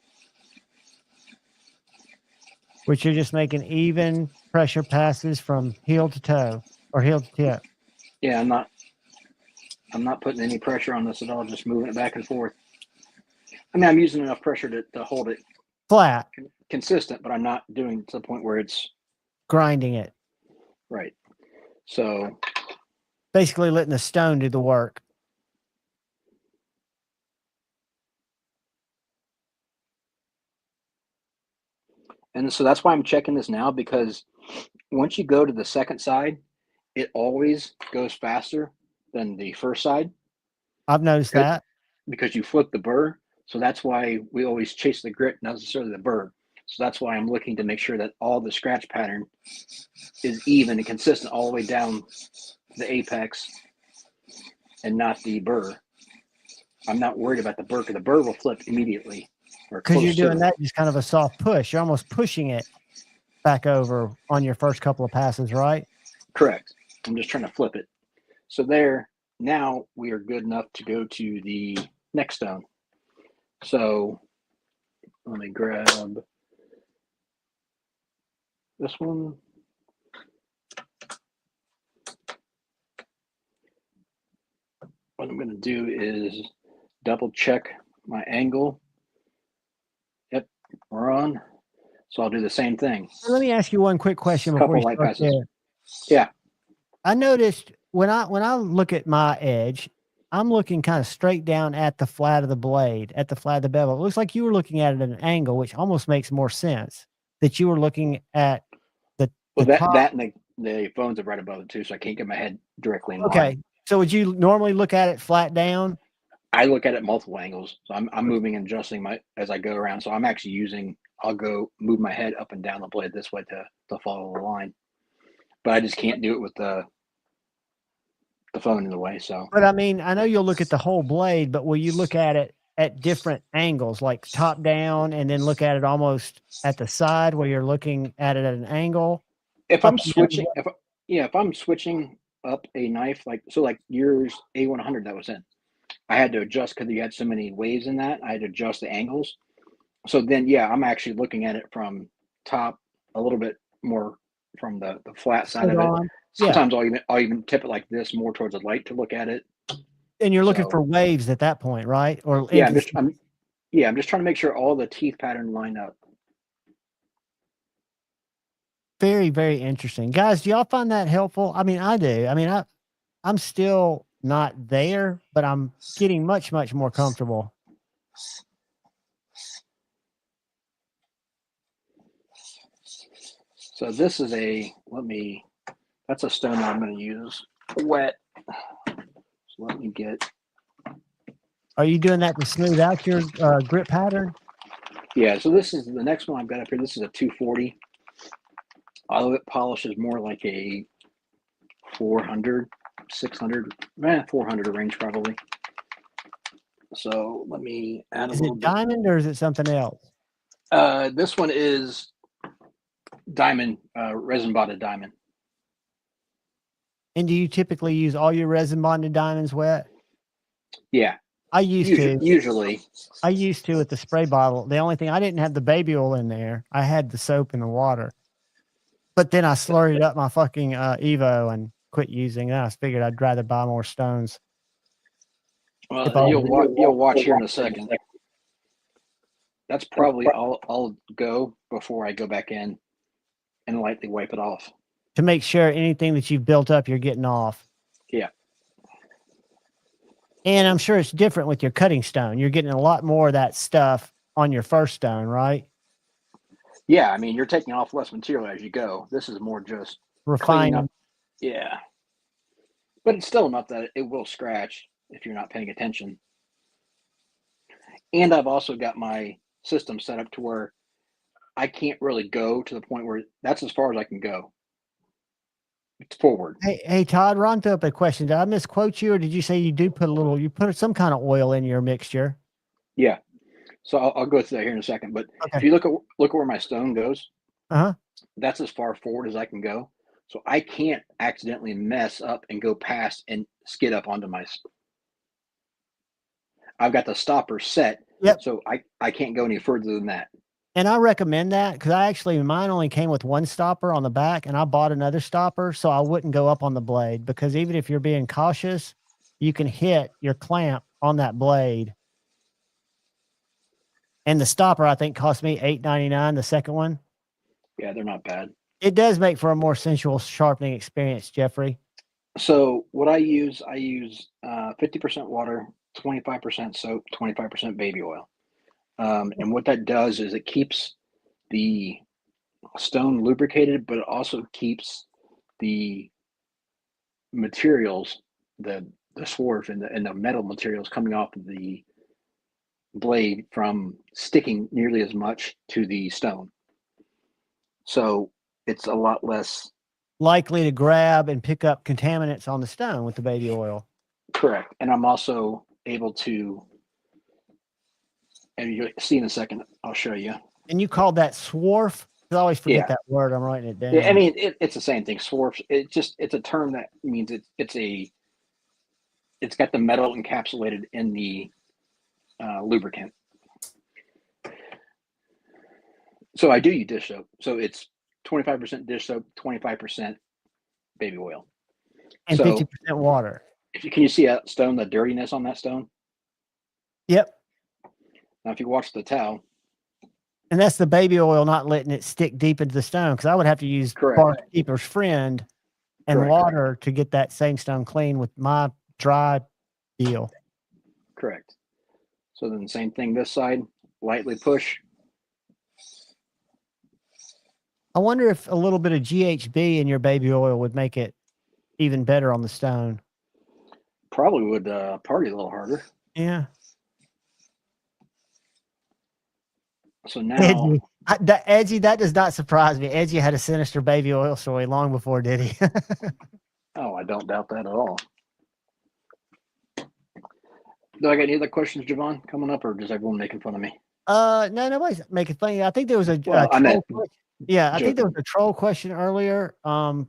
Which you're just making even pressure passes from heel to toe or heel to tip. Yeah, I'm not putting any pressure on this at all, just moving it back and forth. I mean, I'm using enough pressure to hold it flat, consistent, but I'm not doing it to the point where it's grinding it. Right. So basically letting the stone do the work. And so that's why I'm checking this now, because once you go to the second side, it always goes faster than the first side. I've noticed that. Because you flip the burr. So that's why we always chase the grit, not necessarily the burr. So that's why I'm looking to make sure that all the scratch pattern is even and consistent all the way down the apex and not the burr. I'm not worried about the burr, because the burr will flip immediately. Because you're doing that just kind of a soft push. You're almost pushing it back over on your first couple of passes, right? Correct. I'm just trying to flip it. So there, now we are good enough to go to the next stone. So let me grab this one. What I'm going to do is double check my angle. Yep, we're on. So I'll do the same thing. Let me ask you one quick question before you start there. Yeah. I noticed when I look at my edge, I'm looking kind of straight down at the flat of the blade, at the flat of the bevel. It looks like you were looking at it at an angle, which almost makes more sense. That you were looking at the top. That and the phones are right above it too, so I can't get my head directly in line. Okay. So would you normally look at it flat down? I look at it multiple angles. So I'm moving and adjusting as I go around. So I'm actually I'll go move my head up and down the blade this way to follow the line. But I just can't do it with the phone in the way. So, but I mean, I know you'll look at the whole blade, but will you look at it at different angles, like top down, and then look at it almost at the side where you're looking at it at an angle? If I'm switching, if I'm switching up a knife, like yours A100 that was in, I had to adjust because you had so many waves in that. I had to adjust the angles. So then, yeah, I'm actually looking at it from top a little bit more from the flat side of it. Sometimes I'll even tip it like this more towards the light to look at it. And you're looking for waves at that point, right? Or yeah, I'm just trying to make sure all the teeth pattern line up. Very, very interesting. Guys, do y'all find that helpful? I mean, I do. I mean, I'm still not there, but I'm getting much, much more comfortable. So this is that's a stone that I'm going to use wet. So let me get. Are you doing that to smooth out your grip pattern? Yeah, so this is the next one I've got up here. This is a 240. All of it polishes more like a 400, 600, 400 range probably. So let me add a little bit. Is it diamond or is it something else? This one is diamond, resin bonded diamond. And do you typically use all your resin bonded diamonds wet? Yeah. I used to. Usually. I used to with the spray bottle. The only thing, I didn't have the baby oil in there. I had the soap and the water. But then I slurried up my fucking Evo and quit using. And I figured I'd rather buy more stones. Well, you'll watch here in a second. That's probably all I'll go before I go back in and lightly wipe it off. To make sure anything that you've built up, you're getting off. Yeah. And I'm sure it's different with your cutting stone. You're getting a lot more of that stuff on your first stone, right? Yeah, I mean, you're taking off less material as you go. This is more just cleaning Refining. up. Yeah. But it's still enough that it will scratch if you're not paying attention. And I've also got my system set up to where I can't really go to the point where that's as far as I can go. It's forward. Hey, Todd, Ron threw up a question. Did I misquote you, or did you say you put some kind of oil in your mixture? Yeah. So I'll go through that here in a second. But Okay. if you look at where my stone goes, Uh-huh. that's as far forward as I can go. So I can't accidentally mess up and go past and skid up onto my. I've got the stopper set. Yep. So I can't go any further than that. And I recommend that because mine only came with one stopper on the back, and I bought another stopper so I wouldn't go up on the blade, because even if you're being cautious, you can hit your clamp on that blade. And the stopper, I think, cost me $8.99, the second one. Yeah, they're not bad. It does make for a more sensual sharpening experience, Jeffrey. So what I use 50% water, 25% soap, 25% baby oil. And what that does is it keeps the stone lubricated, but it also keeps the materials, the swarf and the metal materials coming off of the blade from sticking nearly as much to the stone. So it's a lot less likely to grab and pick up contaminants on the stone with the baby oil. Correct. And I'm also able to, and you'll see in a second, I'll show you. And you called that swarf? I always forget that word. I'm writing it down. Yeah, I mean, it's the same thing. Swarf. It's a term that means it's got the metal encapsulated in the lubricant. So I do use dish soap. So it's 25% dish soap, 25% baby oil, and 50% water. Can you see that stone, the dirtiness on that stone? Yep. Now, if you watch the towel. And that's the baby oil not letting it stick deep into the stone, because I would have to use Barkeeper's Friend and water to get that same stone clean with my dry deal. Correct. So then same thing this side, lightly push. I wonder if a little bit of GHB in your baby oil would make it even better on the stone. Probably would party a little harder. Yeah. So now, Edgy, that does not surprise me. Edgy had a sinister baby oil story long before, did he? Oh, I don't doubt that at all. Do I got any other questions, Javon, coming up, or is everyone making fun of me? No, nobody's making fun of you. I think there was a troll question. Yeah, I think there was a troll question earlier. And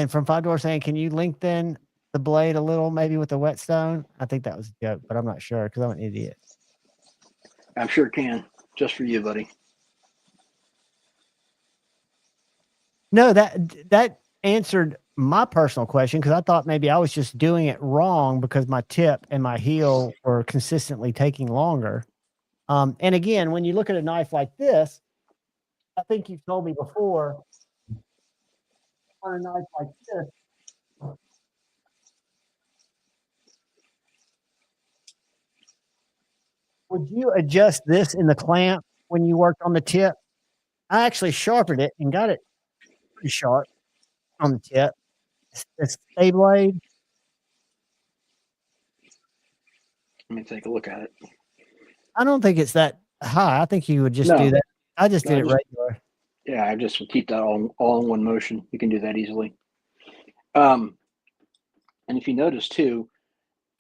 from 5 Door saying, can you lengthen the blade a little, maybe with the whetstone? I think that was a joke, but I'm not sure because I'm an idiot. I'm sure it can, just for you, buddy. No, that answered my personal question, because I thought maybe I was just doing it wrong because my tip and my heel were consistently taking longer. And again, when you look at a knife like this, I think you've told me before, on a knife like this, would you adjust this in the clamp when you worked on the tip? I actually sharpened it and got it pretty sharp on the tip. It's a blade. Let me take a look at it. I don't think it's that high. I think you would just do that. I just did it regular. Yeah, I just would keep that all in one motion. You can do that easily. And if you notice too,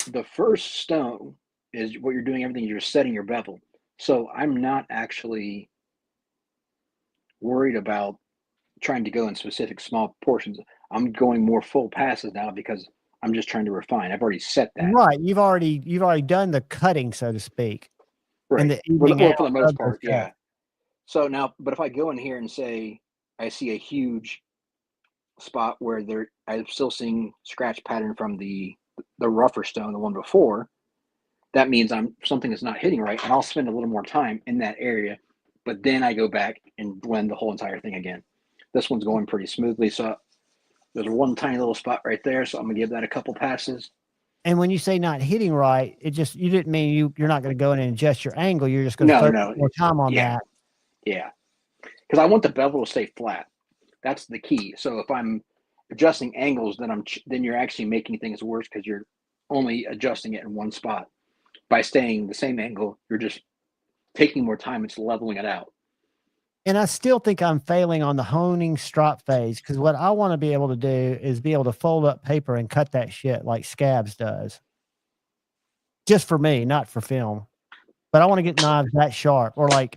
the first stone is what you're doing. Everything you're setting your bevel. So I'm not actually worried about trying to go in specific small portions. I'm going more full passes now because I'm just trying to refine. I've already set that. Right. You've already done the cutting, so to speak. Right. Well, for the most part, yeah. So now, but if I go in here and say I see a huge spot where I'm still seeing scratch pattern from the rougher stone, the one before, that means something is not hitting right, and I'll spend a little more time in that area, but then I go back and blend the whole entire thing again. This one's going pretty smoothly, so there's one tiny little spot right there, so I'm gonna give that a couple passes. And when you say not hitting right, you didn't mean you're not going to go in and adjust your angle. You're just going to focus more time on that. Yeah, because I want the bevel to stay flat. That's the key. So if I'm adjusting angles, then you're actually making things worse because you're only adjusting it in one spot. By staying the same angle, you're just taking more time. It's leveling it out. And I still think I'm failing on the honing strop phase, because what I want to be able to do is be able to fold up paper and cut that shit like Scabs does. Just for me, not for film. But I want to get knives that sharp, or like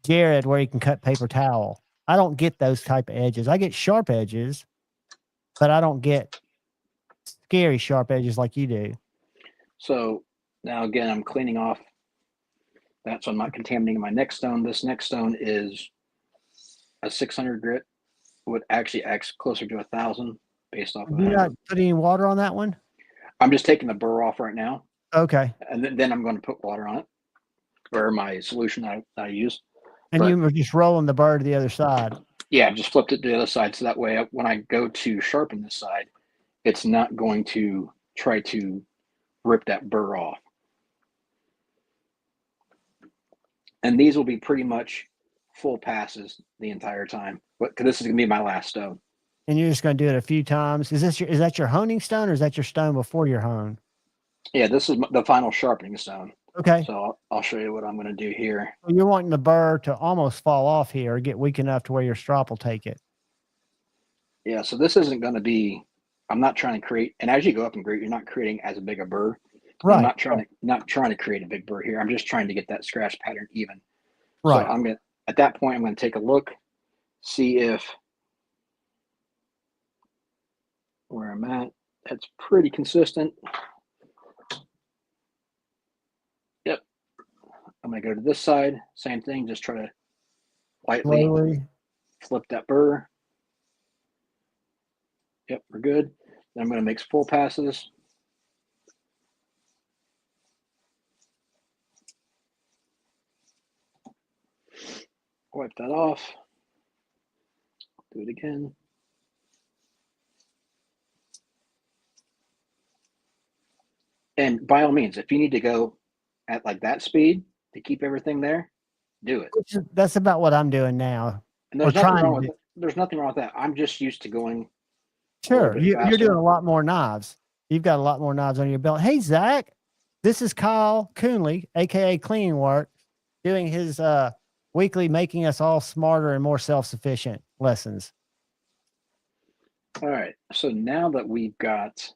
Jared, where he can cut paper towel. I don't get those type of edges. I get sharp edges, but I don't get scary sharp edges like you do. So now again, I'm cleaning off that so I'm not contaminating my next stone. This next stone is a 600 grit, would actually acts closer to 1,000 based off of You not put any water on that one? I'm just taking the burr off right now. Okay. And then I'm going to put water on it, or my solution that I use. And you were just rolling the burr to the other side. Yeah, just flipped it to the other side, so that way when I go to sharpen this side, it's not going to try to rip that burr off. And these will be pretty much full passes the entire time, because this is going to be my last stone. And you're just going to do it a few times. Is that your honing stone, or is that your stone before your hone? Yeah, this is the final sharpening stone. Okay. So I'll show you what I'm going to do here. So you're wanting the burr to almost fall off here, or get weak enough to where your strop will take it. Yeah, so this isn't going to be, I'm not trying to create, and as you go up in grade, you're not creating as big a burr. Right. I'm not trying to create a big burr here. I'm just trying to get that scratch pattern even. Right. So at that point, I'm going to take a look, see if where I'm at, that's pretty consistent. Yep. I'm going to go to this side, same thing, just try to lightly flip that burr. Yep, we're good. Then I'm going to make full passes. Wipe that off. Do it again. And by all means, if you need to go at like that speed to keep everything there, do it. That's about what I'm doing now. And there's nothing wrong with that. I'm just used to going. Sure, you're doing a lot more knives. You've got a lot more knives on your belt. Hey, Zach, this is Kyle Coonley, aka Cleaning Work, doing his weekly Making Us All Smarter and More Self-Sufficient lessons. All right, so now that we've got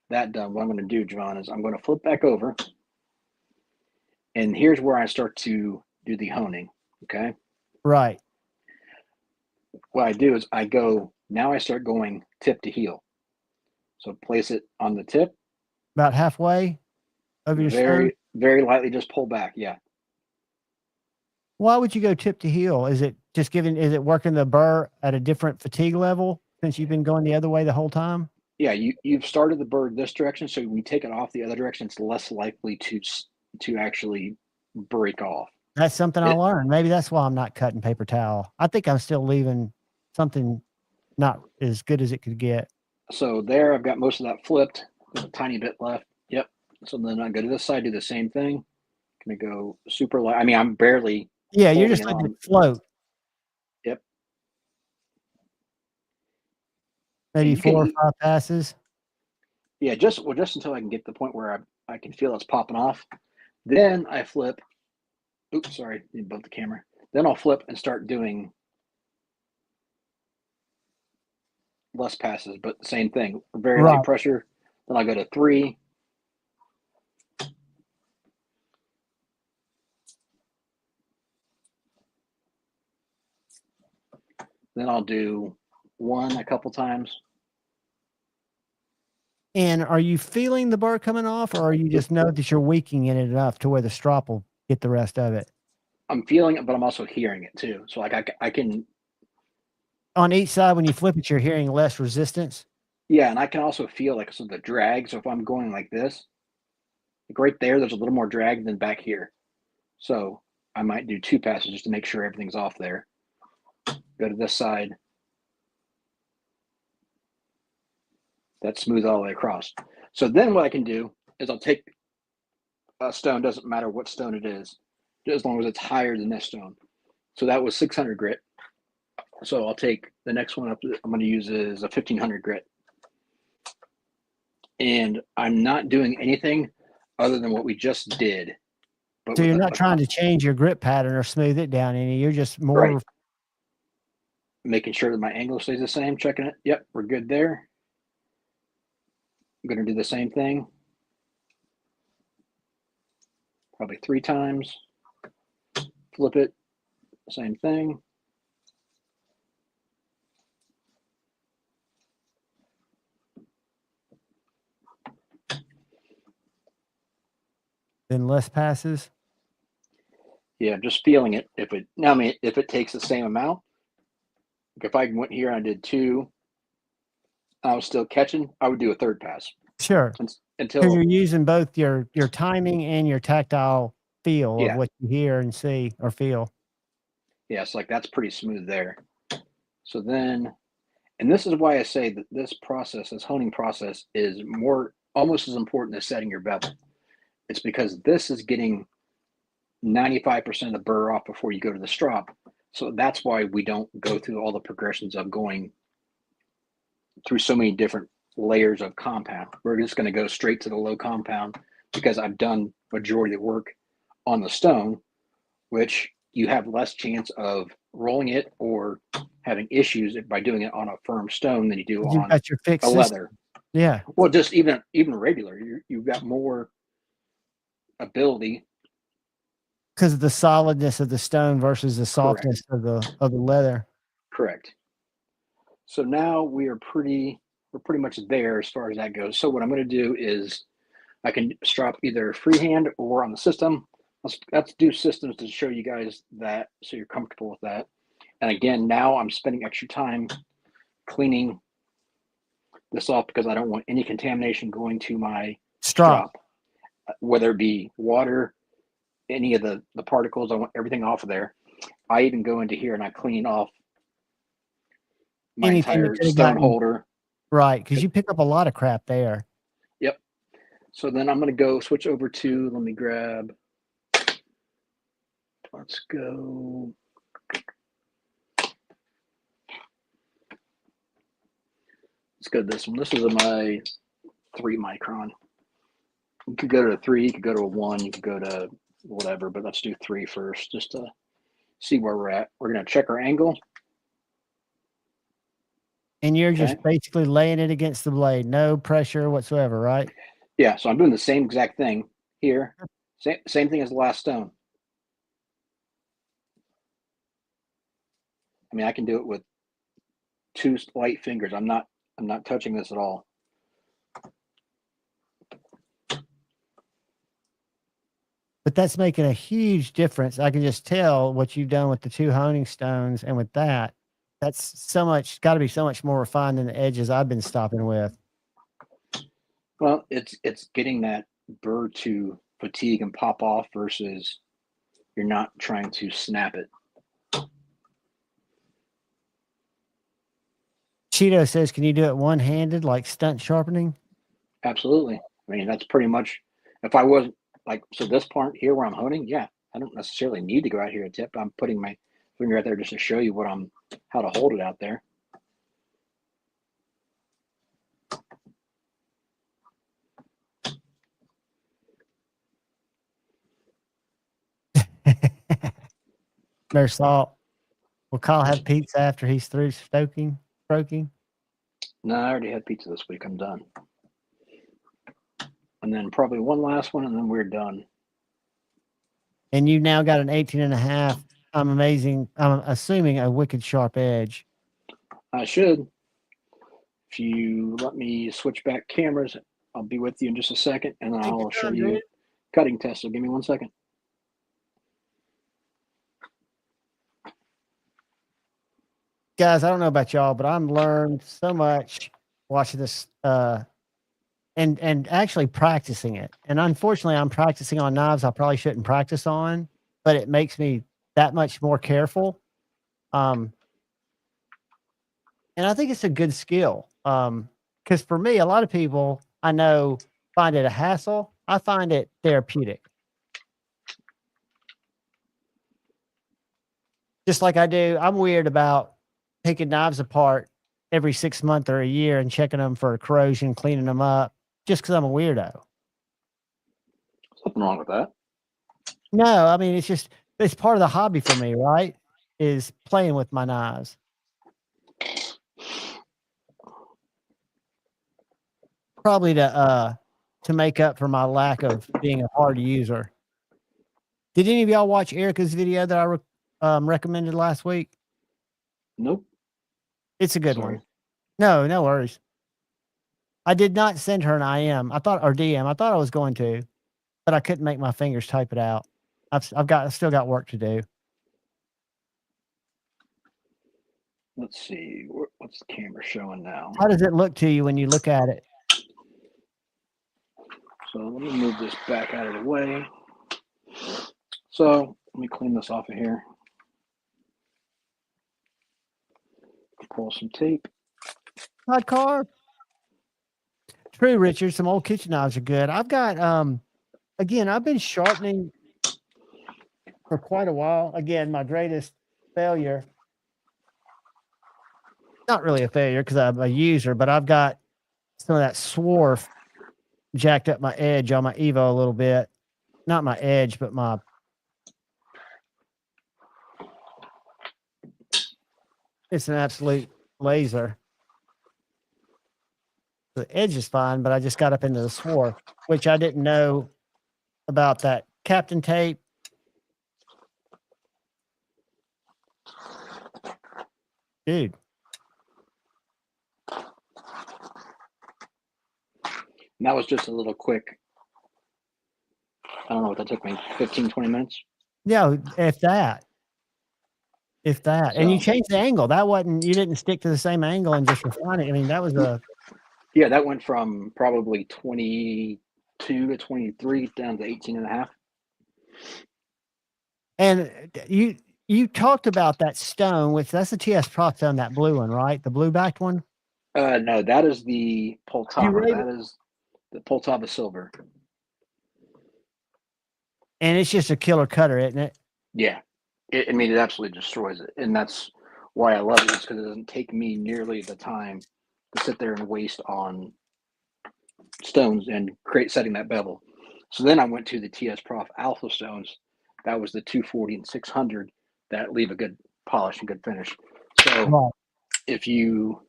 that done, what I'm going to do, John, is I'm going to flip back over, and here's where I start to do the honing. Okay. Right. What I do is I start going tip to heel. So place it on the tip. About halfway of your stone? Very lightly, just pull back. Yeah. Why would you go tip to heel? Is it working the burr at a different fatigue level since you've been going the other way the whole time? Yeah, you've started the burr this direction, so when you take it off the other direction, it's less likely to actually break off. That's something I learned. Maybe that's why I'm not cutting paper towel. I think I'm still leaving something not as good as it could get. So there, I've got most of that flipped. There's a tiny bit left. Yep. So then I go to this side, do the same thing. Gonna go super light. I mean, I'm barely. Yeah, you're just letting it float. Yep. Maybe 4 or 5 passes. Yeah, just until I can get to the point where I can feel it's popping off. Then I flip. Oops, sorry, didn't bump the camera. Then I'll flip and start doing less passes, but the same thing. Very light pressure. Then I go to 3. Then I'll do 1 a couple times. And are you feeling the burr coming off, or you just know that you're weakening it enough to where the strop will get the rest of it? I'm feeling it, but I'm also hearing it too. So like I can. On each side, when you flip it, you're hearing less resistance. Yeah, and I can also feel like the drag. So if I'm going like this, like right there's a little more drag than back here. So I might do 2 passes just to make sure everything's off there. Go to this side. That's smooth all the way across. So then what I can do is I'll take a stone, doesn't matter what stone it is, as long as it's higher than this stone. So that was 600 grit. So I'll take the next one up. I'm going to use is a 1500 grit. And I'm not doing anything other than what we just did. So you're not trying to change your grip pattern or smooth it down any. You're just more right. Making sure that my angle stays the same, checking it. Yep, we're good there. I'm going to do the same thing. Probably 3 times. Flip it, same thing. Then less passes. Yeah, just feeling it. If it takes the same amount, like if I went here and I did 2, I was still catching, I would do a 3rd pass. Sure. Until because you're using both your timing and your tactile feel of Yeah. what you hear and see or feel. Yeah, it's like that's pretty smooth there. So then, and this is why I say that this honing process is almost as important as setting your bevel. It's because this is getting 95% of the burr off before you go to the strop. So that's why we don't go through all the progressions of going through so many different layers of compound. We're just going to go straight to the low compound because I've done majority of the work on the stone, which you have less chance of rolling it or having issues by doing it on a firm stone than you do on got your fixed a leather. system. Yeah. Well, just even regular, you've got more ability because of the solidness of the stone versus the softness of the leather. Correct. So now we're pretty much there as far as that goes. So what I'm going to do is I can strop either freehand or on the system. Let's do systems to show you guys that so you're comfortable with that. And again, now I'm spending extra time cleaning this off because I don't want any contamination going to my strop, whether it be water, any of the particles. I want everything off of there. I even go into here and I clean off my entire stone holder. Right, because you pick up a lot of crap there. Yep. So then I'm going to go switch over to, let me grab, let's go. Let's go to this one. This is my 3 micron. You could go to a 3, you could go to a 1, you could go to whatever, but let's do 3 first just to see where we're at. We're going to check our angle. And you're just basically laying it against the blade, no pressure whatsoever, right? Yeah, so I'm doing the same exact thing here. Same thing as the last stone. I mean, I can do it with 2 light fingers. I'm not touching this at all. But that's making a huge difference. I can just tell what you've done with the 2 honing stones and with that. That's got to be so much more refined than the edges I've been stopping with. Well, it's getting that burr to fatigue and pop off versus you're not trying to snap it. Cheeto says, can you do it one-handed like stunt sharpening? Absolutely. I mean, that's pretty much, if I wasn't like, so this part here where I'm honing, yeah, I don't necessarily need to go out here a tip. I'm putting my finger out there just to show you how to hold it out there. There's salt. Will Kyle have pizza after he's through stroking? No, I already had pizza this week. I'm done. And then probably one last one, and then we're done. And you now got an 18.5. I'm assuming a wicked sharp edge. I should. If you let me switch back cameras, I'll be with you in just a second, and then I'll show you cutting test. So give me 1 second. Guys, I don't know about y'all, but I'm learned so much watching this and actually practicing it. And unfortunately, I'm practicing on knives I probably shouldn't practice on, but it makes me that much more careful. And I think it's a good skill. Because for me, a lot of people I know find it a hassle. I find it therapeutic. Just like I do, I'm weird about taking knives apart every 6 months or a year and checking them for corrosion, cleaning them up, just because I'm a weirdo. Nothing wrong with that. No, I mean, it's part of the hobby for me, right? Is playing with my knives. Probably to make up for my lack of being a hard user. Did any of y'all watch Erica's video that I recommended last week? Nope. It's a good Sorry. one. No worries. I did not send her an IM. I thought, or DM. I thought I was going to, but I couldn't make my fingers type it out. I've still got work to do. Let's see. What's the camera showing now? How does it look to you when you look at it? So let me move this back out of the way. So let me clean this off of here. Pull some tape. Hot car. True, Richard. Some old kitchen knives are good. I've got again, I've been sharpening for quite a while. Again, my greatest failure. Not really a failure because I'm a user, but I've got some of that swarf jacked up my edge on my Evo a little bit. Not my edge, but my it's an absolute laser. The edge is fine, but I just got up into the swarf, which I didn't know about that Captain tape. Dude. And that was just a little quick. I don't know what that took me, 15, 20 minutes. Yeah, if that. And you So- changed the angle. That wasn't, you didn't stick to the same angle and just refine it. I mean, that was Yeah, that went from probably 22 to 23 down to 18 and a half. and you talked about that stone, which that's the TS Proc stone, that blue one, right? The blue backed one? No, that is the Poltava. rate That is the Poltava silver. And it's just a killer cutter, isn't it? Yeah. I mean, it absolutely destroys it. And that's why I love it, is because it doesn't take me nearly the time to sit there and waste on stones and setting that bevel. So then I went to the TS Prof Alpha stones. That was the 240 and 600 that leave a good polish and good finish. So Right. if you,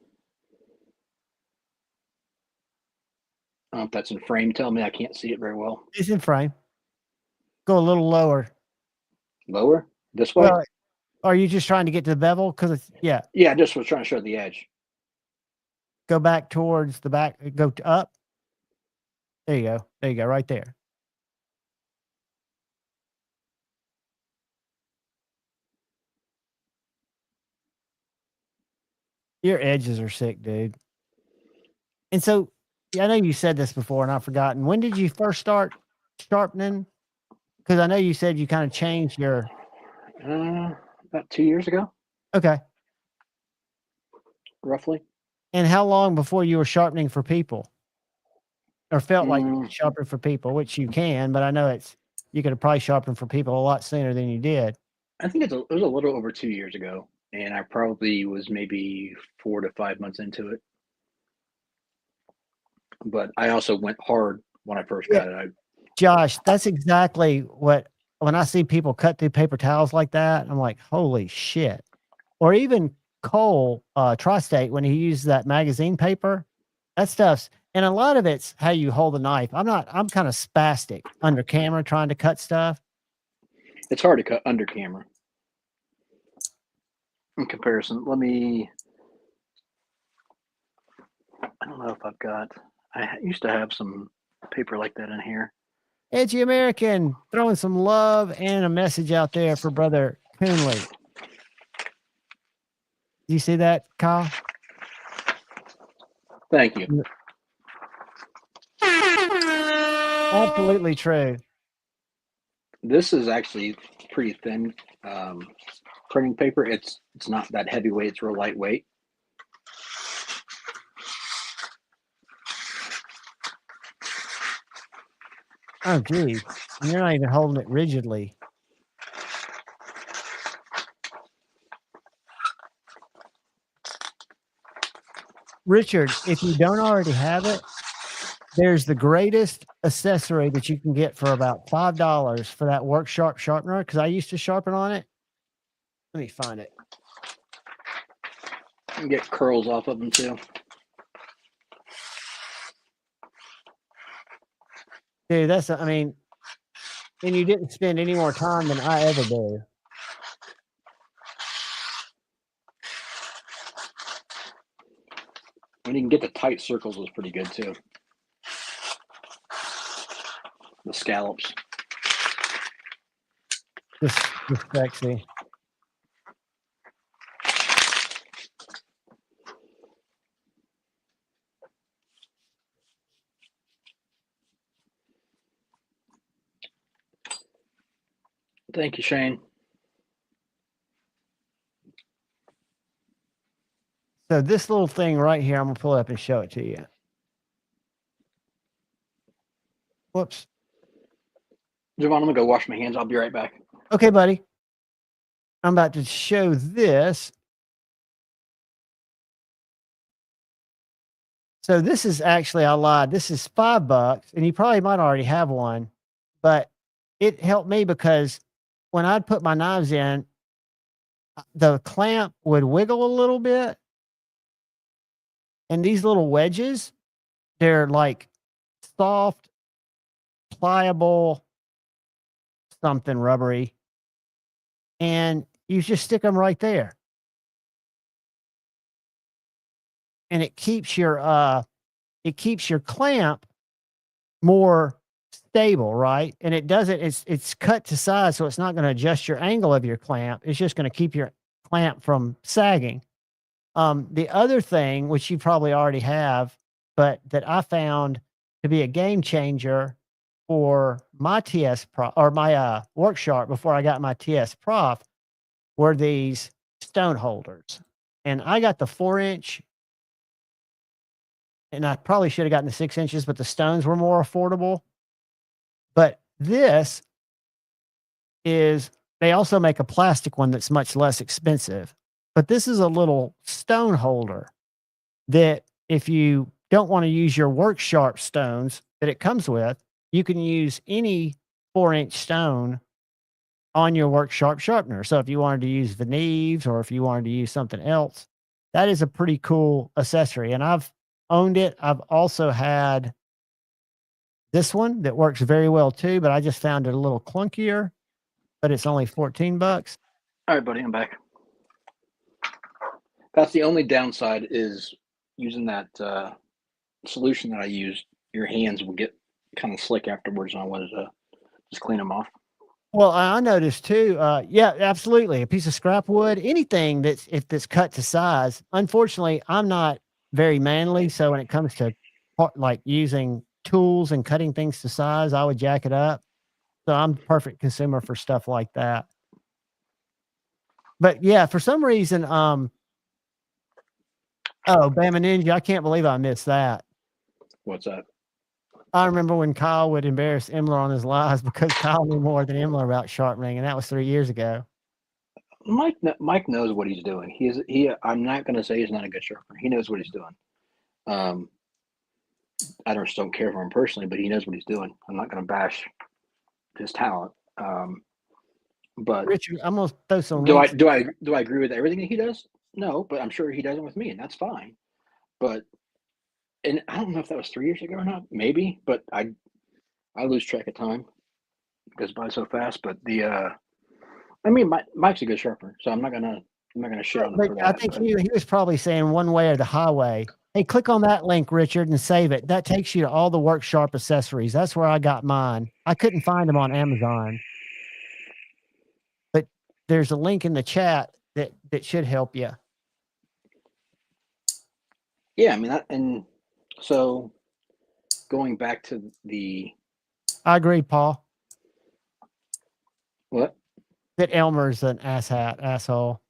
I don't know if that's in frame, tell me, I can't see it very well. It's in frame. Go a little lower. Lower? This way? Well, are you just trying to get to the bevel? Because it's, yeah. Yeah, I just was trying to show the edge. Go back towards the back. Go up. There you go. There you go. Right there. Your edges are sick, dude. And so, yeah, I know you said this before and I've forgotten. When did you first start sharpening? Because I know you said you kind of changed your. About 2 years ago, Okay. roughly. And how long before you were sharpening for people? Or felt like you were sharpening for people, which you can, but I know you could have probably sharpened for people a lot sooner than you did. I think it was a little over 2 years ago, and I probably was maybe 4 to 5 months into it. But I also went hard when I first got it. Josh, that's exactly what, when I see people cut through paper towels like that, I'm like, holy shit. Or even Cole, Tri-State, when he uses that magazine paper, that stuff's, and a lot of it's how you hold the knife. I'm kind of spastic under camera trying to cut stuff. It's hard to cut under camera. In comparison, I don't know if I've got, I used to have some paper like that in here. Edgy American, throwing some love and a message out there for Brother Coonley. Do you see that, Kyle? Thank you. Absolutely true. This is actually pretty thin printing paper. It's not that heavyweight. It's real lightweight. Oh, gee. And you're not even holding it rigidly. Richard, if you don't already have it, there's the greatest accessory that you can get for about $5 for that Work Sharp sharpener, because I used to sharpen on it. Let me find it. You can get curls off of them too. Dude, I mean, and you didn't spend any more time than I ever do. And you can get the tight circles is pretty good too. The scallops. Just sexy. Thank you, Shane. So this little thing right here, I'm gonna pull it up and show it to you. Whoops. Javon, I'm gonna go wash my hands. I'll be right back. Okay, buddy. I'm about to show this. So this is actually, I lied. This is $5, and you probably might already have one, but it helped me because when I'd put my knives in, the clamp would wiggle a little bit. And these little wedges, they're like soft, pliable, something rubbery. And you just stick them right there. And it keeps your clamp more stable, right? And it doesn't, it's cut to size, so it's not going to adjust your angle of your clamp. It's just going to keep your clamp from sagging. The other thing, which you probably already have, but that I found to be a game changer for my TS Prof or my Work Sharp before I got my TS Prof were these stone holders. And I got the 4-inch, and I probably should have gotten the 6 inches, but the stones were more affordable. But this is, they also make a plastic one that's much less expensive. But this is a little stone holder that if you don't want to use your Work Sharp stones that it comes with, you can use any 4-inch stone on your Work Sharp sharpener. So if you wanted to use Veneves or if you wanted to use something else, that is a pretty cool accessory. And I've owned it. I've also had this one that works very well too, but I just found it a little clunkier, but it's only $14. All right, buddy, I'm back. That's the only downside is using that solution that I used. Your hands will get kind of slick afterwards, and I wanted to just clean them off. Well, I noticed too. Yeah, absolutely. A piece of scrap wood, anything that's cut to size. Unfortunately, I'm not very manly, so when it comes to like using tools and cutting things to size, I would jack it up. So I'm the perfect consumer for stuff like that. But yeah, for some reason, oh, Bama Ninja, I can't believe I missed that. What's that? I remember when Kyle would embarrass Imler on his lives because Kyle knew more than Imler about sharpening, and that was 3 years ago. Mike knows what he's doing. I'm not going to say he's not a good sharpener. He knows what he's doing. I just don't care for him personally, but he knows what he's doing. I'm not going to bash his talent. But Richard, I'm gonna throw some. Do I agree with everything that he does? No, but I'm sure he does it with me, and that's fine. But and I don't know if that was 3 years ago or not. Maybe, but I lose track of time. It goes by so fast. But I mean, Mike's a good sharpener, so I'm not gonna shit on him for that. I think he was probably saying one way or the highway. Hey, click on that link, Richard, and save it. That takes you to all the Work Sharp accessories. That's where I got mine. I couldn't find them on Amazon, but there's a link in the chat that should help you. Yeah, I mean that, and So going back to the I agree, Paul. what? That Elmer's an asshole.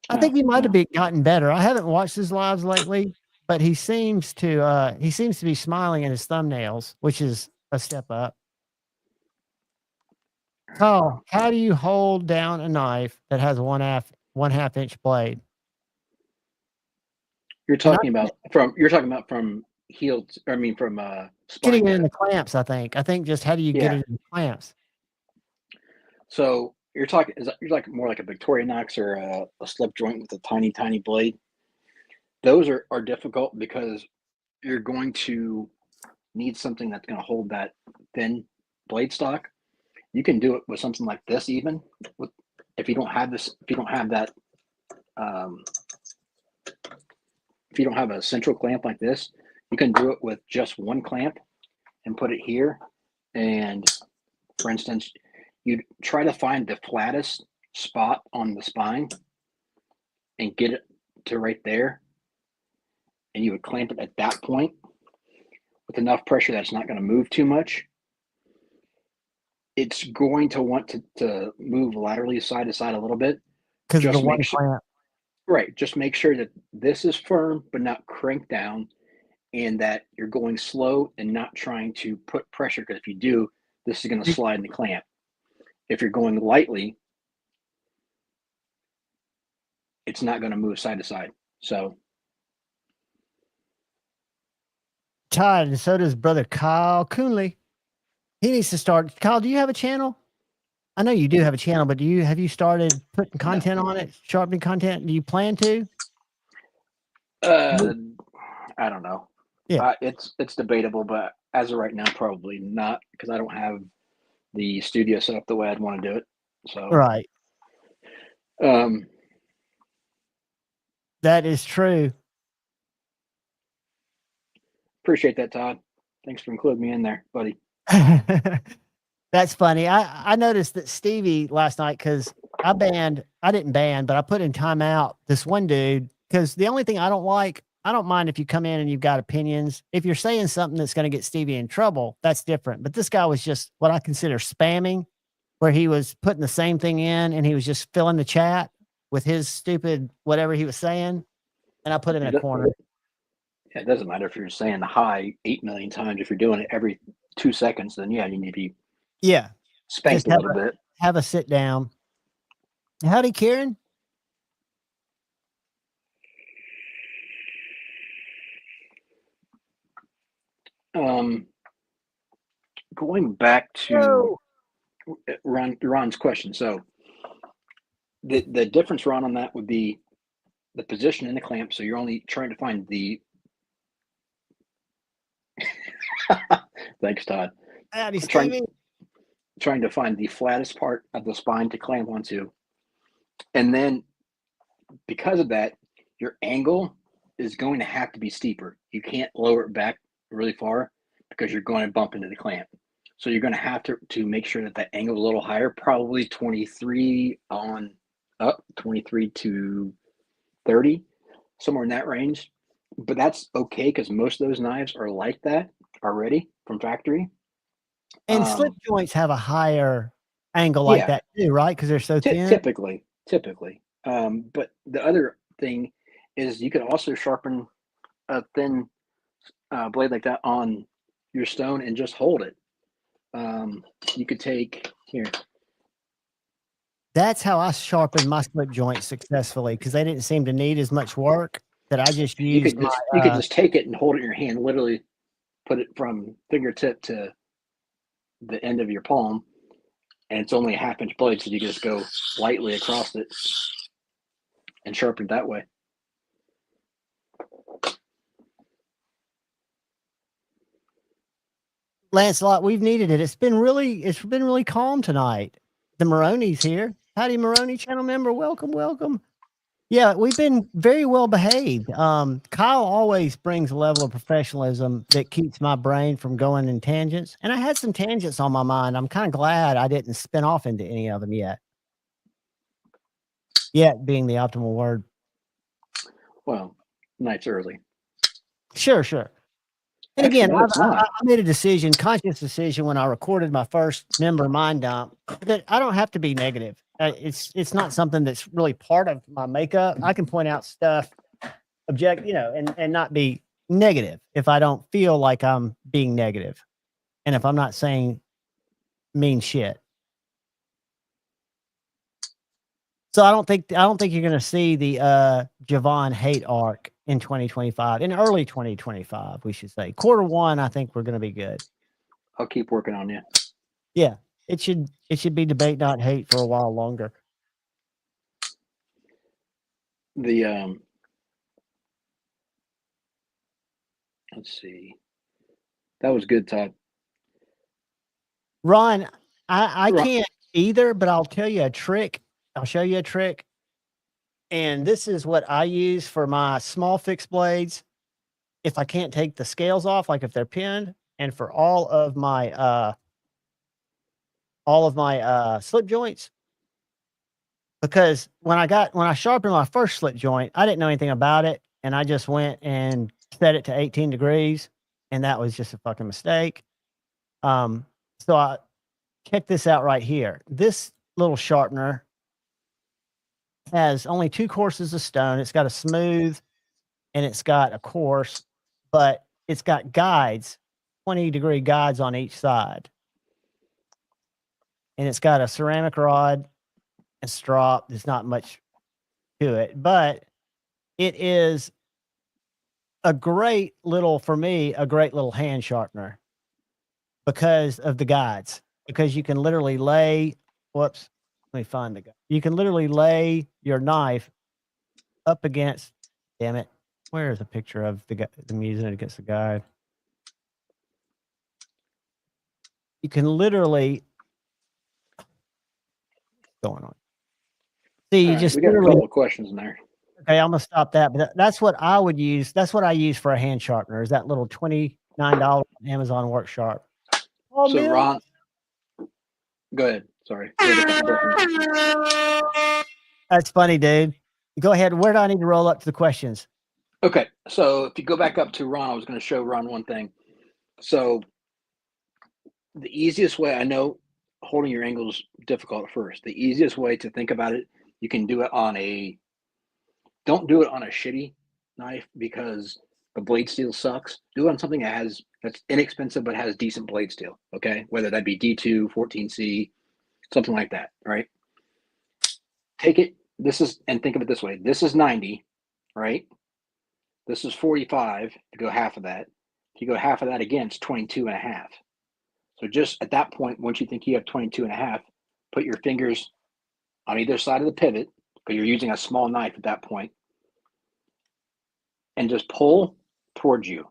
I Oh, think he might have no. gotten better. I haven't watched his lives lately, but he seems to be smiling in his thumbnails, which is a step up. Oh, how do you hold down a knife that has a one half inch blade? You're And talking about from heel. I mean from getting spine it in to the clamps, I think. I think just how do you get yeah. it in the clamps? So you're talking more like a Victorinox or a slip joint with a tiny blade. Those are difficult because you're going to need something that's going to hold that thin blade stock. You can do it with something like this, even with if you don't have that, um, if you don't have a central clamp like this, you can do it with just one clamp and put it here. And for instance, you'd try to find the flattest spot on the spine and get it to right there. And you would clamp it at that point with enough pressure that it's not going to move too much. It's going to want to move laterally side to side a little bit. Because of the Just one make sure, clamp. right. Just make sure that this is firm but not cranked down, and that you're going slow and not trying to put pressure. Because if you do, this is going to slide in the clamp. If you're going lightly, it's not going to move side to side. So Todd, and so does brother Kyle Coonley. He needs to start. Kyle, do you have a channel? I know you do have a channel, but have you started putting content on it, sharpening content? Do you plan to? I don't know. Yeah. It's debatable, but as of right now, probably not, because I don't have the studio set up the way I'd want to do it. So Right. Um, That is true. appreciate that, Todd. Thanks for including me in there, buddy. That's funny. I noticed that Stevie last night, because I didn't ban, but I put in timeout this one dude, because the only thing I don't mind if you come in and you've got opinions. If you're saying something that's going to get Stevie in trouble, that's different. But this guy was just what I consider spamming, where he was putting the same thing in and he was just filling the chat with his stupid whatever he was saying. And I put him in a corner. It doesn't matter if you're saying the hi 8 million times. If you're doing it every 2 seconds, then yeah, you need to be spanked Just a little bit. have a sit down. Howdy, Karen. Going back to Ron's question. So the difference, Ron, on that would be the position in the clamp. So you're only trying to find the thanks, Todd. Howdy, Stevie. Trying to find the flattest part of the spine to clamp onto. And then because of that, your angle is going to have to be steeper. You can't lower it back really far because you're going to bump into the clamp. So you're going to have to make sure that angle is a little higher, probably 23 on up, 23 to 30, somewhere in that range. But that's okay because most of those knives are like that already from factory. And slip joints have a higher angle like that too, right? Because they're so thin. Typically. But the other thing is you could also sharpen a thin blade like that on your stone and just hold it. You could take here. That's how I sharpened my slip joints successfully, because they didn't seem to need as much work. That I just used. You could just take it and hold it in your hand, literally put it from fingertip to the end of your palm, and it's only a 1/2 inch blade, so you can just go lightly across it and sharpen it that way. Lancelot, we've needed it. It's been really calm tonight. The Moroni's here. Howdy, Moroni channel member. Welcome. Yeah, we've been very well behaved. Kyle always brings a level of professionalism that keeps my brain from going in tangents. And I had some tangents on my mind. I'm kind of glad I didn't spin off into any of them yet. Yet being the optimal word. Well, night's early. Sure. And Actually, again, no, it's not. I made a decision, conscious decision, when I recorded my first member mind dump, that I don't have to be negative. It's not something that's really part of my makeup. I can point out stuff, and not be negative if I don't feel like I'm being negative, and if I'm not saying mean shit. So I don't think you're going to see the Javon hate arc in 2025, in early 2025, we should say. Q1, I think we're going to be good. I'll keep working on you. Yeah, it should be debate, not hate, for a while longer. The let's see. That was good, Todd. Ron, I Ron. can't either, but I'll tell you a trick. I'll show you a trick. And this is what I use for my small fixed blades. If I can't take the scales off, like if they're pinned, and for all of my slip joints. Because when I sharpened my first slip joint, I didn't know anything about it. And I just went and set it to 18 degrees. And that was just a fucking mistake. So I check this out right here. This little sharpener has only 2 courses of stone. It's got a smooth and it's got a coarse, but it's got guides, 20-degree guides on each side. And it's got a ceramic rod and strop. There's not much to it, but it is a great little hand sharpener because of the guides, because you can literally lay, let me find the guide. You can literally lay your knife up against, damn it, where is a picture of the using it against the guide? You can literally, what's going on? See, you just we got a literally, couple of questions in there. okay, I'm gonna stop that. But that's what I would use. That's what I use for a hand sharpener. Is that little $29 Amazon Work Sharp? Oh, So, Ron, go ahead. Sorry. That's funny, dude. Go ahead. Where do I need to roll up to the questions? Okay, so if you go back up to Ron, I was going to show Ron one thing. So the easiest way, I know holding your angle is difficult at first. The easiest way to think about it, you can do it on don't do it on a shitty knife because the blade steel sucks. Do it on something that's inexpensive but has decent blade steel, okay? Whether that be D2, 14C, something like that, right? Take it, and think of it this way. This is 90, right? This is 45 to go half of that. If you go half of that again, it's 22 and a half. So just at that point, once you think you have 22 and a half, put your fingers on either side of the pivot, because you're using a small knife at that point, and just pull towards you.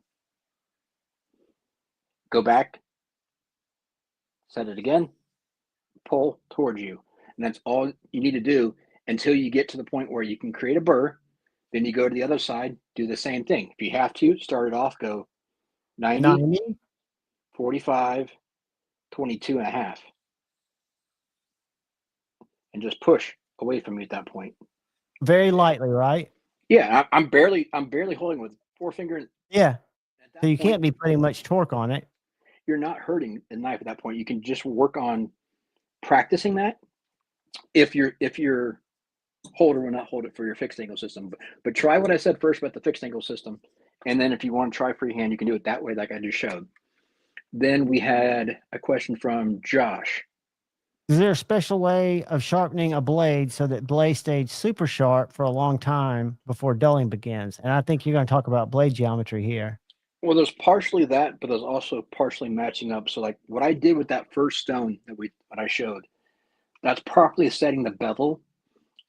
Go back, set it again, pull towards you. And that's all you need to do until you get to the point where you can create a burr. Then you go to the other side, do the same thing. If you have to, start it off, go 90, 45, 22 and a half. And just push away from you at that point. Very lightly, right? Yeah, I'm barely holding with 4-finger. Yeah. So you can't be putting much torque on it. You're not hurting the knife at that point. You can just work on practicing that. If your holder will not hold it for your fixed angle system, but try what I said first about the fixed angle system, and then if you want to try freehand, you can do it that way, like I just showed. Then we had a question from Josh. Is there a special way of sharpening a blade so that blade stays super sharp for a long time before dulling begins? And I think you're going to talk about blade geometry here. Well, there's partially that, but there's also partially matching up. So like what I did with that first stone that I showed, that's properly setting the bevel,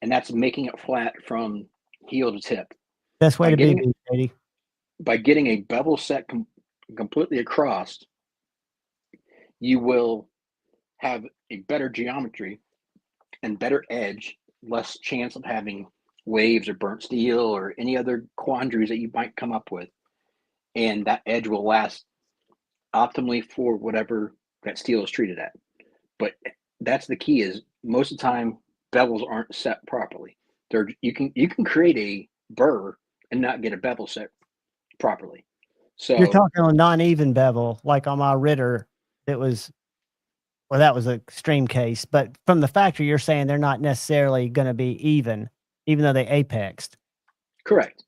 and that's making it flat from heel to tip. Best way to be, Katie. By getting a bevel set completely across, you will have a better geometry and better edge, less chance of having waves or burnt steel or any other quandaries that you might come up with. And that edge will last optimally for whatever that steel is treated at. But that's the key, is most of the time bevels aren't set properly. You can create a burr and not get a bevel set properly. So You're talking on non-even bevel, like on my Ritter. That was that was an extreme case, but from the factory, you're saying they're not necessarily going to be even though they apexed. correct.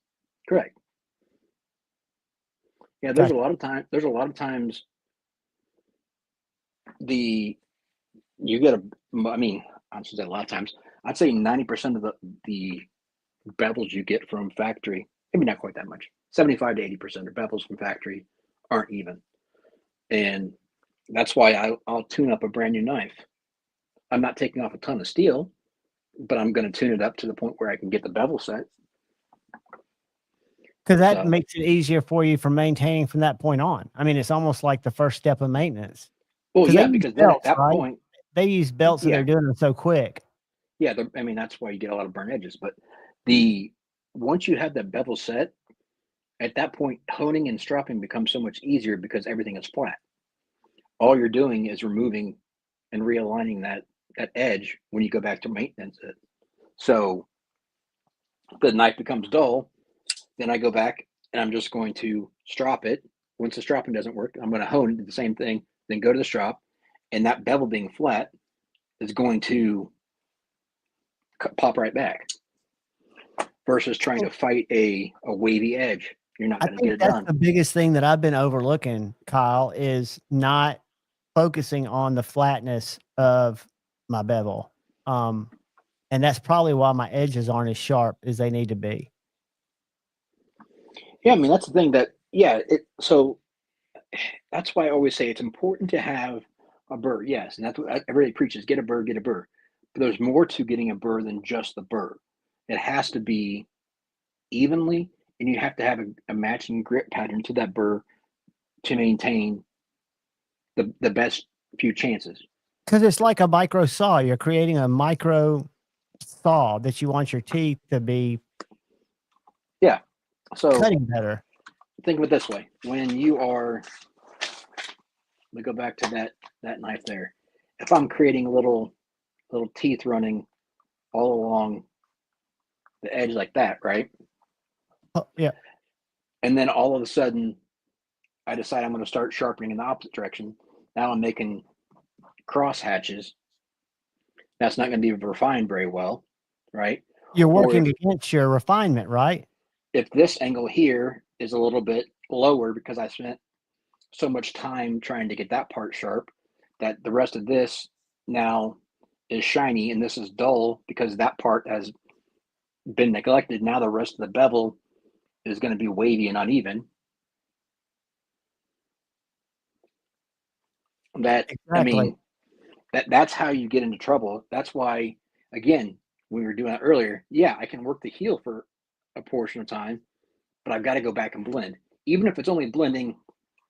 Yeah, there's Gotcha. a lot of times you get I mean, I should say a lot of times. I'd say 90% of the bevels you get from factory, maybe not quite that much. 75 to 80% of bevels from factory aren't even, and that's why I'll tune up a brand new knife. I'm not taking off a ton of steel, but I'm going to tune it up to the point where I can get the bevel set. Because that So, makes it easier for you for maintaining from that point on. I mean, it's almost like the first step of maintenance. well, yeah, They use because then at belts, that right? point, They use belts, and yeah, they're doing them so quick. yeah. I mean, that's why you get a lot of burnt edges. But once you have that bevel set, at that point, honing and stropping becomes so much easier because everything is flat. All you're doing is removing and realigning that edge when you go back to maintenance it. So the knife becomes dull. Then I go back and I'm just going to strop it. Once the stropping doesn't work, I'm going to hone, do the same thing, then go to the strop, and that bevel being flat is going to pop right back. Versus trying to fight a wavy edge, you're not I going to get think it that's done. the biggest thing that I've been overlooking, Kyle, is not focusing on the flatness of my bevel. And that's probably why my edges aren't as sharp as they need to be. Yeah, I mean that's the thing that so that's why I always say it's important to have a burr. Yes, and that's what everybody preaches: get a burr, get a burr. But there's more to getting a burr than just the burr. It has to be evenly, and you have to have a matching grip pattern to that burr to maintain the best few chances. Because it's like a micro saw. You're creating a micro saw that you want your teeth to be Yeah. So cutting better. think of it this way: when you are, let me go back to that knife there. If I'm creating little teeth running all along the edge like that, right? Oh, yeah. And then all of a sudden, I decide I'm going to start sharpening in the opposite direction. Now I'm making cross hatches. That's not going to be refined very well, right? You're Or working against your refinement, right? if this angle here is a little bit lower because I spent so much time trying to get that part sharp, that the rest of this now is shiny and this is dull because that part has been neglected. Now the rest of the bevel is going to be wavy and uneven. That Exactly. I mean, that's how you get into trouble. That's why, again, we were doing that earlier. Yeah, I can work the heel for a portion of time, but I've got to go back and blend. Even if it's only blending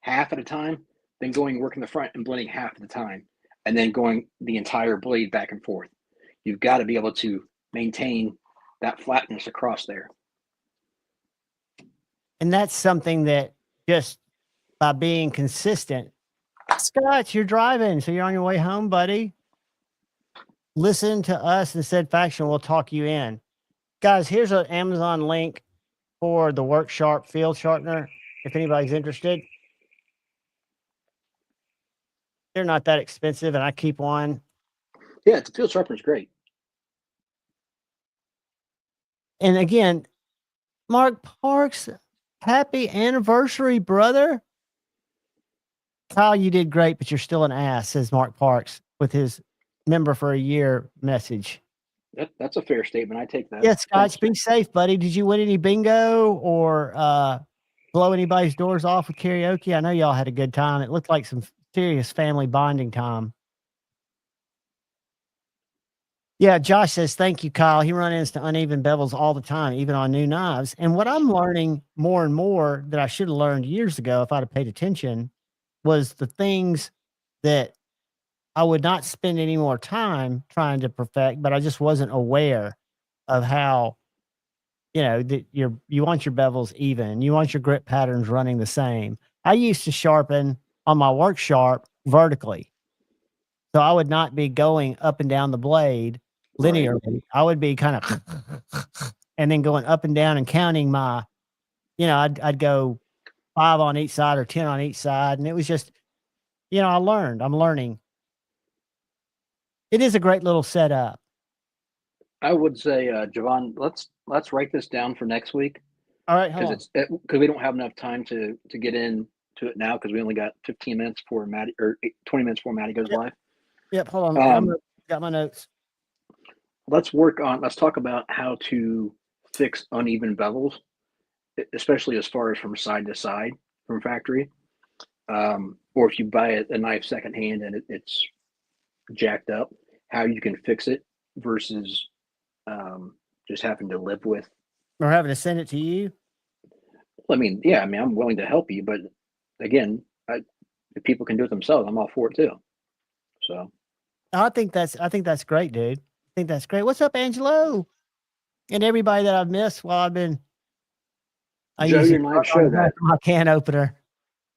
half at a time, then going working the front and blending half at a time, and then going the entire blade back and forth. You've got to be able to maintain that flatness across there. And that's something that just by being consistent. Scott, you're driving, so you're on your way home, buddy. Listen to us and Said Faction. We'll talk you in. Guys, here's an Amazon link for the Work Sharp Field Sharpener, if anybody's interested. They're not that expensive, and I keep one. Yeah, the field sharpener is great. And again, Mark Parks, happy anniversary, brother. Kyle, you did great, but you're still an ass, says Mark Parks with his member for a year message. That's a fair statement. I take that. Yeah, Scotch, be safe, buddy. Did you win any bingo or blow anybody's doors off with karaoke? I know y'all had a good time. It looked like some serious family bonding time. Yeah, Josh says, thank you, Kyle. He runs into uneven bevels all the time, even on new knives. And what I'm learning more and more that I should have learned years ago if I'd have paid attention was the things that I would not spend any more time trying to perfect, but I just wasn't aware of how, you know, that you want your bevels even. You want your grip patterns running the same. I used to sharpen on my work sharp vertically. So I would not be going up and down the blade linearly. Right. I would be kind of and then going up and down and counting my, you know, I'd go 5 on each side or 10 on each side. And it was just, I'm learning. It is a great little setup. I would say, Javon, let's write this down for next week. All right, hold on. Because we don't have enough time to get into it now because we only got 15 minutes before Maddie, or 20 minutes before Maddie goes live. Yep, hold on. Got my notes. Let's talk about how to fix uneven bevels, especially as far as from side to side from factory. Or if you buy a knife secondhand and it's jacked up, how you can fix it versus just having to live with. Or having to send it to you? I mean, I'm willing to help you, but again, if people can do it themselves, I'm all for it too. So I think that's great, dude. I think that's great. What's up, Angelo? And everybody that I've missed while I've been Joe, your knife show that. My can opener.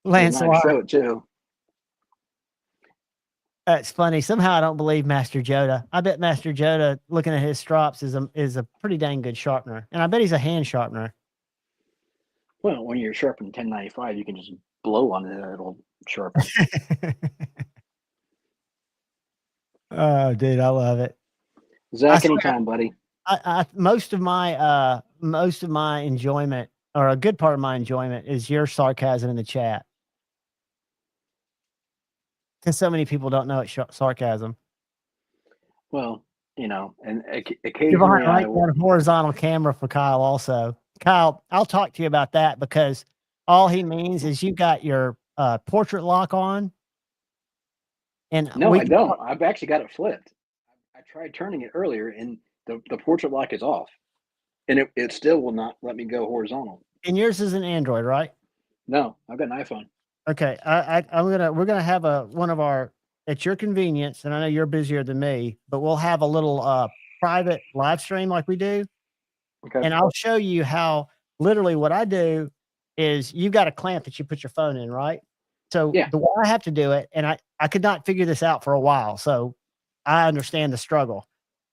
Lancelot. Show it too. That's funny. Somehow I don't believe Master Joda. I bet Master Joda, looking at his strops, is a pretty dang good sharpener. And I bet he's a hand sharpener. Well, when you're sharpening 1095, you can just blow on it. It'll sharpen. Oh, dude, I love it. Zach, anytime, buddy. Most of my enjoyment, or a good part of my enjoyment, is your sarcasm in the chat. Because so many people don't know it's sarcasm. Well, and occasionally I want a horizontal camera for Kyle also. Kyle, I'll talk to you about that because all he means is you got your portrait lock on. And no, I don't. I've actually got it flipped. I tried turning it earlier and the portrait lock is off. And it still will not let me go horizontal. And yours is an Android, right? No, I've got an iPhone. Okay, we're gonna have one of our, at your convenience, and I know you're busier than me, but we'll have a little private live stream like we do. Okay. And I'll show you how literally what I do is you've got a clamp that you put your phone in, right? So the way I have to do it, and I could not figure this out for a while, so I understand the struggle,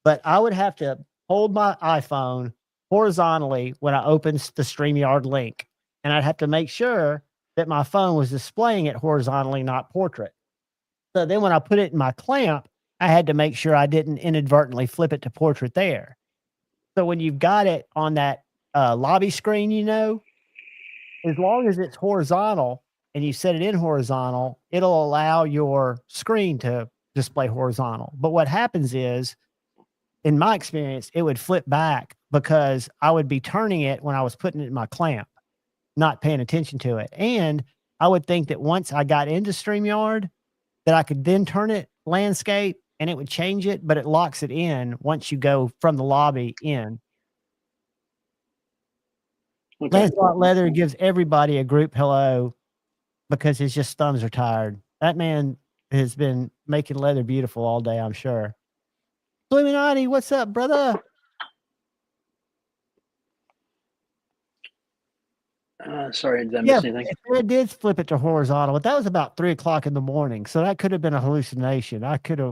but I would have to hold my iPhone horizontally when I open the StreamYard link, and I'd have to make sure that my phone was displaying it horizontally, not portrait. So then when I put it in my clamp, I had to make sure I didn't inadvertently flip it to portrait there. So when you've got it on that lobby screen, as long as it's horizontal and you set it in horizontal, it'll allow your screen to display horizontal. But what happens is, in my experience, it would flip back because I would be turning it when I was putting it in my clamp, not paying attention to it. And I would think that once I got into StreamYard, that I could then turn it landscape and it would change it, but it locks it in once you go from the lobby in. Okay. Lancelot Leather gives everybody a group hello because his thumbs are tired. That man has been making leather beautiful all day, I'm sure. Illuminati, what's up, brother? Sorry, did I miss anything? It did flip it to horizontal, but that was about 3 o'clock in the morning, so that could have been a hallucination.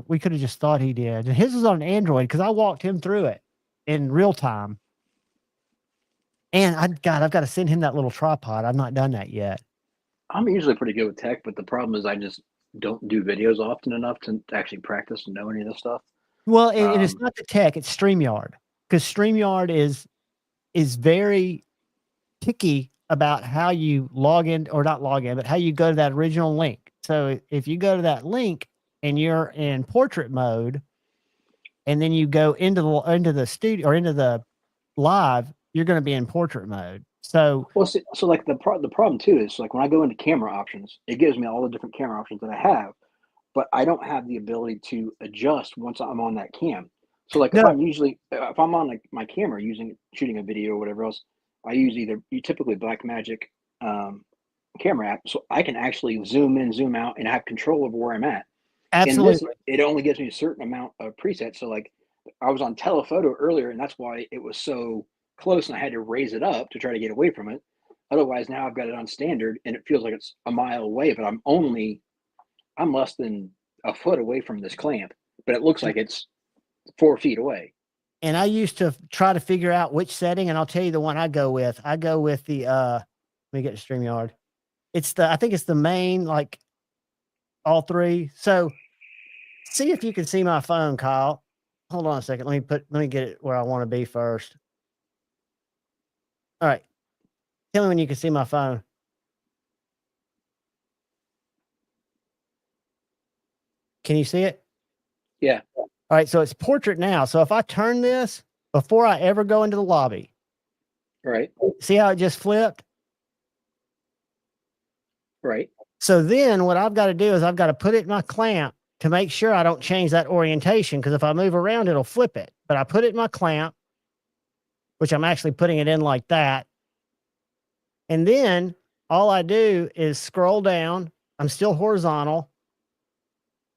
We could have just thought he did. And his was on Android because I walked him through it in real time. And I've got to send him that little tripod. I've not done that yet. I'm usually pretty good with tech, but the problem is I just don't do videos often enough to actually practice and know any of this stuff. Well, it is not the tech; it's StreamYard, because StreamYard is very picky about how you log in, or not log in, but how you go to that original link. So if you go to that link and you're in portrait mode, and then you go into the studio or into the live, you're going to be in portrait mode. So like the problem too is like when I go into camera options, it gives me all the different camera options that I have, but I don't have the ability to adjust once I'm on that cam. So like if I'm on like my camera shooting a video or whatever else, I use typically Blackmagic camera app, so I can actually zoom in, zoom out, and have control over where I'm at. Absolutely. It only gives me a certain amount of presets. So like I was on telephoto earlier, and that's why it was so close, and I had to raise it up to try to get away from it. Otherwise, now I've got it on standard, and it feels like it's a mile away, but I'm less than a foot away from this clamp, but it looks like it's 4 feet away. And I used to try to figure out which setting, and I'll tell you the one I go with. I go with the let me get to StreamYard. I think it's the main, like all three. So see if you can see my phone, Kyle. Hold on a second. Let me get it where I want to be first. All right. Tell me when you can see my phone. Can you see it? Yeah. All right. So it's portrait now. So if I turn this before I ever go into the lobby, Right. see how it just flipped? Right. So then what I've got to do is I've got to put it in my clamp to make sure I don't change that orientation, because if I move around, it'll flip it. But I put it in my clamp, which I'm actually putting it in like that. And then all I do is scroll down. I'm still horizontal.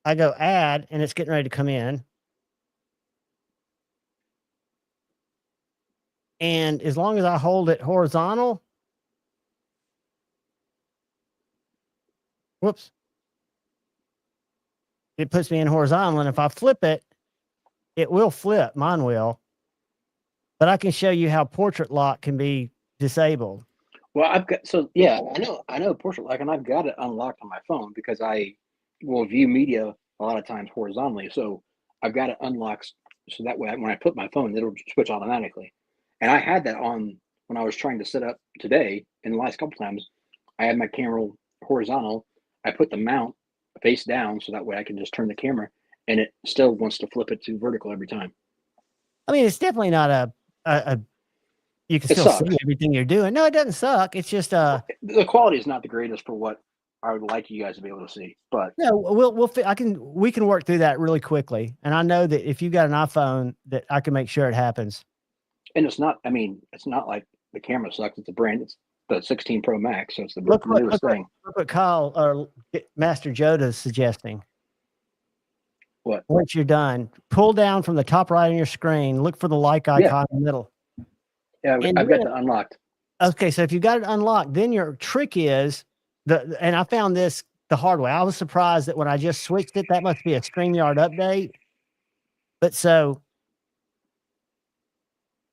I go add, and it's getting ready to come in. And as long as I hold it horizontal, whoops, it puts me in horizontal. And if I flip it, it will flip. Mine will. But I can show you how portrait lock can be disabled. Well, I know portrait lock, and I've got it unlocked on my phone because I will view media a lot of times horizontally. So I've got it unlocked so that way when I put my phone, it'll switch automatically. And I had that on when I was trying to set up today, and the last couple times I had my camera horizontal. I put the mount face down so that way I can just turn the camera, and it still wants to flip it to vertical every time. I mean, it's definitely not a you can It still sucks. see everything you're doing. No, it doesn't suck. It's just The quality is not the greatest for what I would like you guys to be able to see, but no, we can work through that really quickly. And I know that if you got an iPhone, that I can make sure it happens. and it's not. I mean, it's not like the camera sucks. It's a brand. It's the 16 Pro Max, so it's the newest thing. Look what Kyle or Master Joda is suggesting. What? Once you're done, pull down from the top right on your screen. Look for the like icon in the middle. Yeah, I've got that unlocked. Okay, so if you got it unlocked, then your trick is and I found this the hard way. I was surprised that when I just switched it, that must be a StreamYard update. But so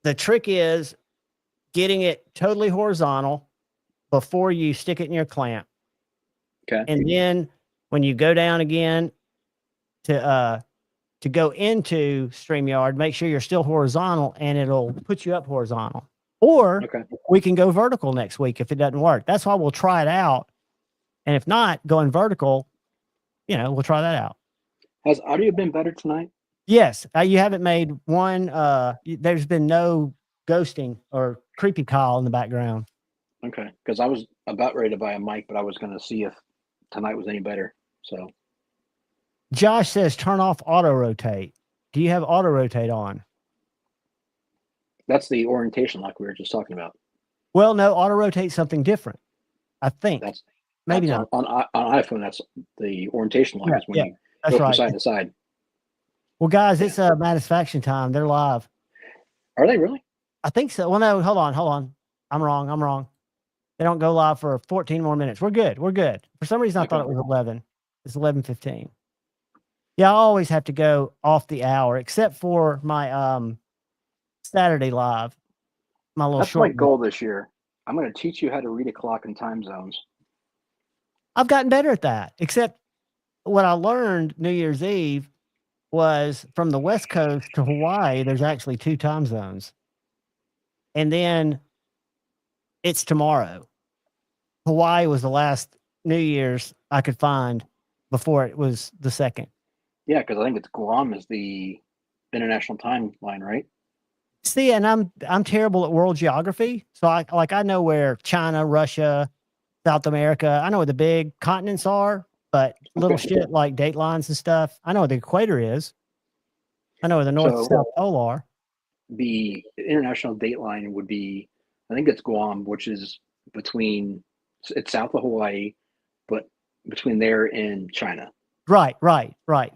the trick is getting it totally horizontal before you stick it in your clamp. Okay. And then when you go down again to go into StreamYard, make sure you're still horizontal, and it'll put you up horizontal. Or we can go vertical next week if it doesn't work. That's why we'll try it out. And if not, going vertical, we'll try that out. Has audio been better tonight? Yes. You haven't made one. There's been no ghosting or creepy call in the background. Okay. Because I was about ready to buy a mic, but I was going to see if tonight was any better. So Josh says, turn off auto rotate. Do you have auto rotate on? that's the orientation like we were just talking about. Well, no, auto rotate's something different. I think. Maybe not. On iPhone, that's the orientation lock is when you go from side to side. Well, guys, it's Satisfaction time. They're live. Are they really? I think so. Well, no, hold on. I'm wrong. They don't go live for 14 more minutes. We're good. For some reason, I thought it was 11. It's 11:15. Yeah, I always have to go off the hour, except for my Saturday live. My little short. That's my goal this year. I'm going to teach you how to read a clock in time zones. I've gotten better at that, except what I learned New Year's Eve was from the West Coast to Hawaii, there's actually 2 time zones. And then it's tomorrow. Hawaii was the last New Year's I could find before it was the second. Yeah, because I think it's Guam is the international timeline, right? See, and I'm terrible at world geography. So I know where China, Russia, South America, I know where the big continents are, but little shit like date lines and stuff. I know where the equator is. I know where the North and South Pole are. The international date line would be, I think it's Guam, which is it's south of Hawaii, but between there and China. Right.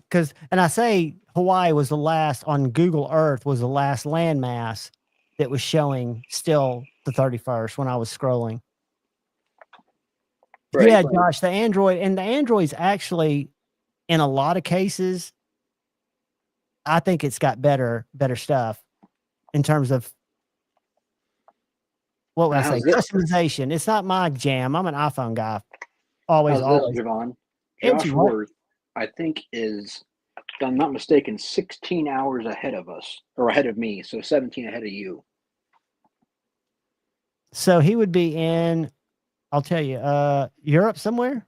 Because, and I say Hawaii was the last on Google Earth, was the last landmass that was showing still the 31st when I was scrolling. Right. Yeah, Josh, the Android's actually, in a lot of cases, I think it's got better stuff in terms of what would I say? How's this? Customization. It's not my jam. I'm an iPhone guy. Always, How's this, always. Javon? It's Josh what? Worth, I think, is, if I'm not mistaken, 16 hours ahead of us, or ahead of me, so 17 ahead of you. So he would be in, I'll tell you, Europe somewhere?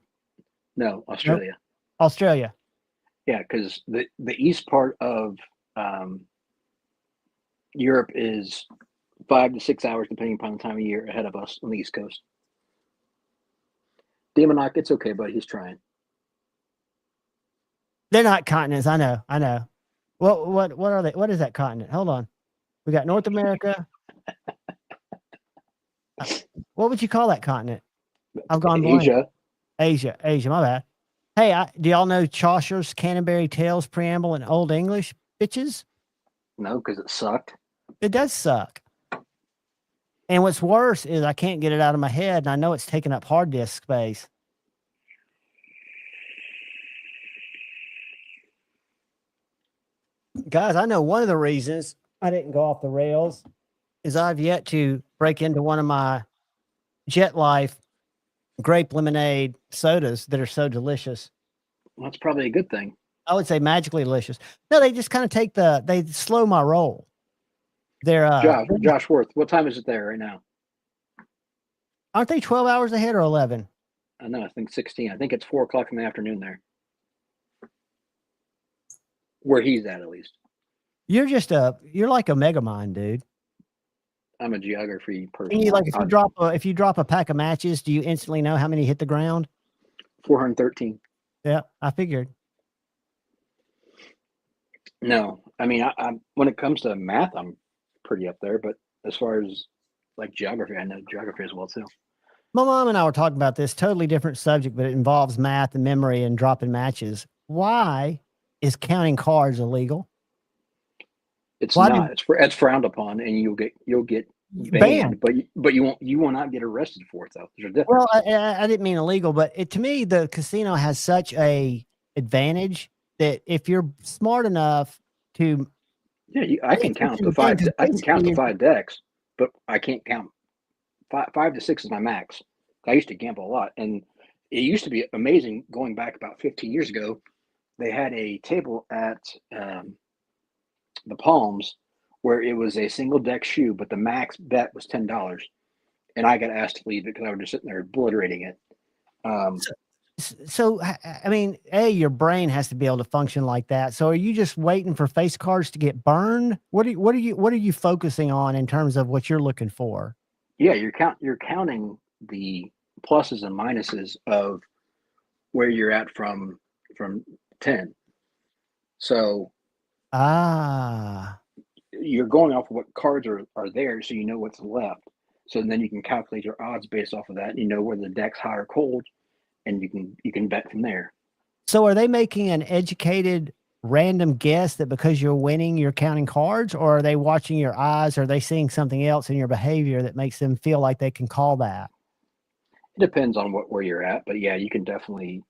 No, Australia. Australia. Yeah, because the east part of Europe is 5 to 6 hours, depending upon the time of year, ahead of us on the East Coast. Demonoc, it's okay, but he's trying. They're not continents. I know. What are they? What is that continent? Hold on. We got North America. What would you call that continent? I've gone blank. Asia, my bad. Hey, do y'all know Chaucer's Canterbury Tales preamble in Old English, bitches? No, because it sucked. It does suck. And what's worse is I can't get it out of my head, and I know it's taking up hard disk space. Guys, I know one of the reasons I didn't go off the rails is I've yet to break into one of my Jet Life grape lemonade sodas that are so delicious. Well, that's probably a good thing. I would say magically delicious. No, they just kind of they slow my roll. They're Josh Worth, what time is it there right now? Aren't they 12 hours ahead or 11? I know, I think 16. I think it's 4 o'clock in the afternoon there. Where he's at least. You're like a mega mind, dude. I'm a geography person. And if you drop a pack of matches, do you instantly know how many hit the ground? 413. Yeah, I figured. No, I mean, I when it comes to math, I'm pretty up there. But as far as like geography, I know geography as well too. My mom and I were talking about this totally different subject, but it involves math and memory and dropping matches. Why is counting cards illegal? It's not. It's frowned upon, and you'll get banned. But you will not get arrested for it though. There's a difference. Well, I didn't mean illegal, but to me, the casino has such a advantage that if you're smart enough to, I can count to 5. I can count to 5 decks, but I can't count 5 to 6 is my max. I used to gamble a lot, and it used to be amazing. Going back about 15 years ago, they had a table at the Palms where it was a single deck shoe, but the max bet was $10, and I got asked to leave it because I was just sitting there obliterating it. So, I mean, your brain has to be able to function like that. So are you just waiting for face cards to get burned? What are you focusing on in terms of what you're looking for? Yeah, you're counting the pluses and minuses of where you're at from 10. So you're going off of what cards are there, so you know what's left. So then you can calculate your odds based off of that. You know whether the deck's high or cold, and you can bet from there. So are they making an educated random guess that because you're winning, you're counting cards, or are they watching your eyes? Or are they seeing something else in your behavior that makes them feel like they can call that? It depends on where you're at, but yeah, you can definitely.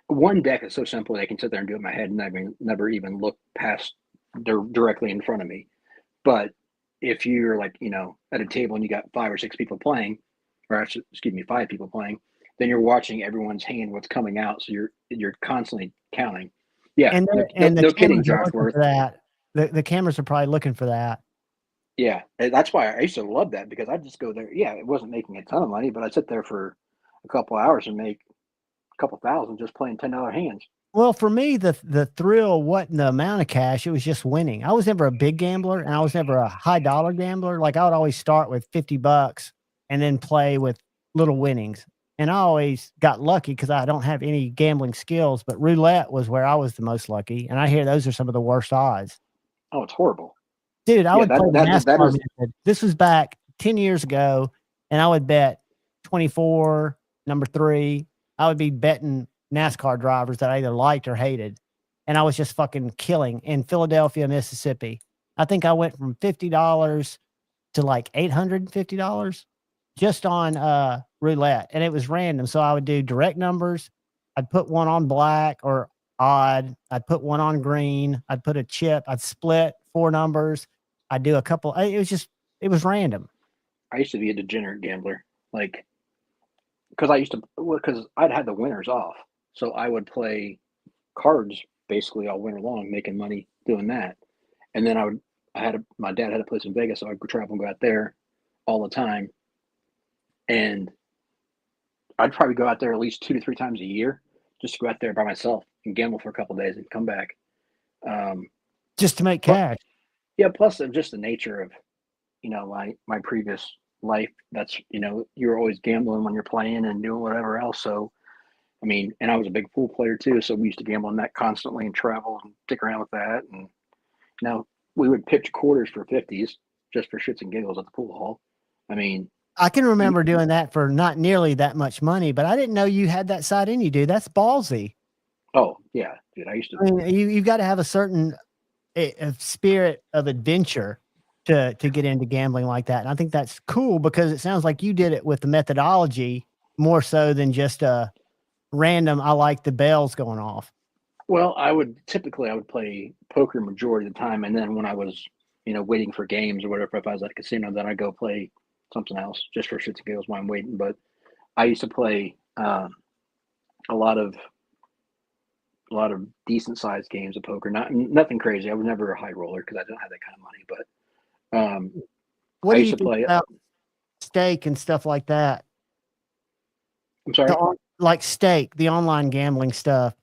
One deck is so simple they can sit there and do it in my head and never even look past directly in front of me. But if you're like, at a table and you got 5 or 6 people playing, or excuse me, 5 people playing, then you're watching everyone's hand, what's coming out. So you're constantly counting. Yeah. No kidding, Josh Worth. The cameras are probably looking for that. Yeah. That's why I used to love that, because I'd just go there. Yeah. It wasn't making a ton of money, but I'd sit there for a couple hours and make a couple thousand just playing $10 hands. Well, for me, the thrill wasn't the amount of cash. It was just winning. I was never a big gambler, and I was never a high dollar gambler. Like, I would always start with $50 and then play with little winnings. And I always got lucky because I don't have any gambling skills, but roulette was where I was the most lucky. And I hear those are some of the worst odds. Oh, it's horrible. Dude, I would play NASCAR method. This was back 10 years ago, and I would bet 24, number 3. I would be betting NASCAR drivers that I either liked or hated. And I was just fucking killing in Philadelphia, Mississippi. I think I went from $50 to like $850 just on roulette. And it was random. So I would do direct numbers. I'd put one on black or odd. I'd put one on green. I'd put a chip. I'd split 4 numbers. I'd do a couple. It was random. I used to be a degenerate gambler, like because I'd had the winters off, so I would play cards basically all winter long, making money doing that. And then my dad had a place in Vegas, so I could travel and go out there all the time. And I'd probably go out there at least 2 to 3 times a year, just to go out there by myself and gamble for a couple of days and come back. Just to make cash. Yeah. Plus just the nature of, my previous life. That's, you're always gambling when you're playing and doing whatever else. So, I mean, and I was a big pool player too. So we used to gamble on that constantly and travel and stick around with that. And, we would pitch quarters for 50s just for shits and giggles at the pool hall. I mean, I can remember doing that for not nearly that much money, but I didn't know you had that side in you, dude. That's ballsy. Oh yeah, dude. I used to. I mean, you've got to have a certain spirit of adventure to get into gambling like that. And I think that's cool because it sounds like you did it with the methodology more so than just a random, I like the bells going off. Well, I would play poker majority of the time. And then when I was, waiting for games or whatever, if I was at a casino, then I'd go play something else just for shits and giggles while I'm waiting. But I used to play a lot of decent sized games of poker. Nothing crazy. I was never a high roller because I don't have that kind of money. But what I used to play about stake and stuff like that. I'm sorry, like stake, the online gambling stuff.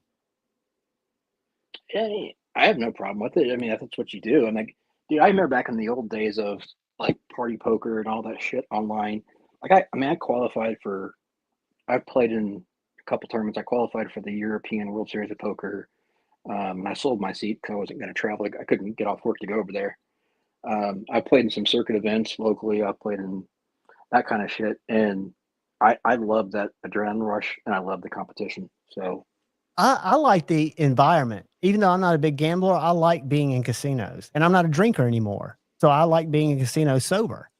Yeah, I have no problem with it. I mean, that's what you do. I'm like, dude, I remember back in the old days of like party poker and all that shit online. Like, I qualified for. I've played in a couple tournaments. I qualified for the European World Series of Poker. And I sold my seat because I wasn't going to travel. I couldn't get off work to go over there. I played in some circuit events locally. I played in that kind of shit, and I love that adrenaline rush, and I love the competition. So. I like the environment. Even though I'm not a big gambler, I like being in casinos, and I'm not a drinker anymore. So I like being in casinos sober,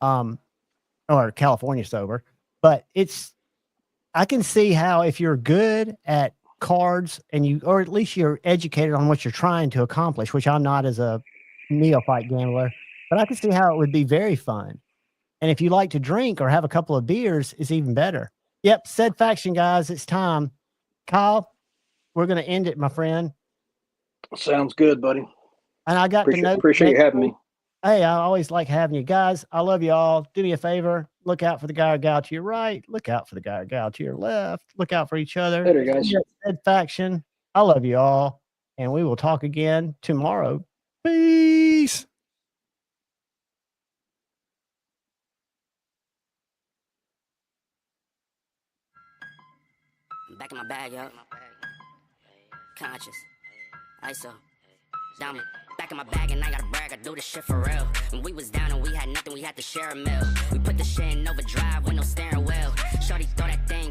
or California sober. But I can see how if you're good at cards and or at least you're educated on what you're trying to accomplish, which I'm not as a neophyte gambler, but I can see how it would be very fun. And if you like to drink or have a couple of beers, it's even better. Yep. Said faction, guys, it's time. Kyle, we're going to end it, my friend. Sounds good, buddy. And I got to know. Appreciate you having me. Hey, I always like having you guys. I love you all. Do me a favor. Look out for the guy or gal to your right. Look out for the guy or gal to your left. Look out for each other. Later, guys. Said faction. I love you all. And we will talk again tomorrow. Peace. Back in my bag, yo. Conscious. ISO. Diamond. Back in my bag and I gotta brag, I do this shit for real. When we was down and we had nothing, we had to share a meal. We put the shit in overdrive with no steering wheel. Shorty throw that thing